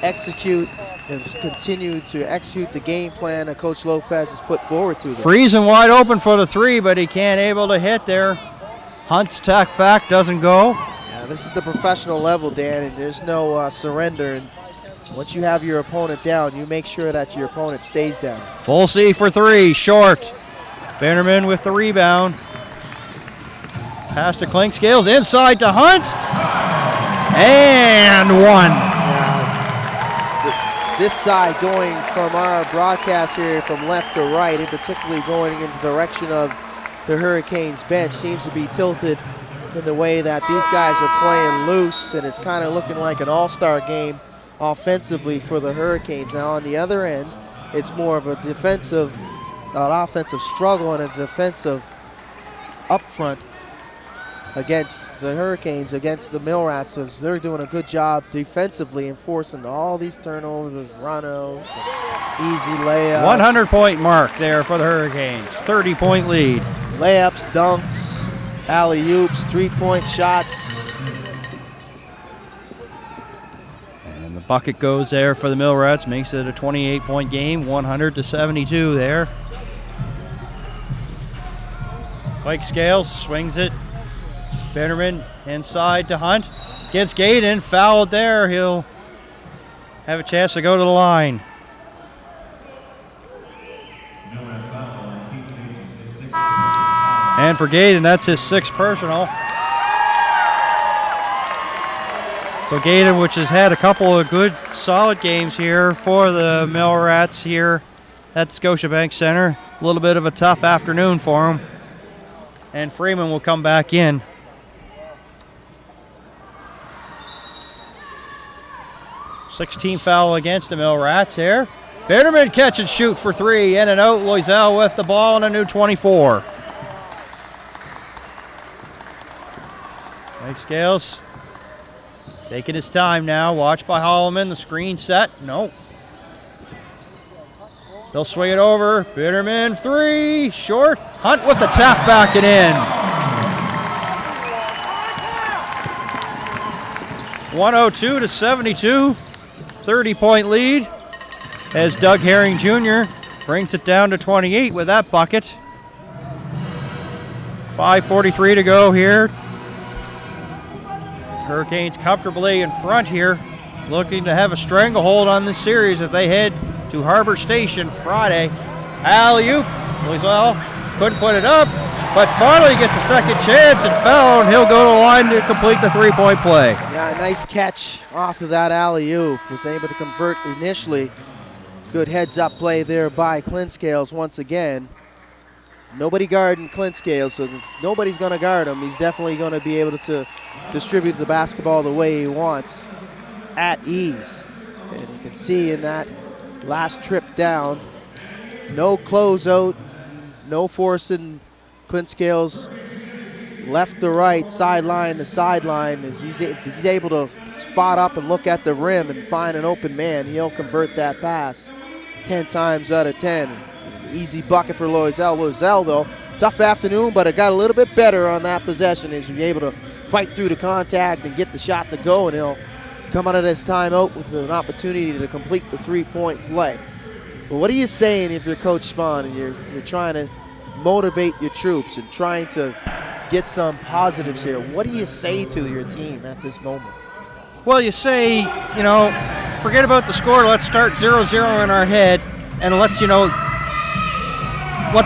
execute the game plan that Coach Lopez has put forward to them. Freezing wide open for the three, but he can't able to hit there. Hunt's tack back, doesn't go. Yeah, this is the professional level, Dan, and there's no surrender. And once you have your opponent down, you make sure that your opponent stays down. Volsey for three, short. Bannerman with the rebound. Pass to Clink Scales, inside to Hunt, and one. This side going from our broadcast here from left to right, and particularly going in the direction of the Hurricanes bench, seems to be tilted in the way that these guys are playing loose, and it's kind of looking like an all-star game offensively for the Hurricanes. Now on the other end, it's more of an offensive struggle and a defensive upfront against the Hurricanes, against the Mill Rats. So they're doing a good job defensively enforcing all these turnovers, run-outs, easy layups. 100-point mark there for the Hurricanes, 30-point lead. Layups, dunks, alley-oops, three-point shots. And the bucket goes there for the Mill Rats, makes it a 28-point game, 100-72 there. Blake Scales swings it. Benderman inside to Hunt. Gets Gaydon fouled there. He'll have a chance to go to the line. And for Gaydon, that's his sixth personal. So Gaydon, which has had a couple of good, solid games here for the Mill Rats here at Scotiabank Center. A little bit of a tough afternoon for him. And Freeman will come back in. 16 foul against the Mill Rats here. Bitterman catch and shoot for three, in and out. Loisel with the ball and a new 24. Mike Scales taking his time now. Watched by Holloman. The screen set. No. They'll swing it over. Bitterman, three. Short. Hunt with the tap back and in. 102-72. 30-point lead as Doug Herring Jr. brings it down to 28 with that bucket. 5:43 to go here. Hurricanes comfortably in front here, looking to have a stranglehold on this series as they head to Harbor Station Friday. Alley-oop. Loisel couldn't put it up, but finally gets a second chance and fell, and he'll go to the line to complete the three-point play. Yeah, nice catch off of that alley-oop. Was able to convert initially. Good heads-up play there by Clint Scales once again. Nobody guarding Clint Scales, so if nobody's going to guard him, he's definitely going to be able to distribute the basketball the way he wants at ease. And you can see in that last trip down, no closeout, no forcing. Clint Scales left to right, sideline to sideline. If he's able to spot up and look at the rim and find an open man, he'll convert that pass 10 times out of 10. Easy bucket for Loisel. Loisel, though, tough afternoon, but it got a little bit better on that possession. He's able to fight through the contact and get the shot to go, and he'll come out of this timeout with an opportunity to complete the three-point play. But what are you saying if you're Coach Spahn and you're trying to motivate your troops and trying to get some positives here? What do you say to your team at this moment? Well, you say, forget about the score. Let's start 0-0 in our head, and let's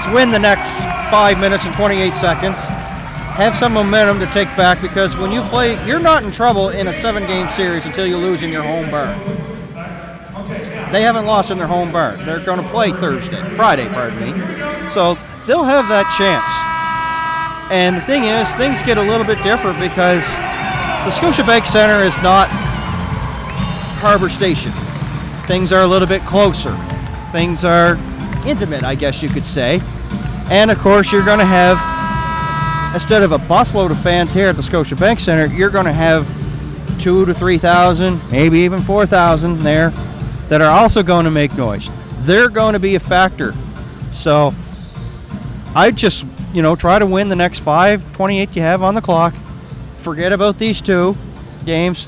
win the next 5 minutes and 28 seconds. Have some momentum to take back, because when you play, you're not in trouble in a 7-game series until you lose in your home barn. They haven't lost in their home barn. They're going to play Friday, so they'll have that chance. And the thing is, things get a little bit different because the Scotiabank Center is not Harbor Station. Things are a little bit closer. Things are intimate, I guess you could say. And of course, you're going to have, instead of a busload of fans here at the Scotiabank Center, you're going to have 2,000 to 3,000, maybe even 4,000 there that are also going to make noise. They're going to be a factor. So I just, try to win the next 5:28 you have on the clock. Forget about these 2 games.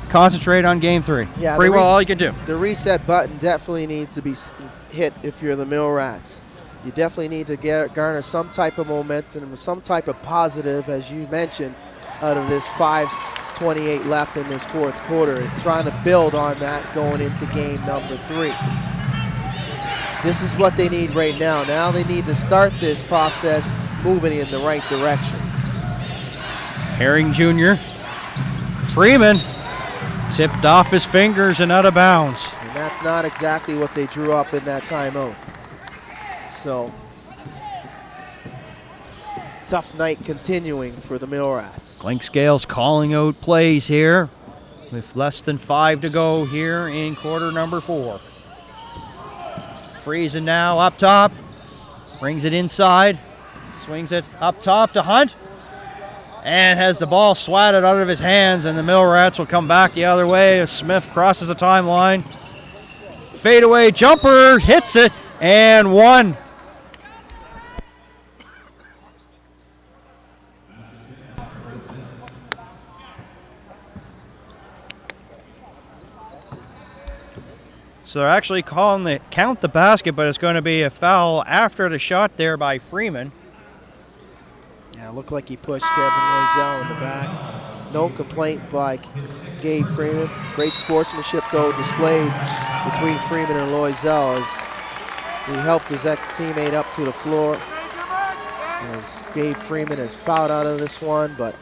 Concentrate on game 3. Yeah, pretty well all you can do. The reset button definitely needs to be hit if you're the Mill Rats. You definitely need to garner some type of momentum, some type of positive, as you mentioned, out of this 5:28 left in this fourth quarter, and trying to build on that going into game number 3. This is what they need right now. Now they need to start this process moving in the right direction. Herring Jr. Freeman tipped off his fingers and out of bounds. And that's not exactly what they drew up in that timeout. So, tough night continuing for the Mill Rats. Clink Scales calling out plays here with less than 5 to go here in quarter number 4. Friesen now up top, brings it inside, swings it up top to Hunt, and has the ball swatted out of his hands, and the Mill Rats will come back the other way as Smith crosses the timeline. Fadeaway jumper, hits it, and one. So they're actually calling the count the basket, but it's going to be a foul after the shot there by Freeman. Yeah, it looked like he pushed Kevin Loisel in the back. No complaint by Gabe Freeman. Great sportsmanship, though, displayed between Freeman and Loisel as he helped his ex-teammate up to the floor. As Gabe Freeman has fouled out of this one, but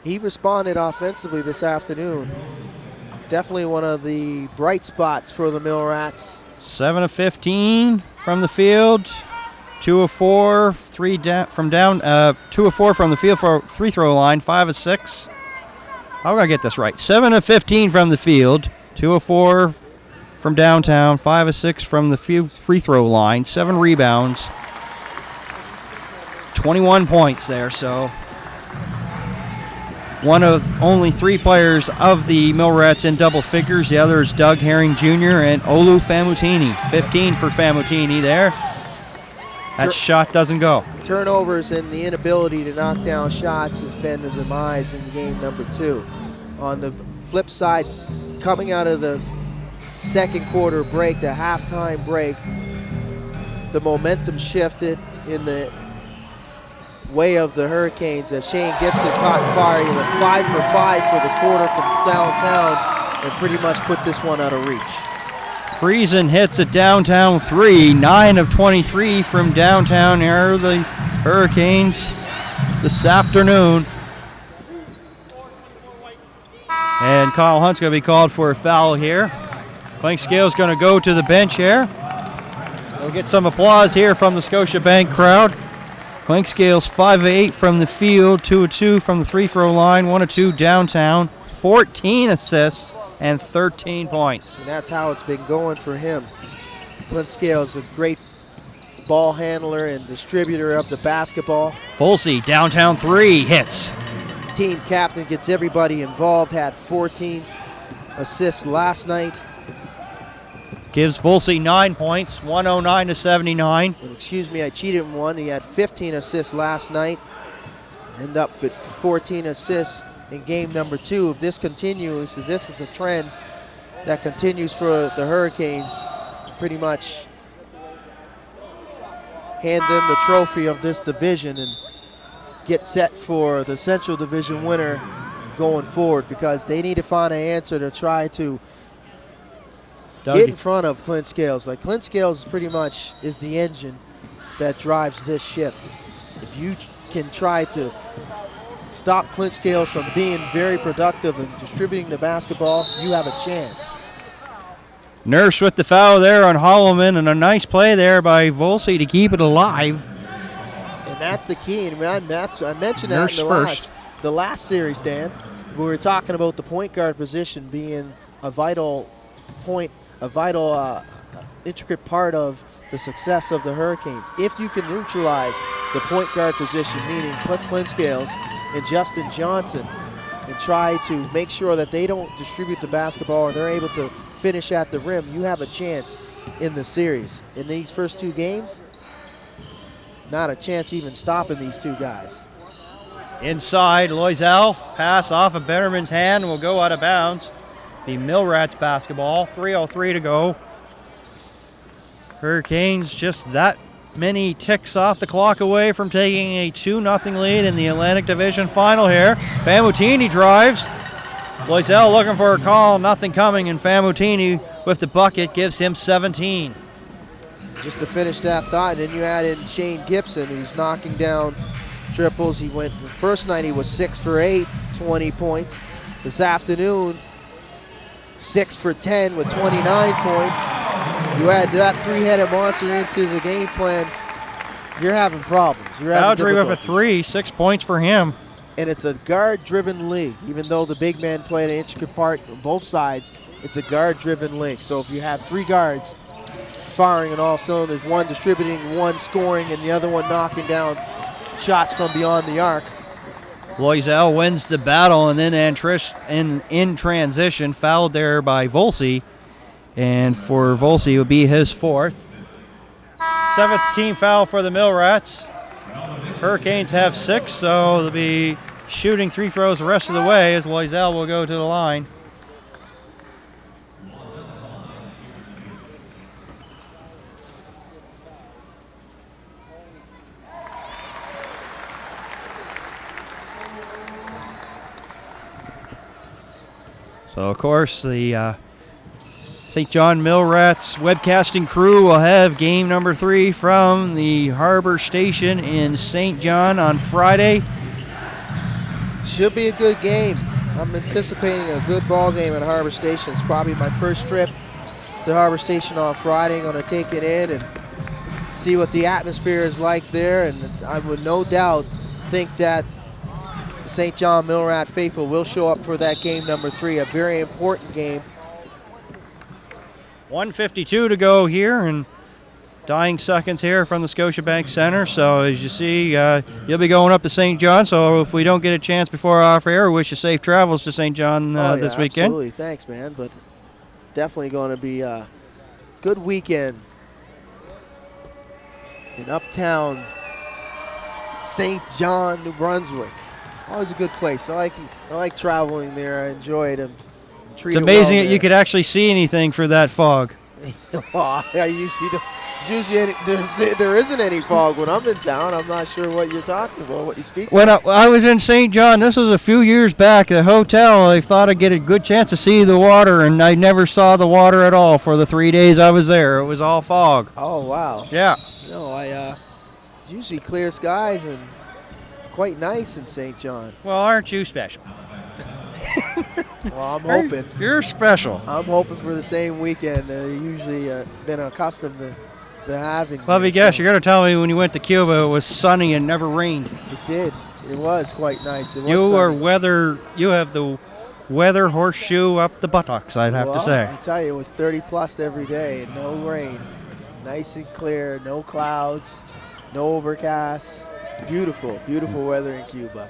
he responded offensively this afternoon. Definitely one of the bright spots for the Mill Rats. 7 of 15 from the field, 2 of 4, 3 from down, 2 of 4 from the field for free throw line, 5 of 6. I'm gonna get this right. 7 of 15 from the field, 2 of 4 from downtown, 5 of 6 from the free throw line, 7 rebounds, 21 points there. So one of only 3 players of the Millrats in double figures. The other is Doug Herring Jr. and Olu Famutini. 15 for Famutini there. That shot doesn't go. Turnovers and the inability to knock down shots has been the demise in game number 2. On the flip side, coming out of the second quarter break, the halftime break, the momentum shifted in the way of the Hurricanes as Shane Gibson caught fire. He went 5 for 5 for the quarter from downtown and pretty much put this one out of reach. Friesen hits a downtown 3, 9 of 23 from downtown here, the Hurricanes this afternoon. And Kyle Hunt's going to be called for a foul here. Clink Scale's going to go to the bench here. We'll get some applause here from the Scotiabank crowd. Clink Scale's 5 of 8 from the field, 2 of 2 from the free throw line, 1 of 2 downtown, 14 assists and 13 points. And that's how it's been going for him. Clint Scale is a great ball handler and distributor of the basketball. Folsey, downtown 3, hits. Team captain, gets everybody involved, had 14 assists last night. Gives Folsey 9 points, 109 to 79. And excuse me, I cheated in one. He had 15 assists last night. End up with 14 assists in game number 2. If this continues, if this is a trend that continues for the Hurricanes, pretty much hand them the trophy of this division and get set for the Central Division winner going forward, because they need to find an answer to try to get in front of Clint Scales. Like, Clint Scales pretty much is the engine that drives this ship. If you can try to stop Clint Scales from being very productive and distributing the basketball, you have a chance. Nurse with the foul there on Holloman, and a nice play there by Volsey to keep it alive. And that's the key. And I mentioned that in the last series, Dan. We were talking about the point guard position being a vital point, a vital intricate part of the success of the Hurricanes. If you can neutralize the point guard position, meaning Cliff Clint Scales and Justin Johnson, and try to make sure that they don't distribute the basketball and they're able to finish at the rim, you have a chance in the series. In these first 2 games, not a chance even stopping these 2 guys. Inside, Loisel, pass off of Betterman's hand, will go out of bounds. The Millrats basketball, 3:03 to go. Hurricanes just that many ticks off the clock away from taking a 2-0 lead in the Atlantic Division final here. Famutini drives. Loisel looking for a call, nothing coming, and Famutini with the bucket gives him 17. Just to finish that thought, and then you add in Shane Gibson, who's knocking down triples. He went the first night, he was 6 for 8, 20 points. This afternoon, 6 for 10 with 29 points. You add that 3-headed monster into the game plan, you're having problems. You're having Boudry with a 3, 6 points for him. And it's a guard-driven league. Even though the big man played an intricate part on both sides, it's a guard-driven league. So if you have 3 guards firing on all cylinders, one distributing, one scoring, and the other one knocking down shots from beyond the arc. Loisel wins the battle, and then in transition, fouled there by Volsey. And for Volsey, it would be his 4th. 7th team foul for the Millrats. Hurricanes have 6, so they'll be shooting 3 throws the rest of the way as Loisel will go to the line. So, of course, the St. John Millrats webcasting crew will have game number 3 from the Harbor Station in St. John on Friday. Should be a good game. I'm anticipating a good ball game at Harbor Station. It's probably my first trip to Harbor Station on Friday. I'm going to take it in and see what the atmosphere is like there. And I would no doubt think that the St. John Millrat faithful will show up for that game number 3, a very important game 1:52 to go here, and dying seconds here from the Scotiabank Center. So as you see, you'll be going up to St. John. So if we don't get a chance before off air, wish you safe travels to St. John this weekend. Absolutely, thanks, man. But definitely going to be a good weekend in uptown St. John, New Brunswick. Always a good place. I like traveling there. I enjoy it. It's amazing that you could actually see anything for that fog. Well, I usually don't. There isn't any fog when I'm in town. I'm not sure what you're talking about, what you speak When I was in St. John, this was a few years back, the hotel, I thought I'd get a good chance to see the water, and I never saw the water at all for the 3 days I was there. It was all fog. Oh, wow. Yeah. No, usually clear skies and quite nice in St. John. Well, aren't you special? Well, I'm hoping. You're special. I'm hoping for the same weekend that I've usually been accustomed to having. Let me guess, you're going to tell me when you went to Cuba it was sunny and never rained. It did. It was quite nice. It was You sunny. you have the weather horseshoe up the buttocks, I'd have to say. I tell you, it was 30 plus every day and no rain. Nice and clear, no clouds, no overcast. Beautiful, beautiful weather in Cuba.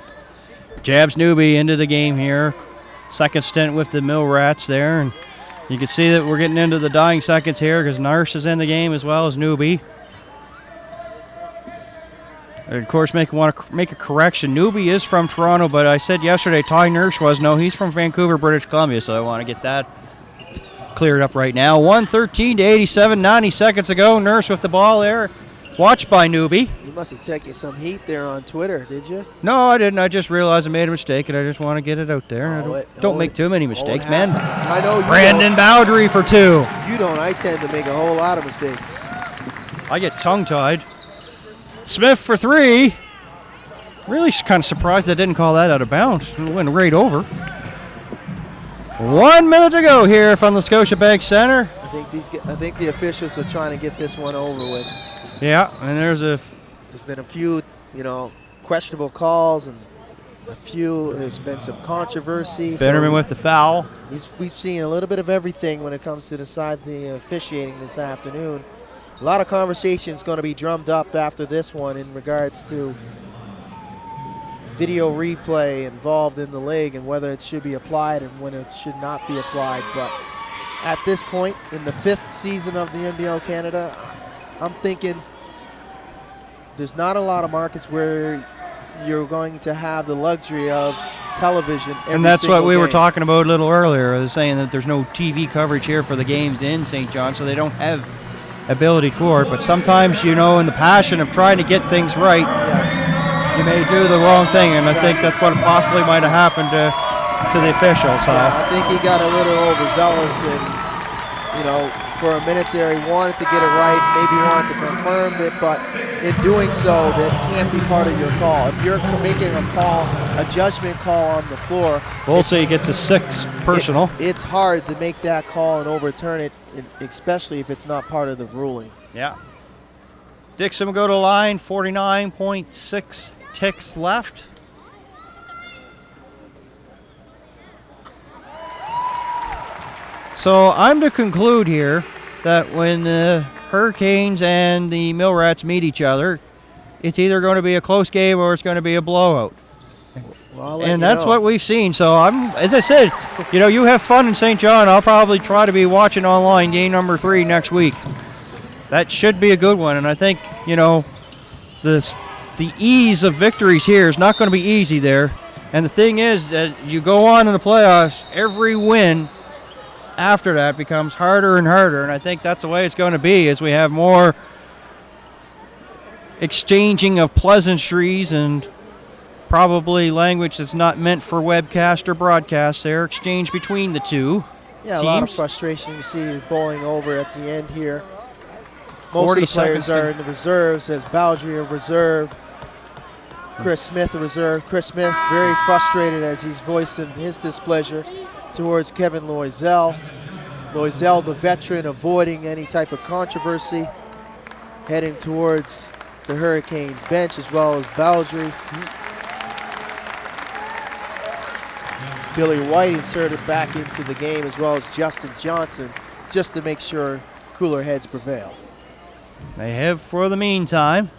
Jabs Newby into the game here. Second stint with the Mill Rats there, and you can see that we're getting into the dying seconds here because Nurse is in the game as well as Newby. And of course, want to make a correction. Newby is from Toronto, but I said yesterday Ty Nurse was. No, he's from Vancouver, British Columbia, so I want to get that cleared up right now. 1:13 to 87, 90 seconds ago. Nurse with the ball there. Watched by Newby. You must have taken some heat there on Twitter, did you? No, I didn't. I just realized I made a mistake, and I just want to get it out there. Don't make too many mistakes, man. I know you Brandon Bowdry for 2. You don't. I tend to make a whole lot of mistakes. I get tongue-tied. Smith for 3. Really kind of surprised I didn't call that out of bounds. It went right over. 1 minute to go here from the Scotiabank Center. I think the officials are trying to get this one over with. Yeah, and there's been a few, questionable calls and there's been some controversy. Bennerman with the foul. We've seen a little bit of everything when it comes to the officiating this afternoon. A lot of conversations going to be drummed up after this one in regards to video replay involved in the league and whether it should be applied and when it should not be applied. But at this point, in the 5th season of the NBL Canada, I'm thinking there's not a lot of markets where you're going to have the luxury of television every And that's what we game. were talking about a little earlier. I was saying that there's no TV coverage here for the games in St. John, so they don't have ability for it. But sometimes, in the passion of trying to get things right, you may do the wrong thing, and Exactly. I think that's what possibly might have happened to the officials. Yeah, I think he got a little overzealous and, for a minute there he wanted to get it right, maybe he wanted to confirm it, but in doing so, that can't be part of your call. If you're making a judgment call on the floor, Volsey gets a 6 personal. It's hard to make that call and overturn it, especially if it's not part of the ruling. Yeah. Dixon will go to the line, 49.6 ticks left. So I'm to conclude here that when the Hurricanes and the Mill Rats meet each other, it's either going to be a close game or it's going to be a blowout. Well, And that's what we've seen. So as I said, you have fun in St. John. I'll probably try to be watching online game number 3 next week. That should be a good one. And I think, the ease of victories here is not going to be easy there. And the thing is that you go on in the playoffs, every win after that becomes harder and harder. And I think that's the way it's going to be as we have more exchanging of pleasantries and probably language that's not meant for webcast or broadcast there, exchange between the two teams. A lot of frustration you see bowling over at the end here. Most of the players are in the reserves, as Bowdry a reserve, Chris Smith a reserve. Chris Smith very frustrated as he's voicing his displeasure towards Kevin Loisel. Loisel, the veteran, avoiding any type of controversy, heading towards the Hurricanes bench, as well as Bowdry. Billy White inserted back into the game, as well as Justin Johnson. just to make sure cooler heads prevail. They have for the meantime.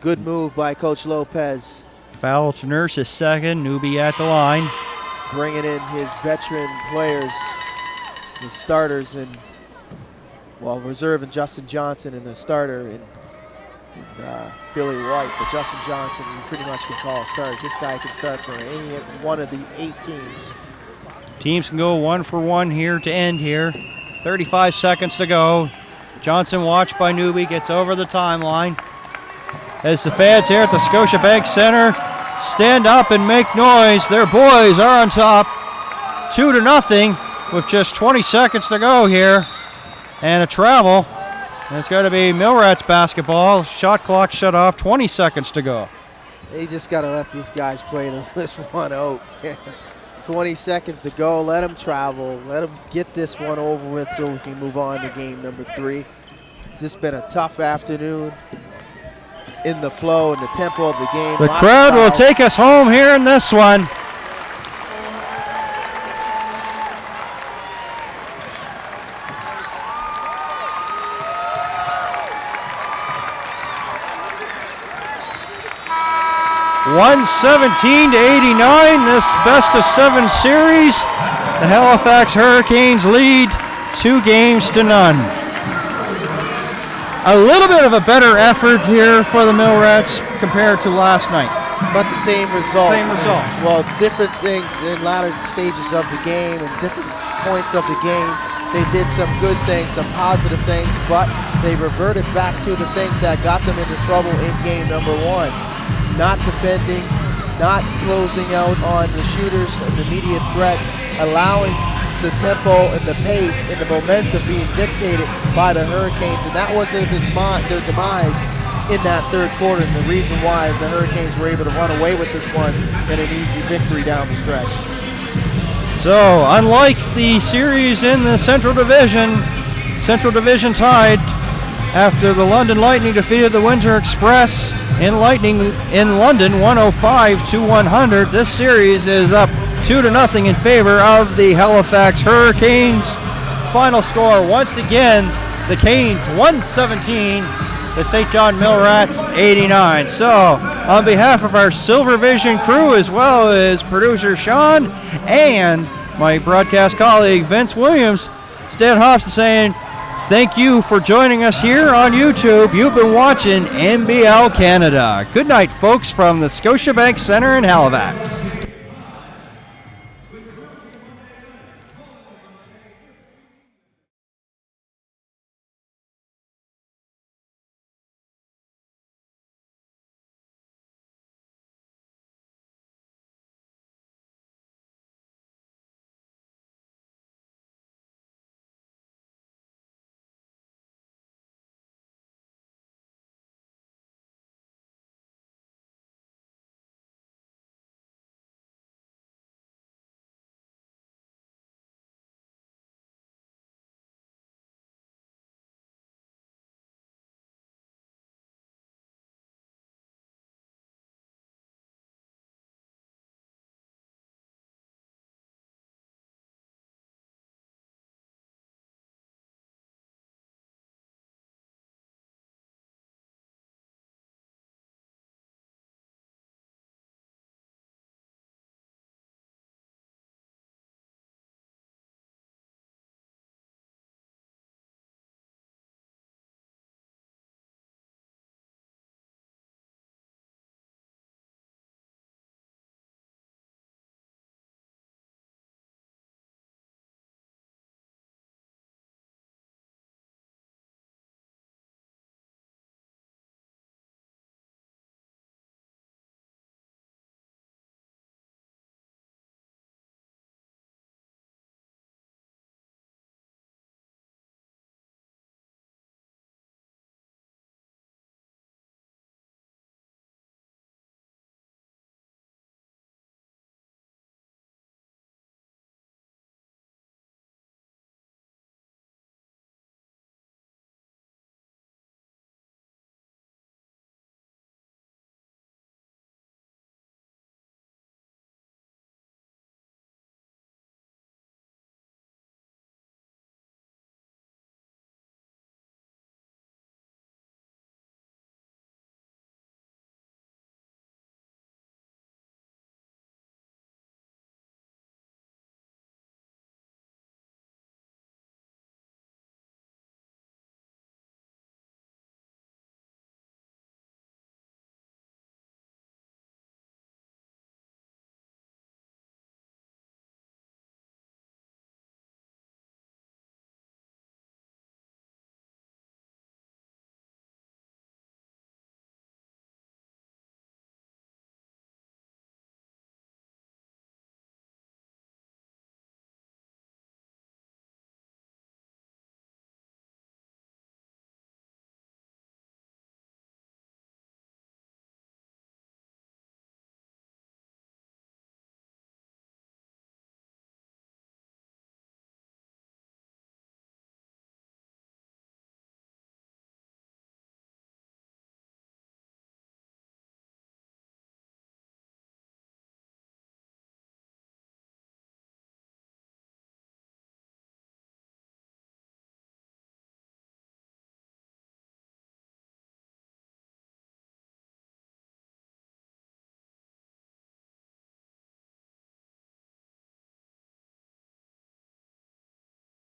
Good move by Coach Lopez. Foul to Nurse is second. Newbie at the line. Bringing in his veteran players, his starters, and reserve and Justin Johnson and the starter and Billy White. But Justin Johnson, you pretty much can call a start. This guy can start for any one of the 8 teams. Teams can go 1 for 1 here to end here. 35 seconds to go. Johnson, watched by Newbie, gets over the timeline. As the fans here at the Scotiabank Center stand up and make noise, their boys are on top, 2-0 with just 20 seconds to go here. And a travel. And it's got to be Millrats basketball. Shot clock shut off, 20 seconds to go. They just got to let these guys play this one out. 20 seconds to go. Let them travel. Let them get this one over with so we can move on to game number 3. It's just been a tough afternoon in the flow and the tempo of the game. The crowd will take us home here in this one. (117-89), this best-of-7 series. The Halifax Hurricanes lead 2-0. A little bit of a better effort here for the Millrats compared to last night. But the same result. Same result. Well, different things in latter stages of the game and different points of the game. They did some good things, some positive things, but they reverted back to the things that got them into trouble in game number 1. Not defending, not closing out on the shooters and immediate threats, allowing the tempo and the pace and the momentum being dictated by the Hurricanes, and that was their demise in that third quarter, and the reason why the Hurricanes were able to run away with this one in an easy victory down the stretch. So, unlike the series in the Central Division tied after the London Lightning defeated the Windsor Express in London 105-100. This series is up 2-0 in favor of the Halifax Hurricanes. Final score once again, the Canes 117, the St. John Millrats 89. So on behalf of our Silver Vision crew as well as producer Sean and my broadcast colleague Vince Williams, Stan Hobson saying thank you for joining us here on YouTube. You've been watching NBL Canada. Good night, folks, from the Scotiabank Center in Halifax.